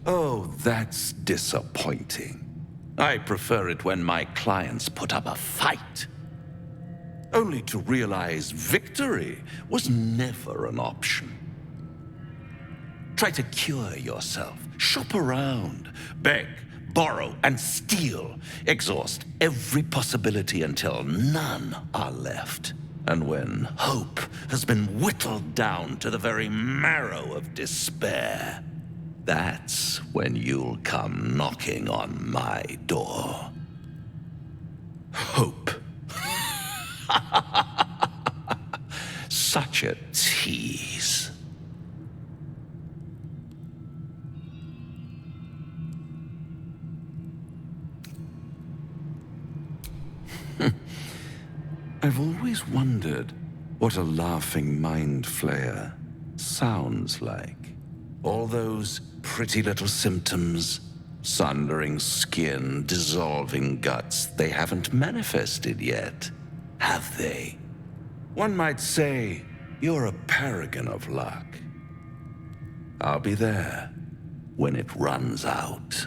Oh, that's disappointing. I prefer it when my clients put up a fight. Only to realize victory was never an option. Try to cure yourself. Shop around. Beg, borrow, and steal. Exhaust every possibility until none are left. And when hope has been whittled down to the very marrow of despair, that's when you'll come knocking on my door. Hope. Such a tease. I've always wondered what a laughing mind flayer sounds like. All those pretty little symptoms, sundering skin, dissolving guts, they haven't manifested yet, have they? One might say you're a paragon of luck. I'll be there when it runs out.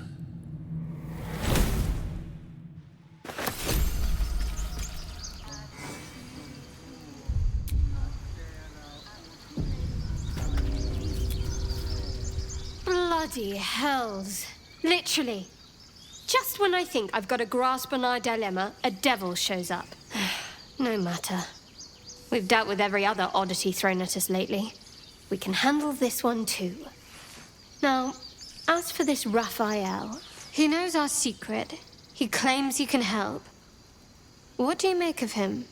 Bloody hells. Literally. Just when I think I've got a grasp on our dilemma, a devil shows up. No matter. We've dealt with every other oddity thrown at us lately. We can handle this one too. Now, as for this Raphael, he knows our secret. He claims he can help. What do you make of him?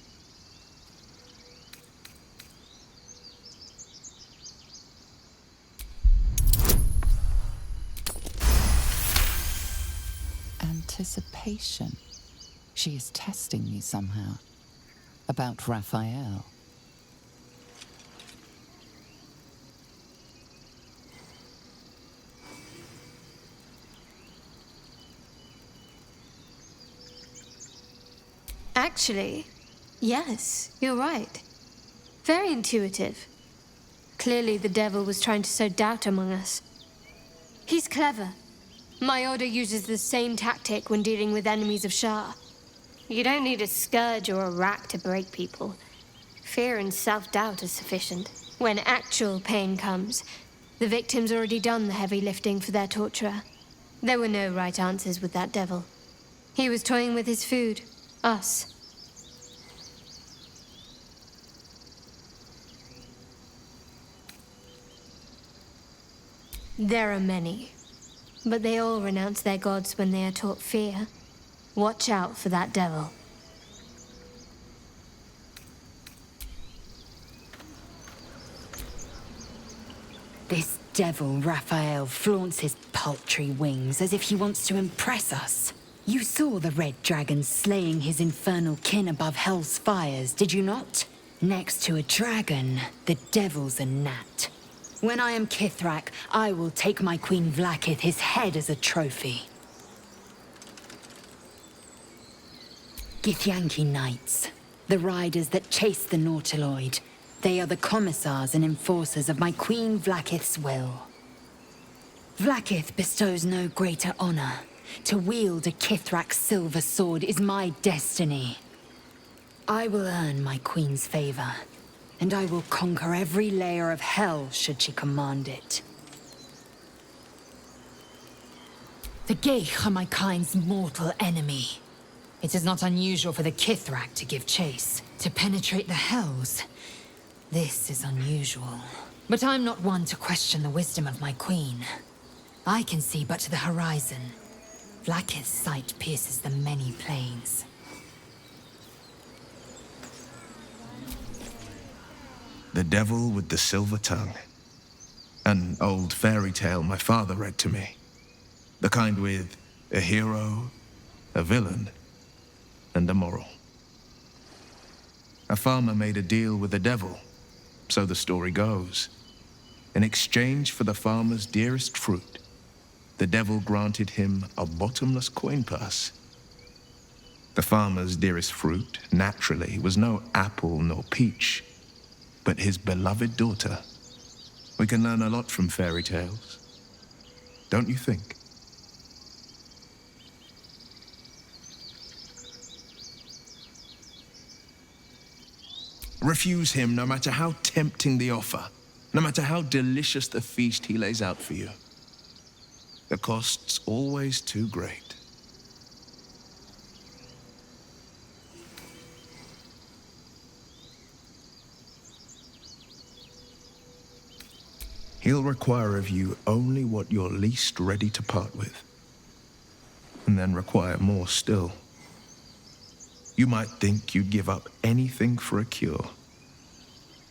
Anticipation. She is testing me somehow. About Raphael. Actually, yes, you're right. Very intuitive. Clearly the devil was trying to sow doubt among us. He's clever. My order uses the same tactic when dealing with enemies of Shah. You don't need a scourge or a rack to break people. Fear and self-doubt is sufficient. When actual pain comes, the victim's already done the heavy lifting for their torturer. There were no right answers with that devil. He was toying with his food, us. There are many, but they all renounce their gods when they are taught fear. Watch out for that devil. This devil, Raphael, flaunts his paltry wings as if he wants to impress us. You saw the red dragon slaying his infernal kin above hell's fires, did you not? Next to a dragon, the devil's a gnat. When I am Kithrak, I will take my Queen Vlaakith his head as a trophy. Githyanki Knights, the riders that chase the Nautiloid. They are the commissars and enforcers of my Queen Vlaakith's will. Vlaakith bestows no greater honor. To wield a Kithrak's silver sword is my destiny. I will earn my Queen's favor, and I will conquer every layer of hell should she command it. The Geich are my kind's mortal enemy. It is not unusual for the Kithrak to give chase, to penetrate the hells. This is unusual. But I'm not one to question the wisdom of my queen. I can see but to the horizon. Vlaakith's sight pierces the many planes. The Devil with the Silver Tongue. An old fairy tale my father read to me. The kind with a hero, a villain, and a moral. A farmer made a deal with the devil, so the story goes. In exchange for the farmer's dearest fruit, the devil granted him a bottomless coin purse. The farmer's dearest fruit, naturally, was no apple nor peach, but his beloved daughter. We can learn a lot from fairy tales, don't you think? Refuse him no matter how tempting the offer, No matter how delicious the feast he lays out for you, the cost's always too great. He'll require of you only what you're least ready to part with, and then require more still. You might think you'd give up anything for a cure,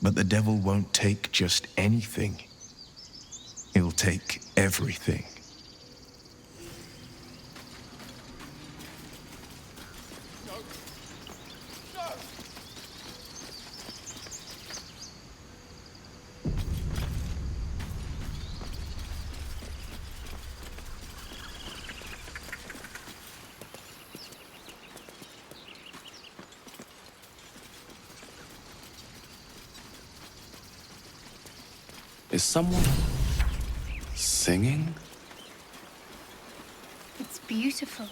but the devil won't take just anything. He'll take everything. Is someone singing? It's beautiful.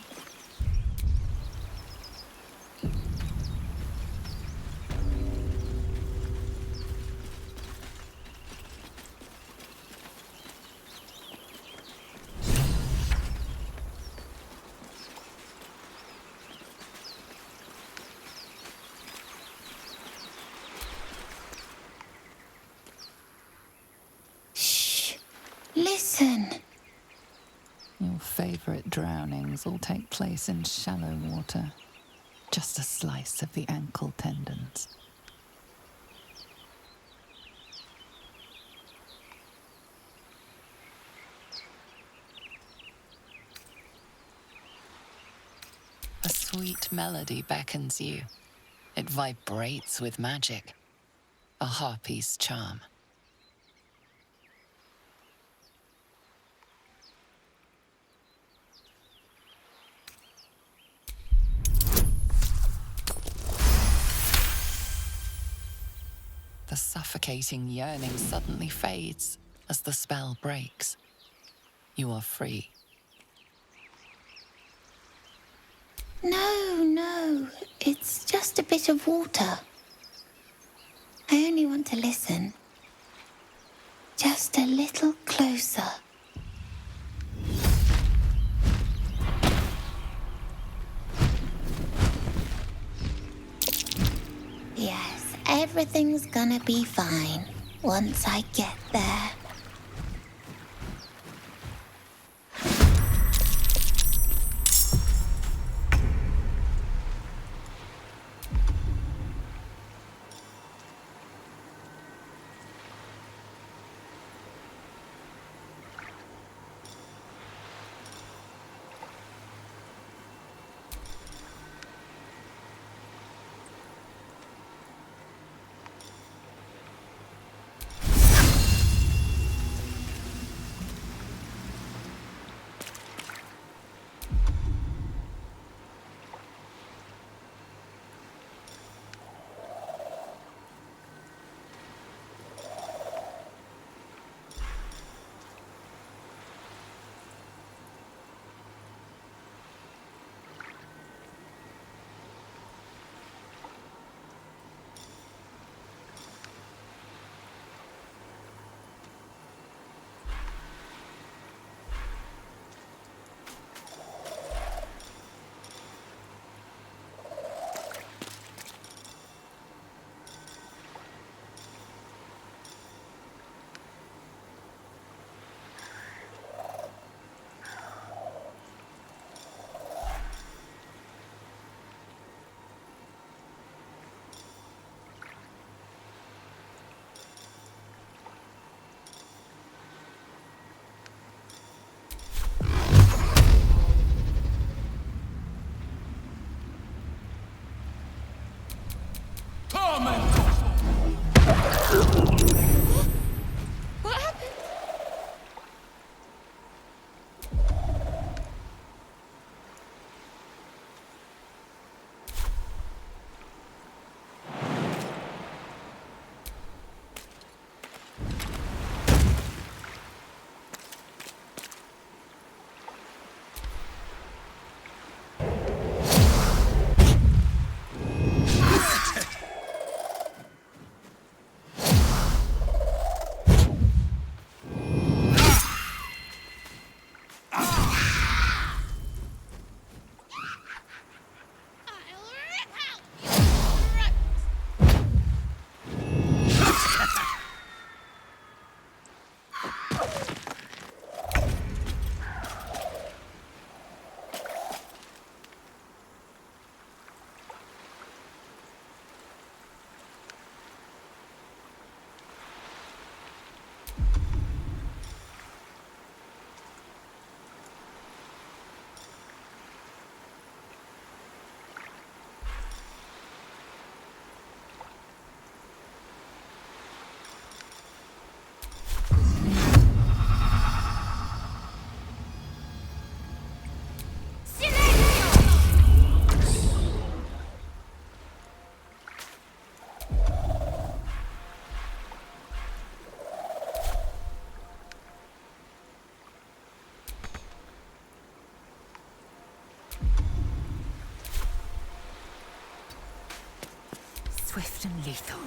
Listen. Your favorite drownings all take place in shallow water. Just a slice of the ankle tendons. A sweet melody beckons you. It vibrates with magic. A harpy's charm. The suffocating yearning suddenly fades as the spell breaks. You are free. No, it's just a bit of water. I only want to listen. Just a little closer. Yes, everything's gonna be fine once I get there. swift and lethal.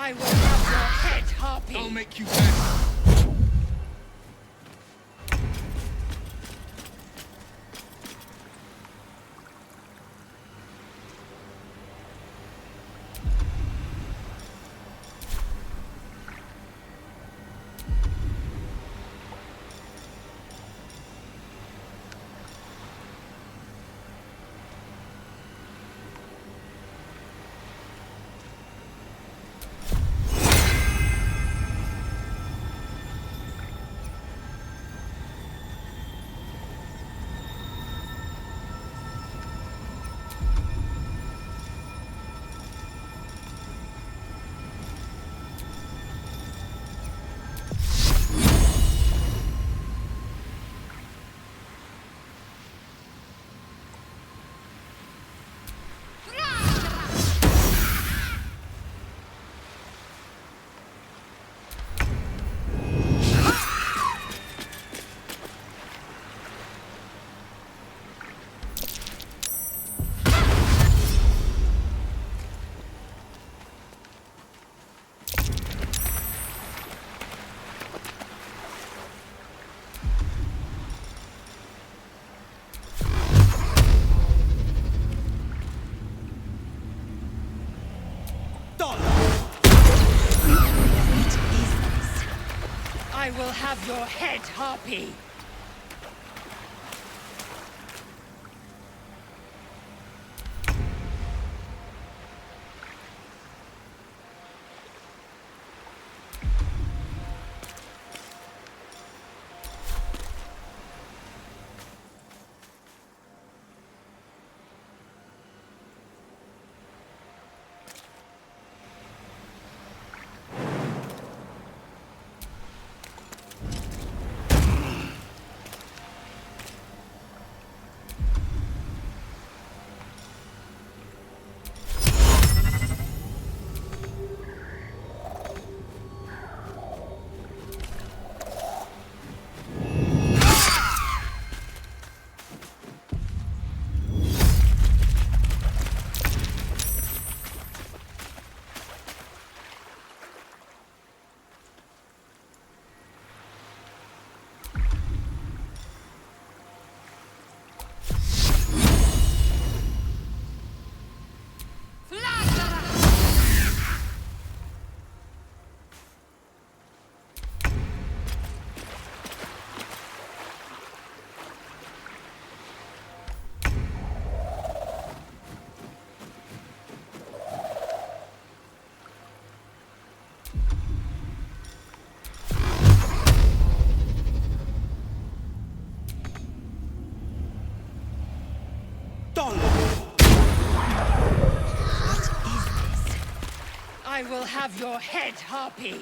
I will have your head, Harpy! I'll make you pay. I will have your head, Harpy. I will have your head, Harpy.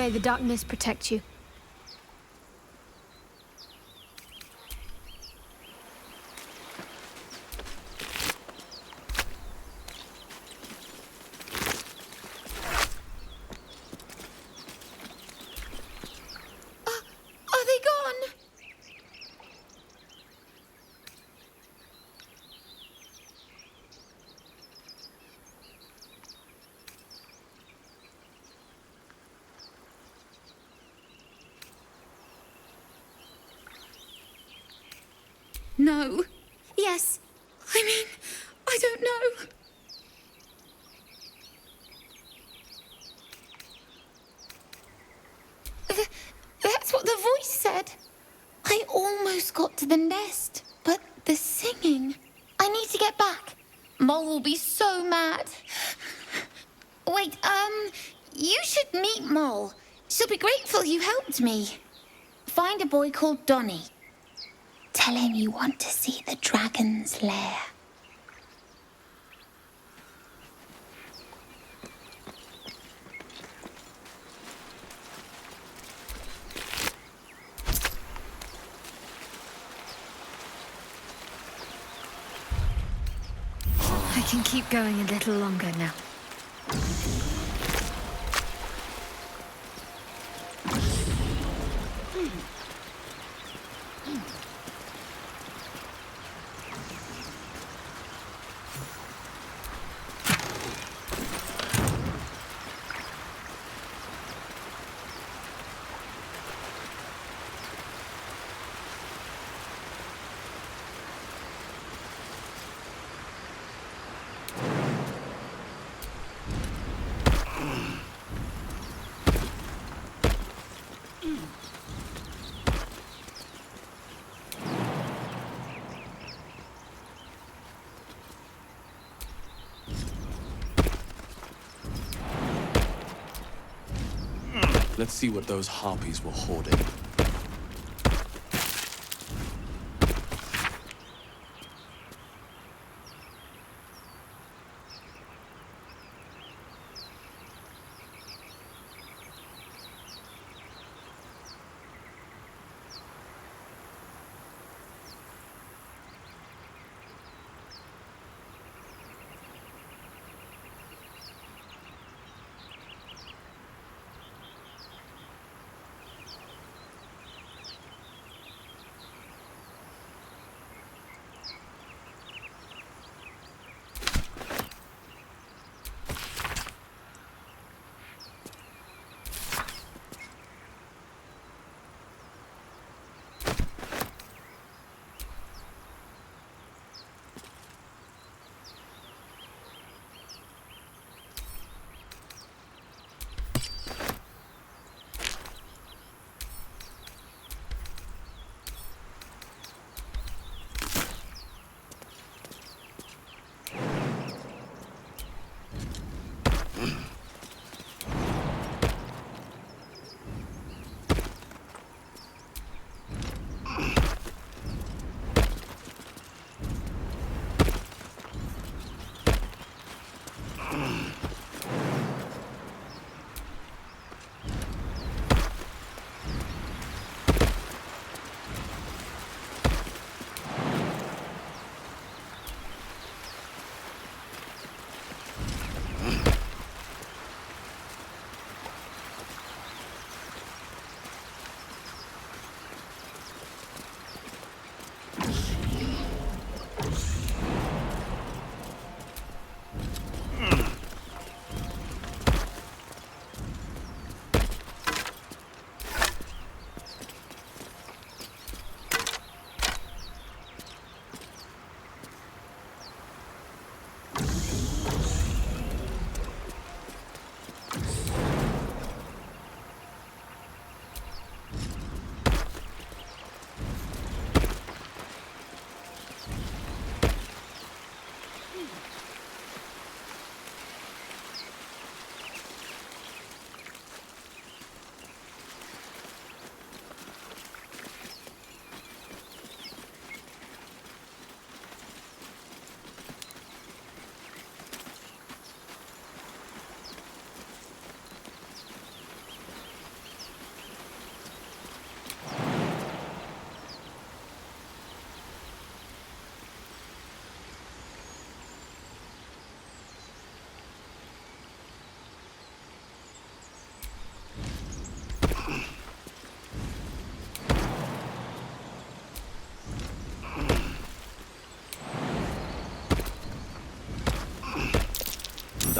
May the darkness protect you. Are they gone? No. Yes. I mean, I don't know. That's what the voice said. I almost got to the nest, but the singing. I need to get back. Mole will be so mad. Wait, you should meet Mole. She'll be grateful you helped me. Find a boy called Donny. Tell him you want to see the dragon's lair. I can keep going a little longer now. Let's see what those harpies were hoarding.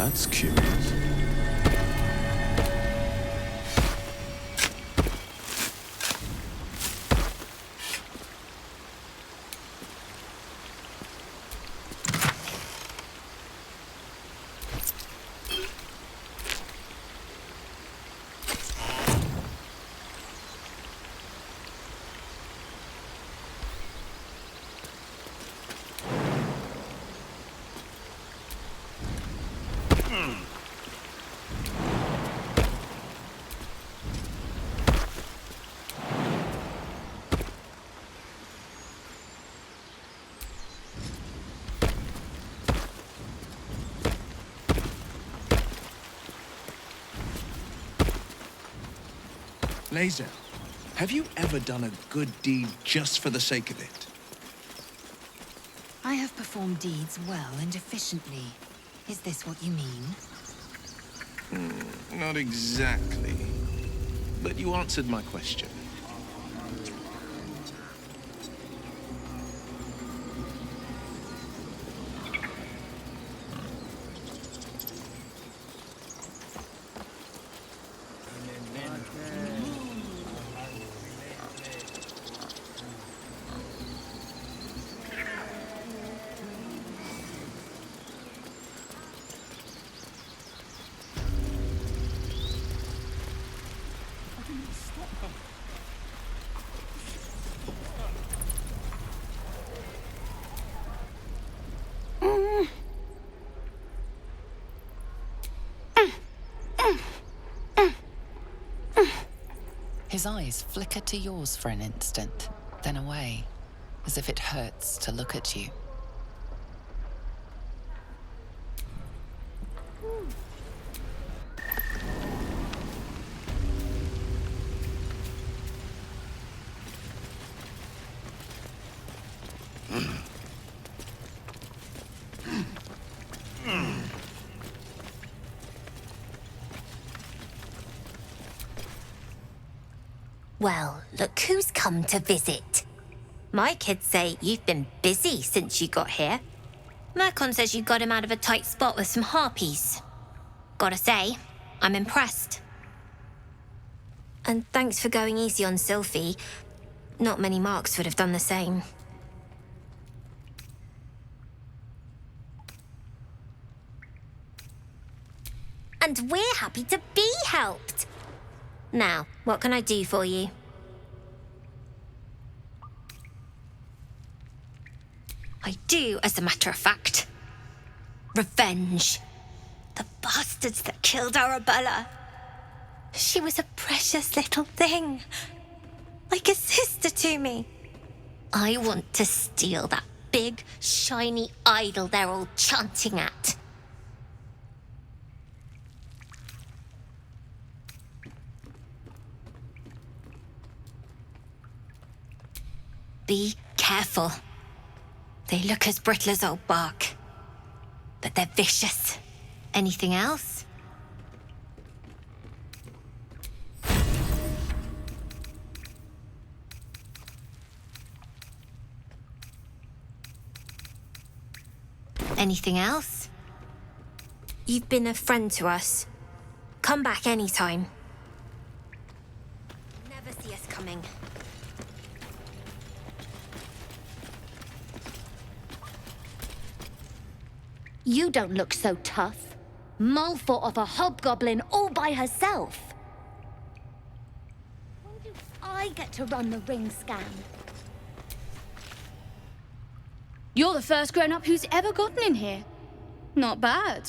That's curious. Laser, have you ever done a good deed just for the sake of it? I have performed deeds well and efficiently. Is this what you mean? Not exactly. But you answered my question. His eyes flicker to yours for an instant, then away, as if it hurts to look at you. Well, look who's come to visit. My kids say you've been busy since you got here. Mercon says you got him out of a tight spot with some harpies. Gotta say, I'm impressed. And thanks for going easy on Sylphie. Not many marks would have done the same. And we're happy to be helped. Now, what can I do for you? I do, as a matter of fact. Revenge. The bastards that killed Arabella. She was a precious little thing. Like a sister to me. I want to steal that big, shiny idol they're all chanting at. Be careful. They look as brittle as old bark. But they're vicious. Anything else? Anything else? You've been a friend to us. Come back anytime. Never see us coming. You don't look so tough. Mull fought off a hobgoblin all by herself. When do I get to run the ring scan? You're the first grown-up who's ever gotten in here. Not bad.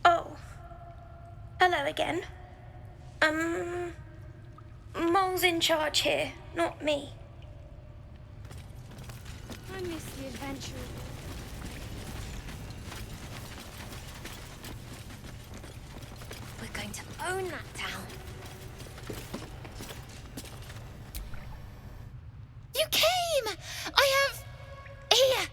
Oh. Hello again. Mole's in charge here, not me. I miss the adventure. We're going to own that town. You came! I have... Here!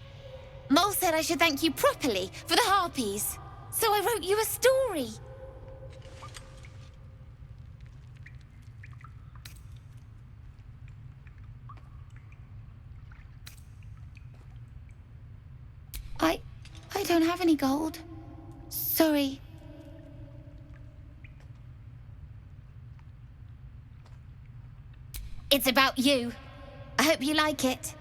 Mole said I should thank you properly for the harpies. So I wrote you a story. don't have any gold. Sorry. It's about you. I hope you like it.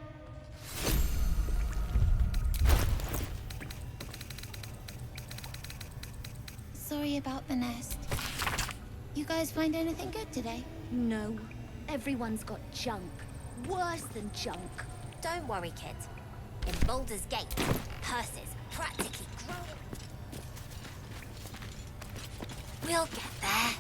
Sorry about the nest. You guys find anything good today? No. Everyone's got junk. Worse than junk. Don't worry, kid. In Baldur's Gate, purses practically grow. We'll get there.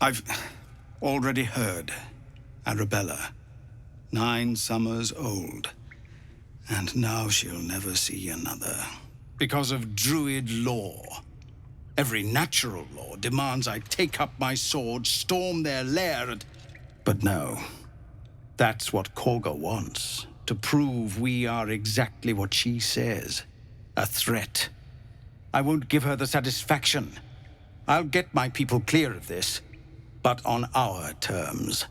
I've already heard. Arabella, 9 summers old. And now she'll never see another. Because of Druid law. Every natural law demands I take up my sword, storm their lair, and... But no. That's what Korga wants. To prove we are exactly what she says. A threat. I won't give her the satisfaction. I'll get my people clear of this. But on our terms.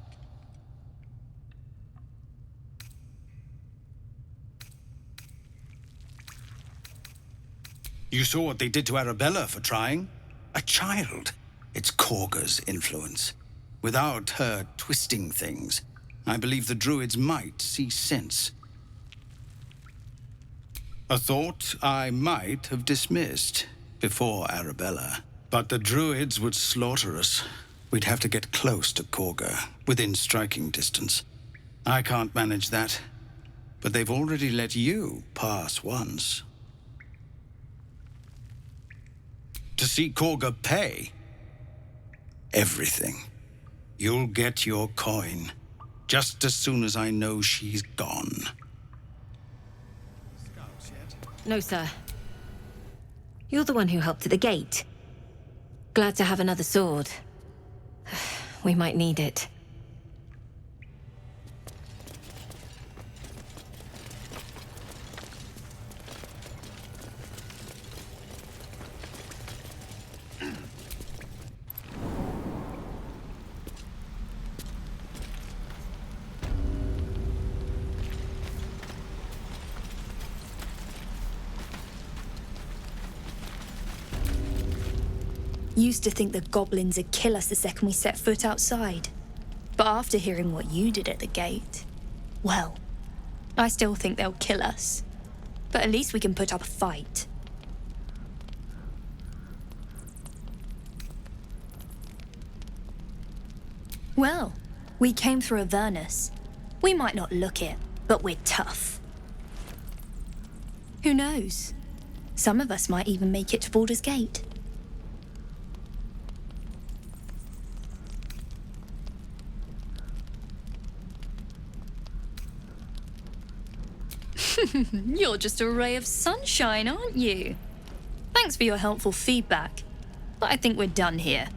You saw what they did to Arabella for trying? A child. It's Korga's influence. Without her twisting things, I believe the Druids might see sense. A thought I might have dismissed before Arabella. But the Druids would slaughter us. We'd have to get close to Korga, within striking distance. I can't manage that. But they've already let you pass once. To see Korga pay? Everything. You'll get your coin, just as soon as I know she's gone. No, sir. You're the one who helped at the gate. Glad to have another sword. We might need it. Used to think the goblins would kill us the second we set foot outside. But after hearing what you did at the gate, well, I still think they'll kill us. But at least we can put up a fight. Well, we came through Avernus. We might not look it, but we're tough. Who knows? Some of us might even make it to Baldur's Gate. You're just a ray of sunshine, aren't you? Thanks for your helpful feedback, but I think we're done here.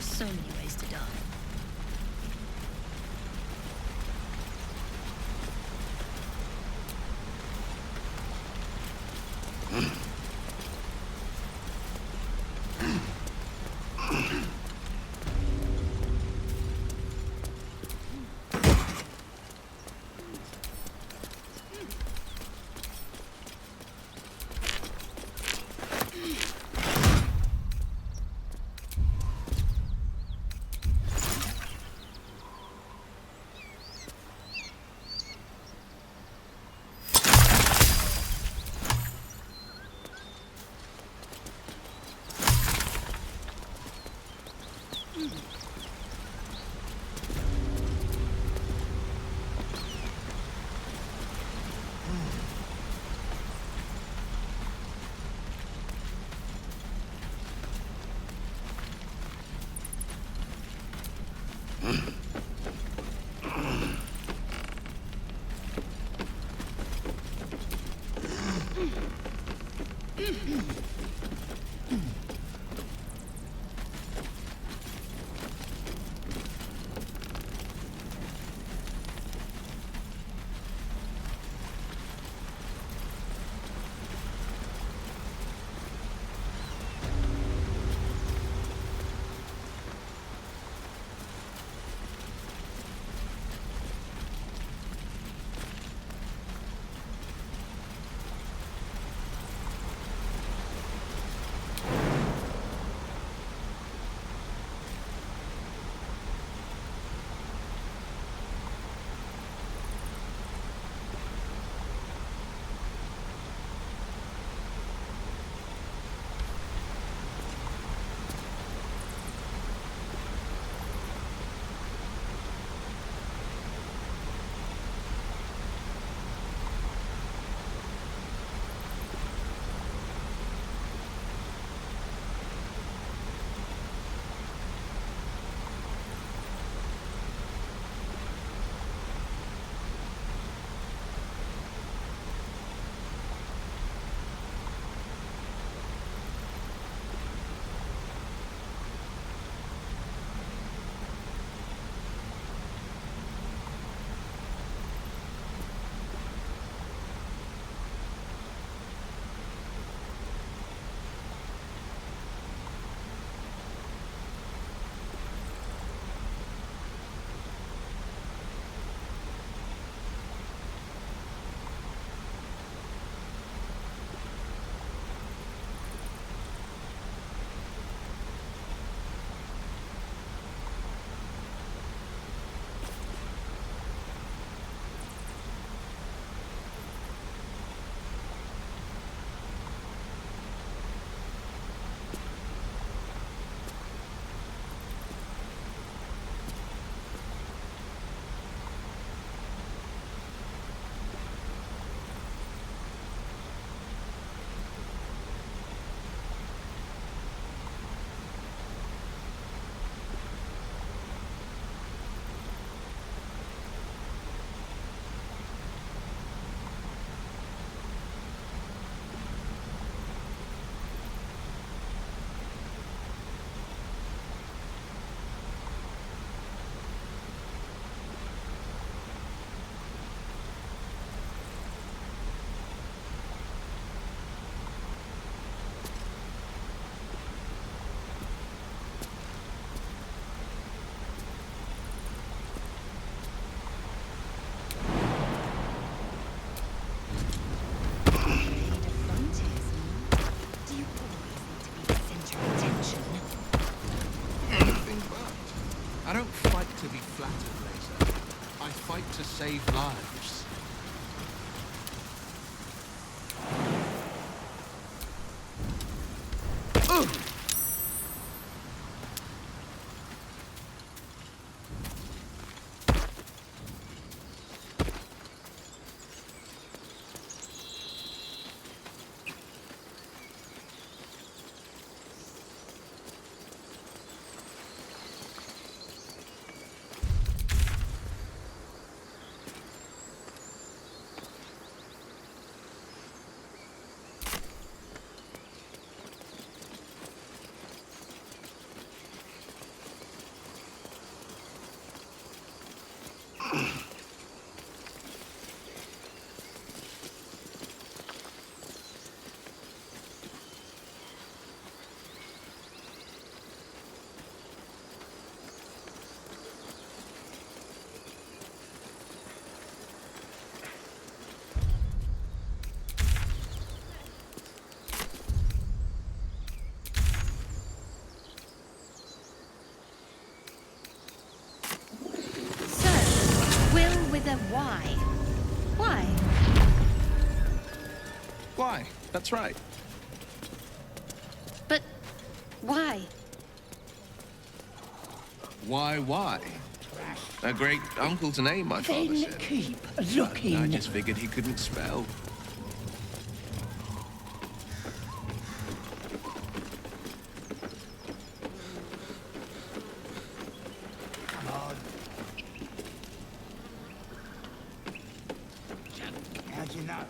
So many ways to die. I fight to save lives. With a Y. Why? Why? That's right. But why? Why? A great uncle's name, my father Then said. keep But looking. I just figured he couldn't spell. Come on. How'd you know?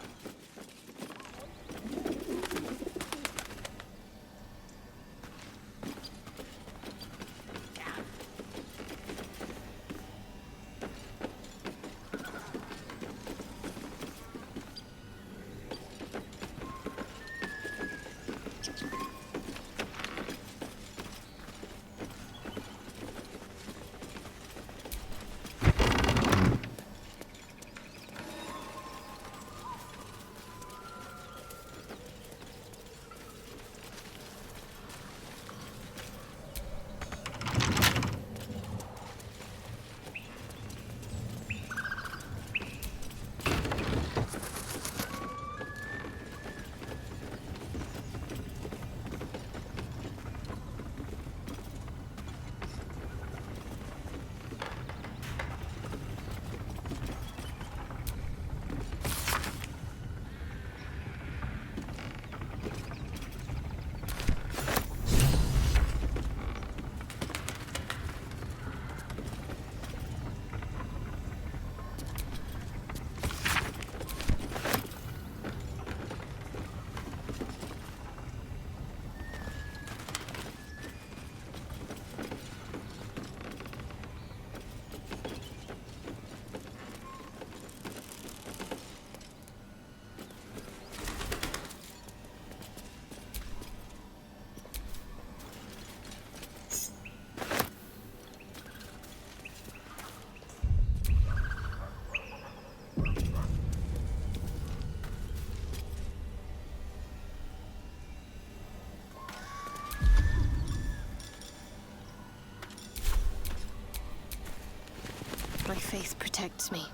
My faith protects me.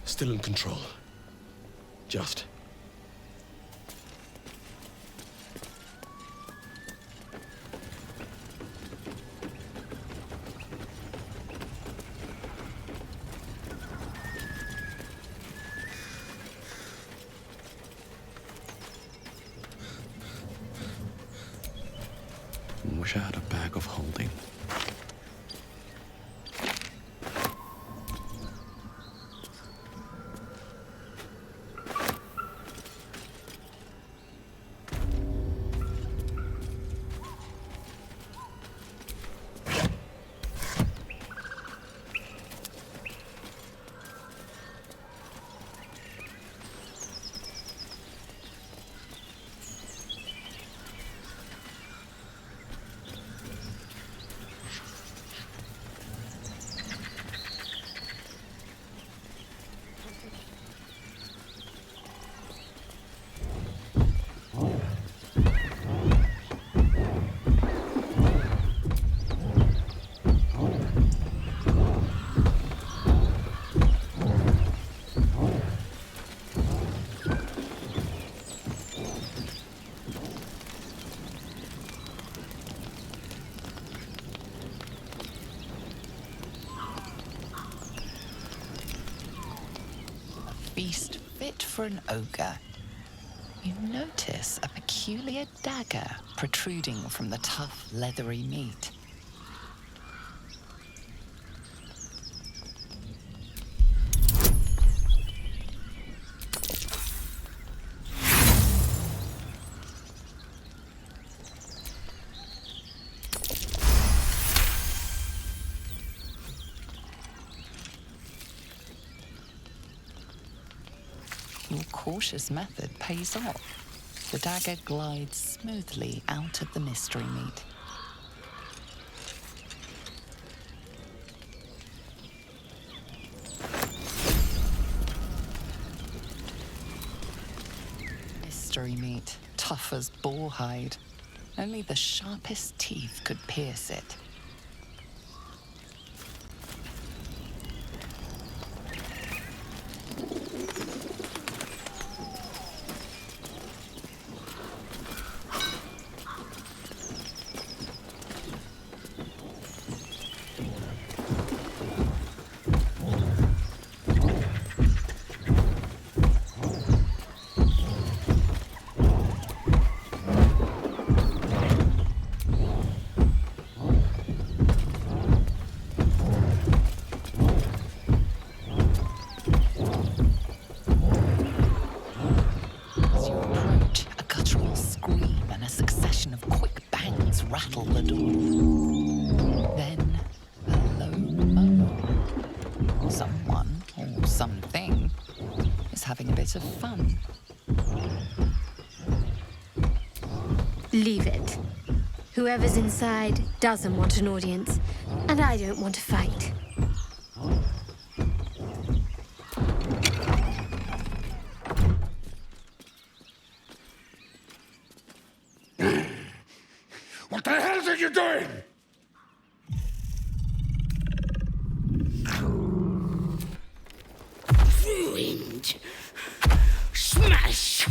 Still in control. Just. Wish I had a bag of holding. for an ogre. You notice a peculiar dagger protruding from the tough, leathery meat. Your cautious method pays off. The dagger glides smoothly out of the mystery meat. Mystery meat, tough as boar hide. Only the sharpest teeth could pierce it. Rattle the door. Then a low moan. Someone, or something, is having a bit of fun. Leave it. Whoever's inside doesn't want an audience, and I don't want to fight. What the hell are you doing? Ruined. Smash!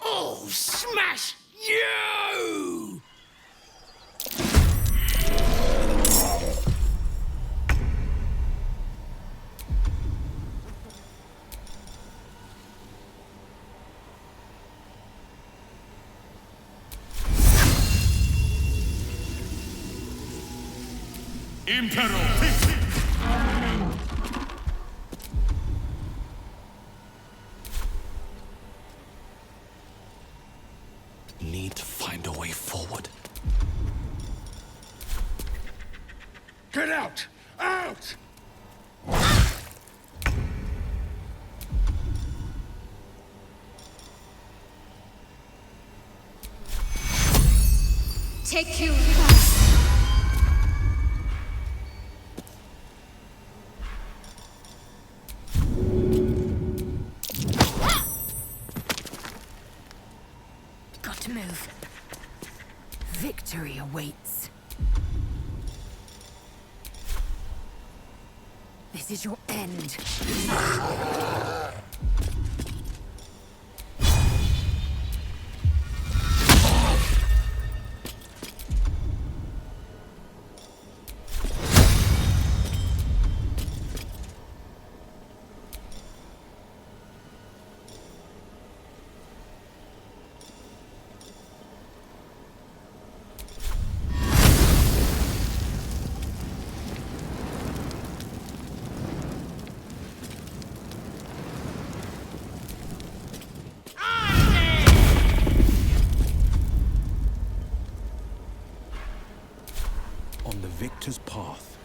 Oh, smash you! Impero! Need to find a way forward. Get out! Out! Take you. Got to move. Victory awaits. This is your end. On the victor's path.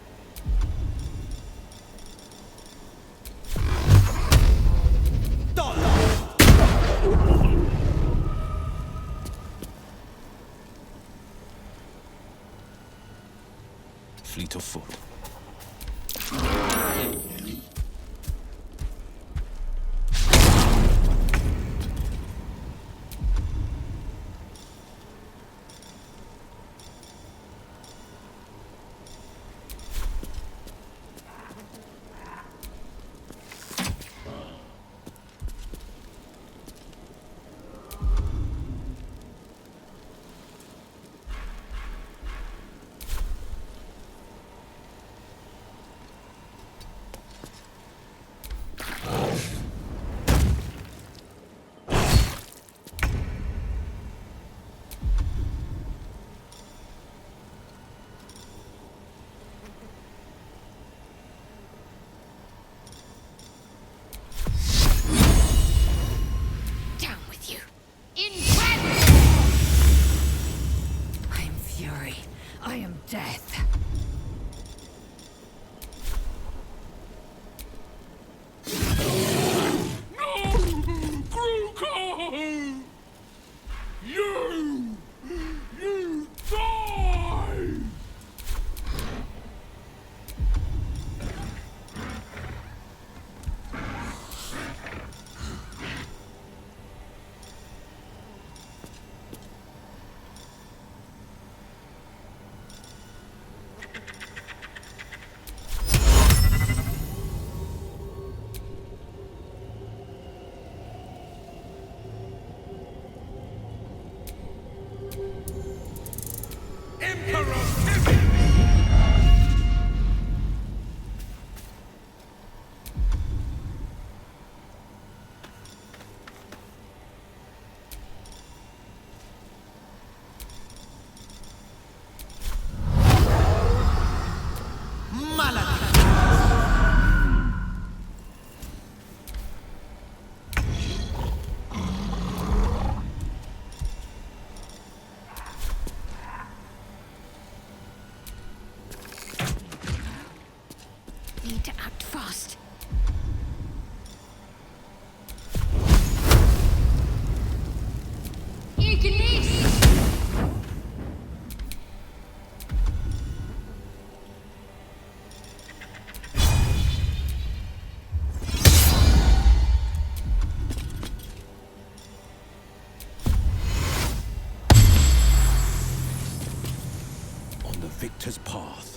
Fleet of foot. fast. On the victor's path.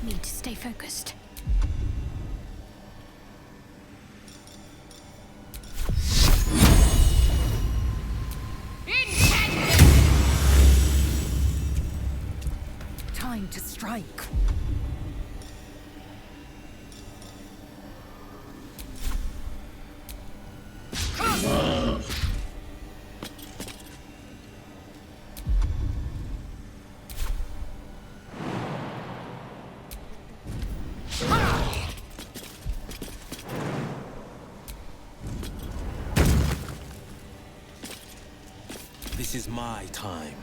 Need to stay focused. Time to strike. This is my time.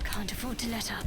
Can't afford to let up.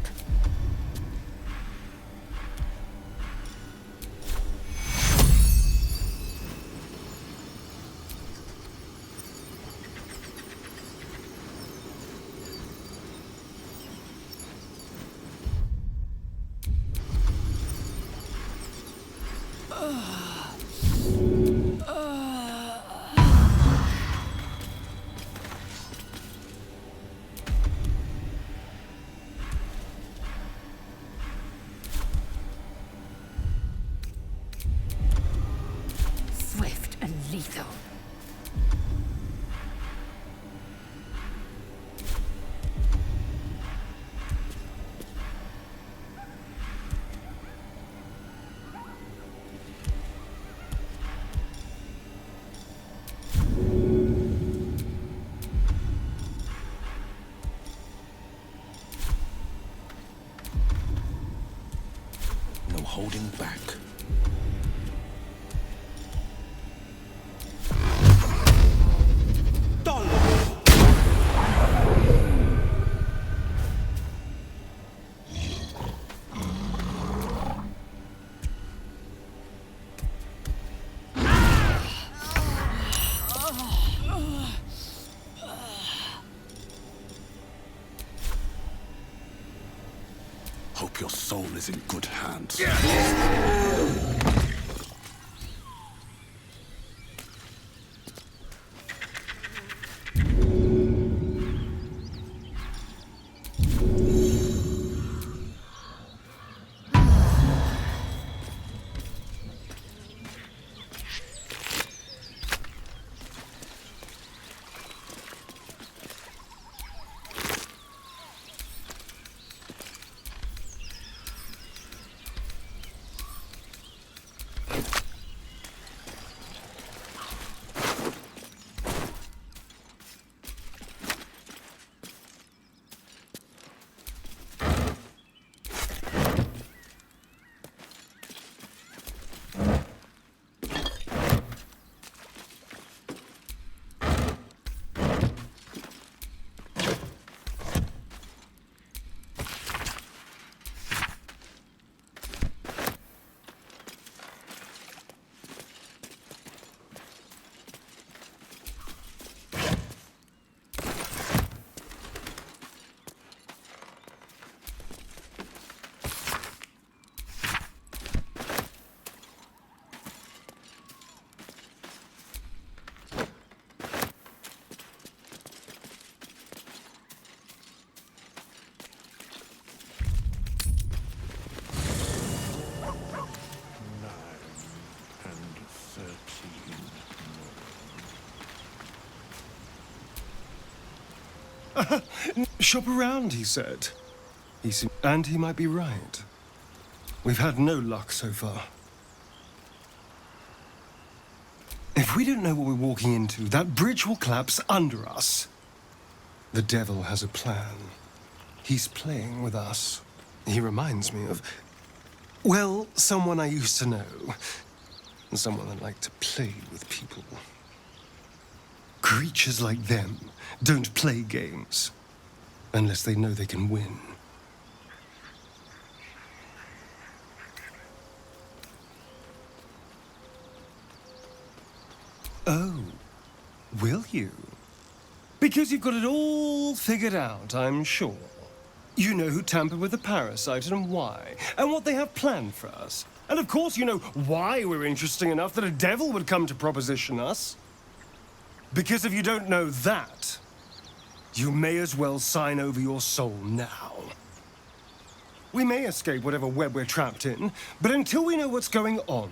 Swift and lethal. No holding back. Hope your soul is in good hands. Shop around, he said. And he might be right. We've had no luck so far. If we don't know what we're walking into, that bridge will collapse under us. The devil has a plan. He's playing with us. He reminds me of, well, someone I used to know. Someone that liked to play with people. Creatures like them don't play games unless they know they can win. Oh, will you? Because you've got it all figured out, I'm sure. You know who tampered with the parasite and why, and what they have planned for us. And of course you know why we're interesting enough that a devil would come to proposition us. Because if you don't know that, you may as well sign over your soul now. We may escape whatever web we're trapped in, but until we know what's going on,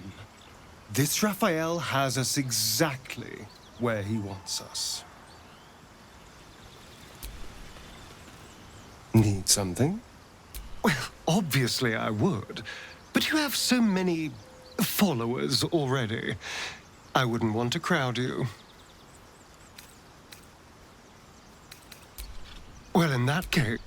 this Raphael has us exactly where he wants us. Need something? Well, obviously I would. But you have so many followers already. I wouldn't want to crowd you. Well, in that case...